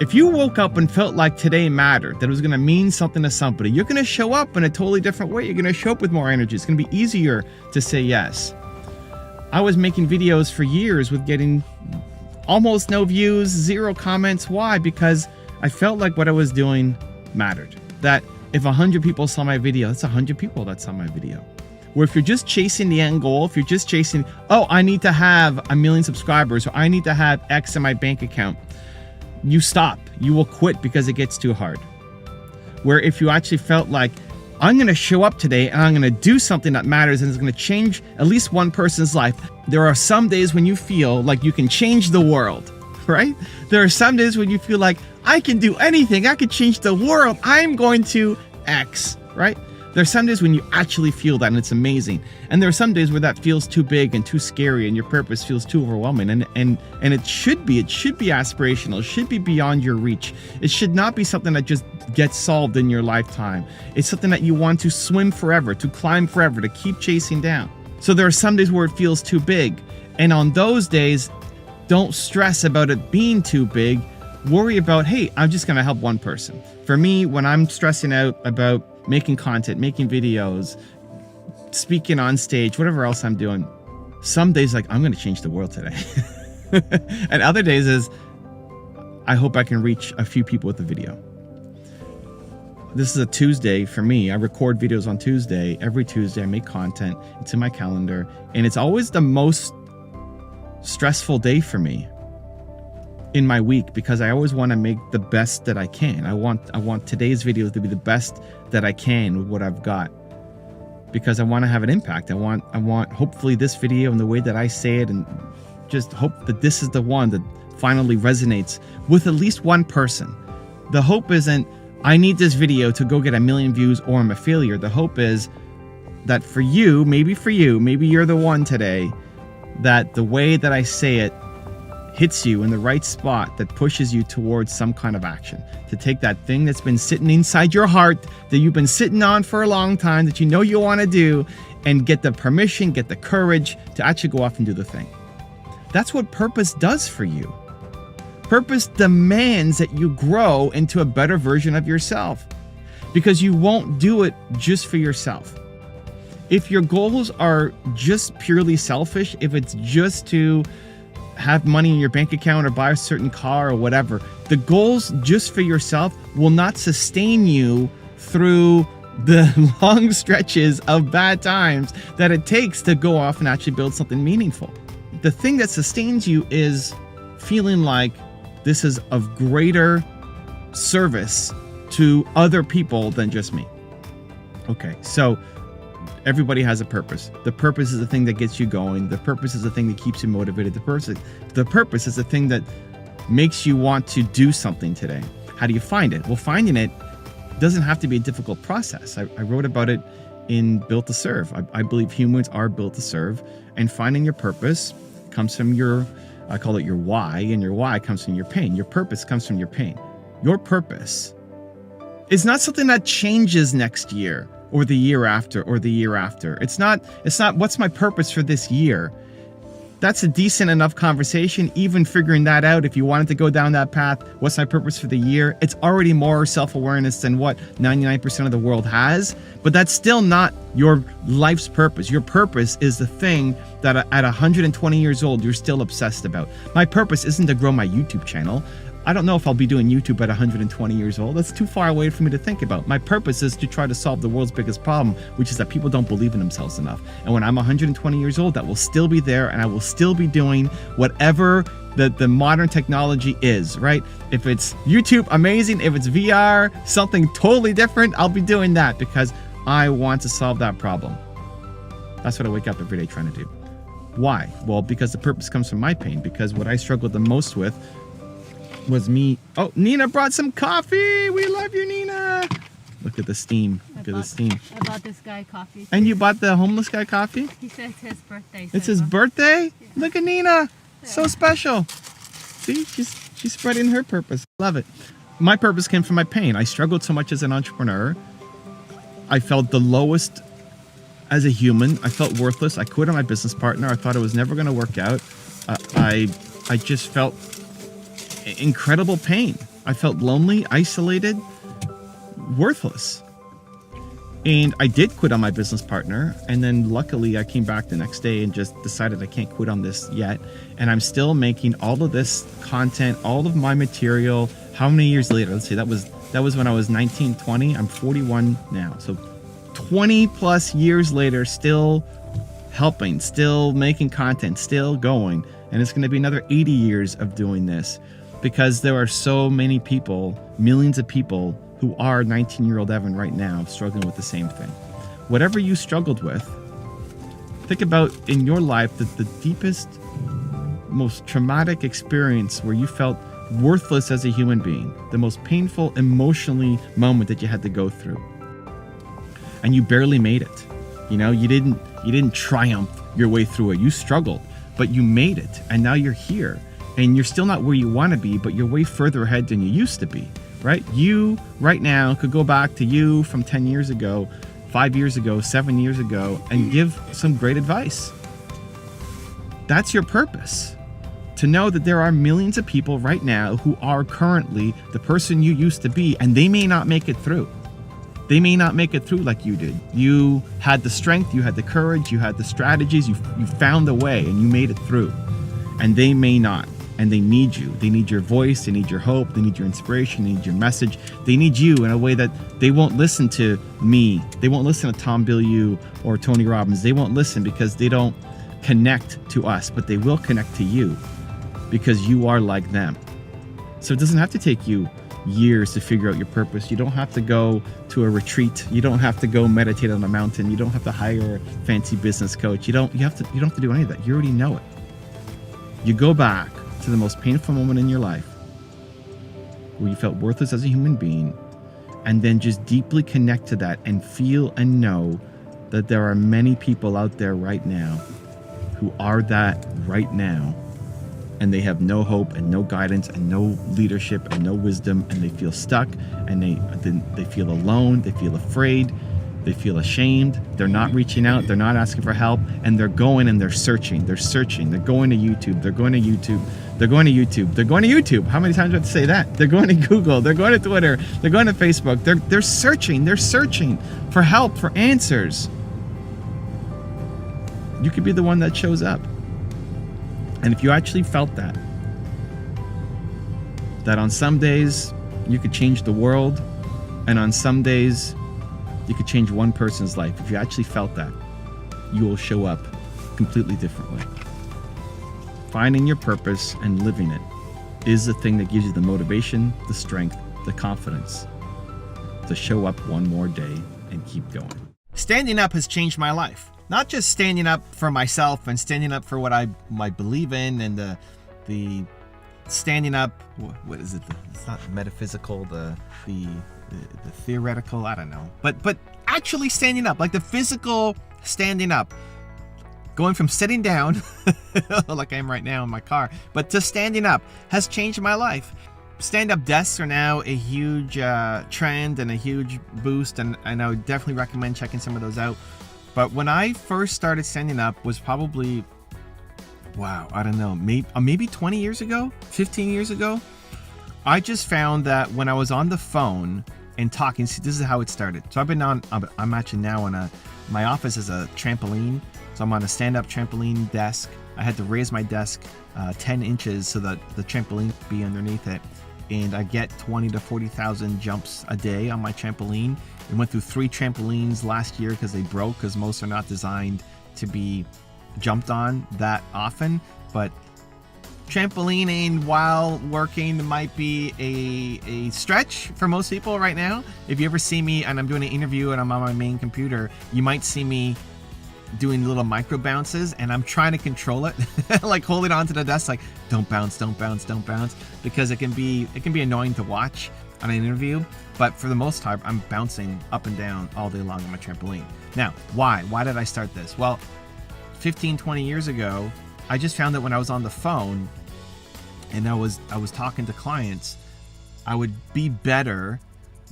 If you woke up and felt like today mattered, that it was going to mean something to somebody, you're going to show up in a totally different way. You're going to show up with more energy. It's going to be easier to say yes. I was making videos for years with getting almost no views, 0 comments. Why? Because I felt like what I was doing mattered. That if 100 people saw my video, that's 100 people that saw my video. Where if you're just chasing the end goal, if you're just chasing, oh, I need to have 1 million subscribers, or I need to have X in my bank account, you stop. You will quit because it gets too hard. Where if you actually felt like, I'm going to show up today and I'm going to do something that matters and it's going to change at least one person's life. There are some days when you feel like you can change the world, right? There are some days when you feel like I can do anything. I can change the world. I'm going to X, right? There are some days when you actually feel that and it's amazing. And there are some days where that feels too big and too scary and your purpose feels too overwhelming. And it should be aspirational. It should be beyond your reach. It should not be something that just gets solved in your lifetime. It's something that you want to swim forever, to climb forever, to keep chasing down. So there are some days where it feels too big. And on those days, don't stress about it being too big. Worry about, hey, I'm just going to help one person. For me, when I'm stressing out about making content, making videos, speaking on stage, whatever else I'm doing, some days like, I'm going to change the world today. And other days is, I hope I can reach a few people with the video. This is a Tuesday for me. I record videos on Tuesday. Every Tuesday I make content. It's in my calendar. And it's always the most stressful day for me in my week because I always want to make the best that I can. I want today's videos to be the best that I can with what I've got because I want to have an impact. I want hopefully this video and the way that I say it, and just hope that this is the one that finally resonates with at least one person. The hope isn't I need this video to go get 1 million views or I'm a failure. The hope is that for you, maybe you're the one today, that the way that I say it hits you in the right spot, that pushes you towards some kind of action, to take that thing that's been sitting inside your heart, that you've been sitting on for a long time, that you know you want to do, and get the permission, get the courage to actually go off and do the thing. That's what purpose does for you. Purpose demands that you grow into a better version of yourself because you won't do it just for yourself. If your goals are just purely selfish, if it's just to have money in your bank account or buy a certain car or whatever, the goals just for yourself will not sustain you through the long stretches of bad times that it takes to go off and actually build something meaningful. The thing that sustains you is feeling like this is of greater service to other people than just me. Okay, so everybody has a purpose. The purpose is the thing that gets you going. The purpose is the thing that keeps you motivated. The purpose is the thing that makes you want to do something today. How do you find it? Well, finding it doesn't have to be a difficult process. I wrote about it in Built to Serve. I believe humans are built to serve, and finding your purpose comes from I call it your why, and your why comes from your pain. Your purpose comes from your pain. Your purpose is not something that changes next year or the year after or the year after. It's not what's my purpose for this year. That's a decent enough conversation, even figuring that out. If you wanted to go down that path, what's my purpose for the year? It's already more self-awareness than what 99% of the world has, but that's still not your life's purpose. Your purpose is the thing that at 120 years old, you're still obsessed about. My purpose isn't to grow my YouTube channel. I don't know if I'll be doing YouTube at 120 years old. That's too far away for me to think about. My purpose is to try to solve the world's biggest problem, which is that people don't believe in themselves enough. And when I'm 120 years old, that will still be there, and I will still be doing whatever the modern technology is, right? If it's YouTube, amazing. If it's VR, something totally different, I'll be doing that because I want to solve that problem. That's what I wake up every day trying to do. Why? Well, because the purpose comes from my pain, because what I struggled the most with was me. Oh, Nina brought some coffee. We love you, Nina. Look at the steam. Look at the steam. I bought this guy coffee. And you bought the homeless guy coffee? He said it's his birthday. It's his birthday? Yeah. Look at Nina. Yeah. So special. See, she's spreading her purpose. Love it. My purpose came from my pain. I struggled so much as an entrepreneur. I felt the lowest as a human. I felt worthless. I quit on my business partner. I thought it was never going to work out. I just felt incredible pain. I felt lonely, isolated, worthless. And I did quit on my business partner. And then luckily I came back the next day and just decided I can't quit on this yet. And I'm still making all of this content, all of my material, how many years later? Let's say that was when I was 19, 20. I'm 41 now. So 20 plus years later, still helping, still making content, still going. And it's going to be another 80 years of doing this, because there are so many people, millions of people who are 19-year-old Evan right now struggling with the same thing. Whatever you struggled with, think about in your life the deepest, most traumatic experience where you felt worthless as a human being, the most painful emotionally moment that you had to go through. And you barely made it. You didn't triumph your way through it. You struggled, but you made it. And now you're here. And you're still not where you want to be, but you're way further ahead than you used to be, right? You right now could go back to you from 10 years ago, 5 years ago, 7 years ago, and give some great advice. That's your purpose. To know that there are millions of people right now who are currently the person you used to be, and they may not make it through. They may not make it through like you did. You had the strength, you had the courage, you had the strategies, you found a way and you made it through. And they may not. And they need you. They need your voice, they need your hope, they need your inspiration, they need your message. They need you in a way that they won't listen to me. They won't listen to Tom Bilyeu or Tony Robbins. They won't listen because they don't connect to us, but they will connect to you because you are like them. So it doesn't have to take you years to figure out your purpose. You don't have to go to a retreat. You don't have to go meditate on a mountain. You don't have to hire a fancy business coach. You don't have to do any of that. You already know it. You go back to the most painful moment in your life where you felt worthless as a human being, and then just deeply connect to that and feel and know that there are many people out there right now who are that right now, and they have no hope and no guidance and no leadership and no wisdom, and they feel stuck, and they feel alone, they feel afraid, they feel ashamed, they're not reaching out, they're not asking for help, and they're going and they're searching, they're going to YouTube, they're going to YouTube, they're going to YouTube, they're going to YouTube. How many times do I have to say that? They're going to Google, they're going to Twitter, they're going to Facebook, they're searching for help, for answers. You could be the one that shows up. And if you actually felt that on some days you could change the world, and on some days you could change one person's life, if you actually felt that, you will show up completely differently. Finding your purpose and living it is the thing that gives you the motivation, the strength, the confidence to show up one more day and keep going. Standing up has changed my life. Not just standing up for myself and standing up for what I believe in, and the standing up, what is it? It's not metaphysical, the theoretical, I don't know. But actually standing up, like the physical standing up. Going from sitting down, like I am right now in my car, but to standing up has changed my life. Stand-up desks are now a huge trend and a huge boost, and I would definitely recommend checking some of those out. But when I first started standing up was probably, I don't know, maybe 20 years ago, 15 years ago. I just found that when I was on the phone and talking, see, this is how it started. So I'm actually now on my office is a trampoline. So I'm on a stand-up trampoline desk. I had to raise my desk 10 inches so that the trampoline could be underneath it. And I get 20 to 40,000 jumps a day on my trampoline. I went through 3 trampolines last year because they broke, because most are not designed to be jumped on that often. But trampolining while working might be a stretch for most people right now. If you ever see me and I'm doing an interview and I'm on my main computer, you might see me doing little micro bounces, and I'm trying to control it, like holding onto the desk, like don't bounce, because it can be annoying to watch on an interview. But for the most part, I'm bouncing up and down all day long on my trampoline. Now, why did I start this? Well, 15-20 years ago, I just found that when I was on the phone and I was talking to clients, I would be better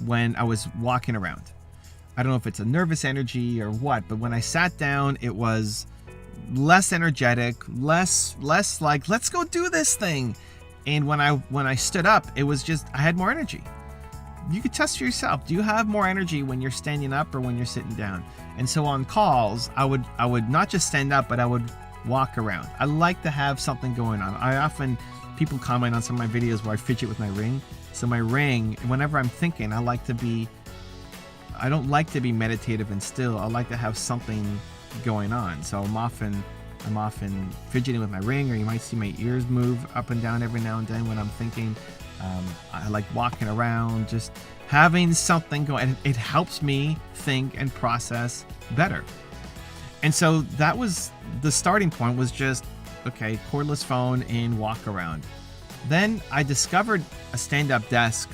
when I was walking around. I don't know if it's a nervous energy or what, but when I sat down, it was less energetic, less like, let's go do this thing. And when I stood up, it was just, I had more energy. You could test for yourself. Do you have more energy when you're standing up or when you're sitting down? And so on calls, I would not just stand up, but I would walk around. I like to have something going on. People comment on some of my videos where I fidget with my ring. So my ring, whenever I'm thinking, I don't like to be meditative and still. I like to have something going on. So I'm often fidgeting with my ring, or you might see my ears move up and down every now and then when I'm thinking. I like walking around, just having something going. It helps me think and process better. And so that was the starting point, was just, okay, cordless phone and walk around. Then I discovered a stand-up desk.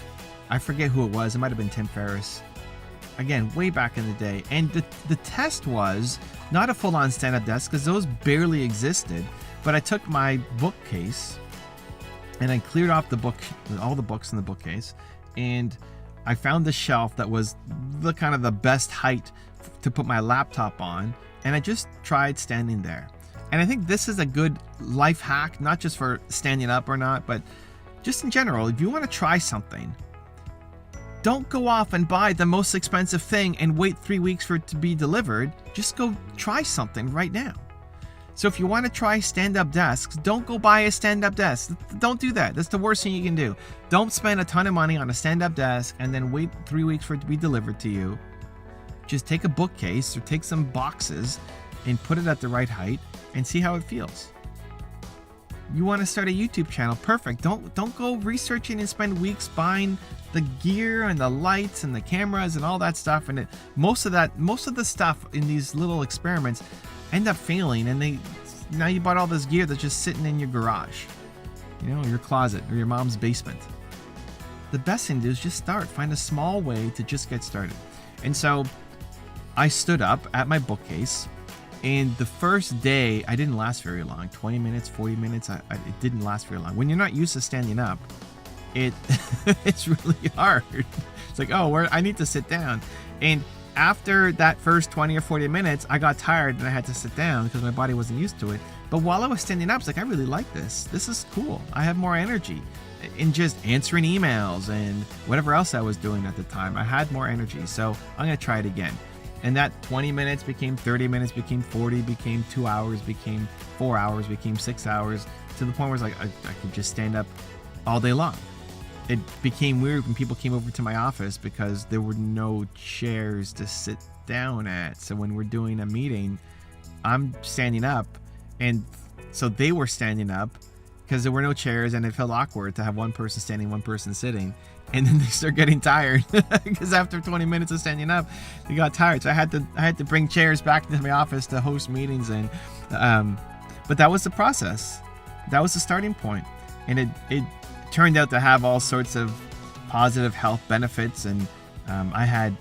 I forget who it was. It might have been Tim Ferriss. Again, way back in the day. And the test was not a full-on stand-up desk, because those barely existed. But I took my bookcase and I cleared off all the books in the bookcase, and I found the shelf that was the kind of the best height to put my laptop on, and I just tried standing there. And I think this is a good life hack, not just for standing up or not, but just in general. If you want to try something, don't go off and buy the most expensive thing and wait 3 weeks for it to be delivered. Just go try something right now. So if you want to try stand-up desks, don't go buy a stand-up desk. Don't do that. That's the worst thing you can do. Don't spend a ton of money on a stand-up desk and then wait 3 weeks for it to be delivered to you. Just take a bookcase or take some boxes and put it at the right height and see how it feels. You want to start a YouTube channel? Perfect. Don't go researching and spend weeks buying the gear and the lights and the cameras and all that stuff. And most of the stuff in these little experiments end up failing, and now you bought all this gear that's just sitting in your garage, your closet or your mom's basement. The best thing to do is just start. Find a small way to just get started. And so I stood up at my bookcase, and the first day I didn't last very long. 20 minutes, 40 minutes, it didn't last very long. When you're not used to standing up, it's really hard. It's like, I need to sit down. And after that first 20 or 40 minutes, I got tired and I had to sit down because my body wasn't used to it. But while I was standing up, it's like, I really like this. This is cool. I have more energy in just answering emails and whatever else I was doing at the time. I had more energy. So I'm going to try it again. And that 20 minutes became 30 minutes, became 40, became 2 hours, became 4 hours, became 6 hours, to the point where it's like I could just stand up all day long. It became weird when people came over to my office because there were no chairs to sit down at. So when we're doing a meeting, I'm standing up, and so they were standing up because there were no chairs, and it felt awkward to have one person standing, one person sitting. And then they start getting tired because after 20 minutes of standing up, they got tired. So I had to bring chairs back into my office to host meetings, and but that was the process. That was the starting point, and it turned out to have all sorts of positive health benefits. And I had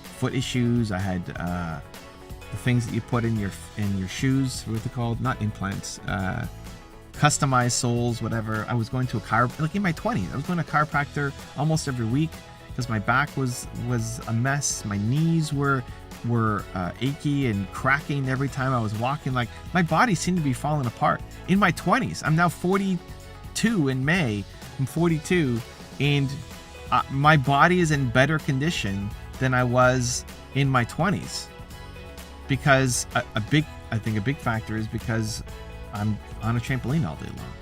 foot issues. I had the things that you put in your shoes. What are they called? Not implants. Customized soles, whatever. I was going to in my 20s. I was going to a chiropractor almost every week because my back was a mess. My knees were achy and cracking every time I was walking. Like, my body seemed to be falling apart in my 20s. I'm now 42 in May. I'm 42, and my body is in better condition than I was in my 20s, because I think a big factor is because I'm on a trampoline all day long.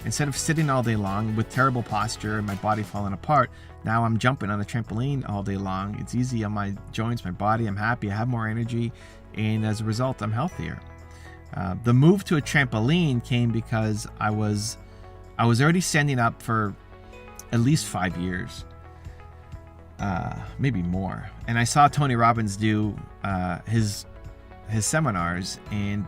Instead of sitting all day long with terrible posture and my body falling apart, now I'm jumping on a trampoline all day long. It's easy on my joints, my body. I'm happy. I have more energy, and as a result, I'm healthier. The move to a trampoline came because I was already standing up for at least 5 years, maybe more. And I saw Tony Robbins do his seminars, and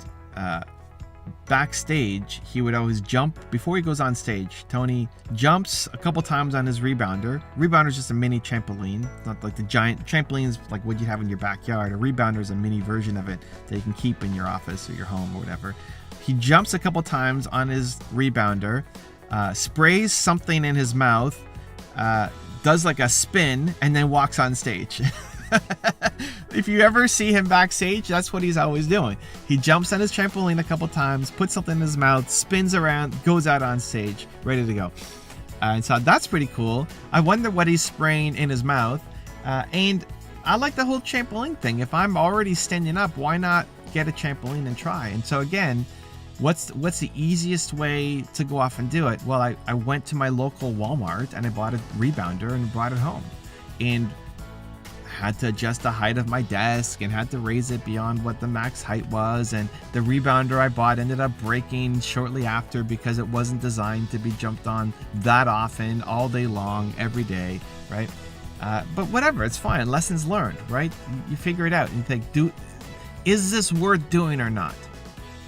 backstage he would always jump before he goes on stage. Tony jumps a couple times on his rebounder. Rebounder is just a mini trampoline, not like the giant trampolines like what you have in your backyard. A rebounder is a mini version of it that you can keep in your office or your home or whatever. He jumps a couple times on his rebounder, sprays something in his mouth, does like a spin, and then walks on stage. If you ever see him backstage, that's what he's always doing. He jumps on his trampoline a couple times, puts something in his mouth, spins around, goes out on stage, ready to go. And so that's pretty cool. I wonder what he's spraying in his mouth. And I like the whole trampoline thing. If I'm already standing up, why not get a trampoline and try. And so again, what's the easiest way to go off and do it? Well, I went to my local Walmart and I bought a rebounder and brought it home, and had to adjust the height of my desk and had to raise it beyond what the max height was. And the rebounder I bought ended up breaking shortly after because it wasn't designed to be jumped on that often, all day long, every day, right? But whatever, it's fine. Lessons learned, right? You figure it out and you think, is this worth doing or not?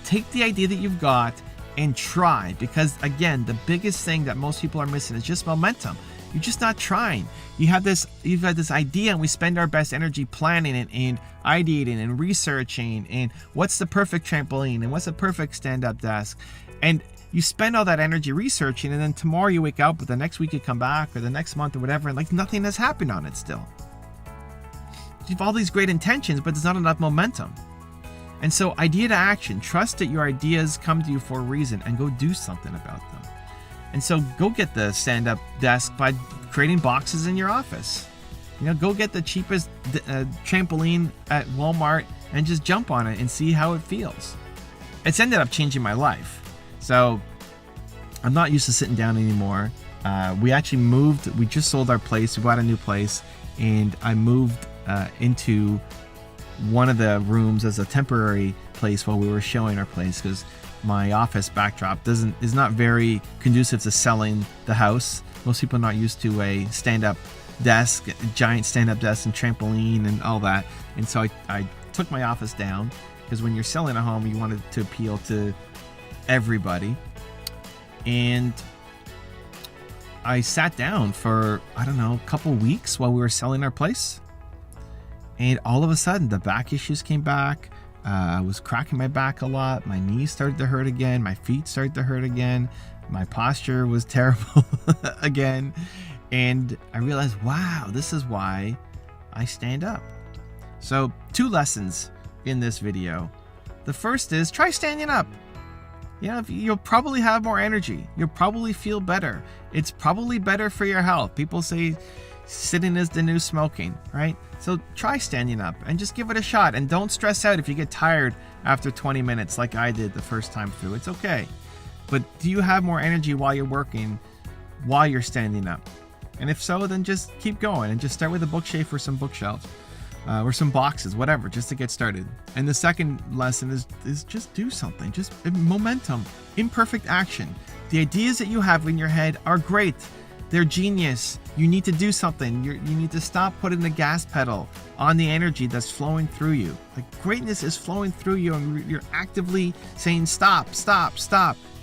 Take the idea that you've got and try, because again, the biggest thing that most people are missing is just momentum. You're just not trying. You've had this idea, and we spend our best energy planning it and ideating and researching and what's the perfect trampoline and what's the perfect stand-up desk. And you spend all that energy researching, and then tomorrow you wake up, but the next week you come back, or the next month or whatever, and like nothing has happened on it still. You have all these great intentions, but there's not enough momentum. And so idea to action. Trust that your ideas come to you for a reason and go do something about them. And so go get the stand-up desk by creating boxes in your office. Go get the cheapest trampoline at Walmart and just jump on it and see how it feels. It's ended up changing my life. So I'm not used to sitting down anymore. We actually moved. We just sold our place. We bought a new place, and I moved into one of the rooms as a temporary place while we were showing our place, because my office backdrop is not very conducive to selling the house. Most people are not used to a stand-up desk, a giant stand-up desk and trampoline and all that. And so I took my office down, because when you're selling a home, you want it to appeal to everybody. And I sat down for, a couple weeks while we were selling our place. And all of a sudden, the back issues came back. I was cracking my back a lot. My knees started to hurt again. My feet started to hurt again. My posture was terrible again. And I realized, wow, this is why I stand up. So 2 lessons in this video. The first is try standing up. You'll probably have more energy. You'll probably feel better. It's probably better for your health. People say sitting is the new smoking, right? So try standing up and just give it a shot, and don't stress out if you get tired after 20 minutes like I did the first time through. It's okay. But do you have more energy while you're working, while you're standing up? And if so, then just keep going and just start with a bookshelf or some bookshelves or some boxes, whatever, just to get started. And the second lesson is just do something. Just momentum, imperfect action. The ideas that you have in your head are great. They're genius. You need to do something. You need to stop putting the gas pedal on the energy that's flowing through you. Like, greatness is flowing through you, and you're actively saying, stop.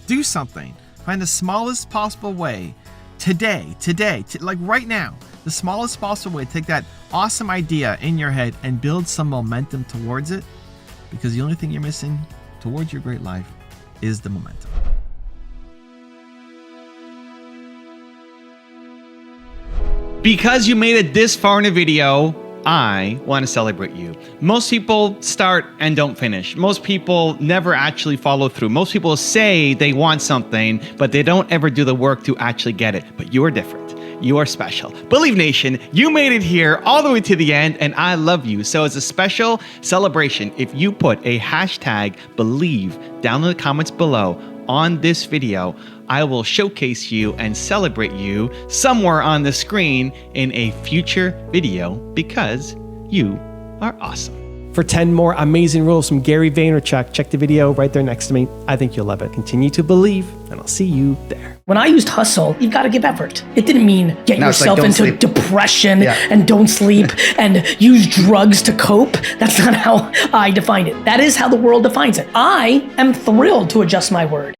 Do something. Find the smallest possible way today, like right now, the smallest possible way to take that awesome idea in your head and build some momentum towards it, because the only thing you're missing towards your great life is the momentum. Because you made it this far in a video, I want to celebrate you. Most people start and don't finish. Most people never actually follow through. Most people say they want something, but they don't ever do the work to actually get it. But you are different. You are special. Believe Nation, you made it here all the way to the end, and I love you. So as a special celebration, if you put a hashtag believe down in the comments below on this video, I will showcase you and celebrate you somewhere on the screen in a future video, because you are awesome. For 10 more amazing rules from Gary Vaynerchuk, check the video right there next to me. I think you'll love it. Continue to believe, and I'll see you there. When I used hustle, you've got to give effort. It didn't mean get yourself into depression and don't sleep and use drugs to cope. That's not how I define it. That is how the world defines it. I am thrilled to adjust my word.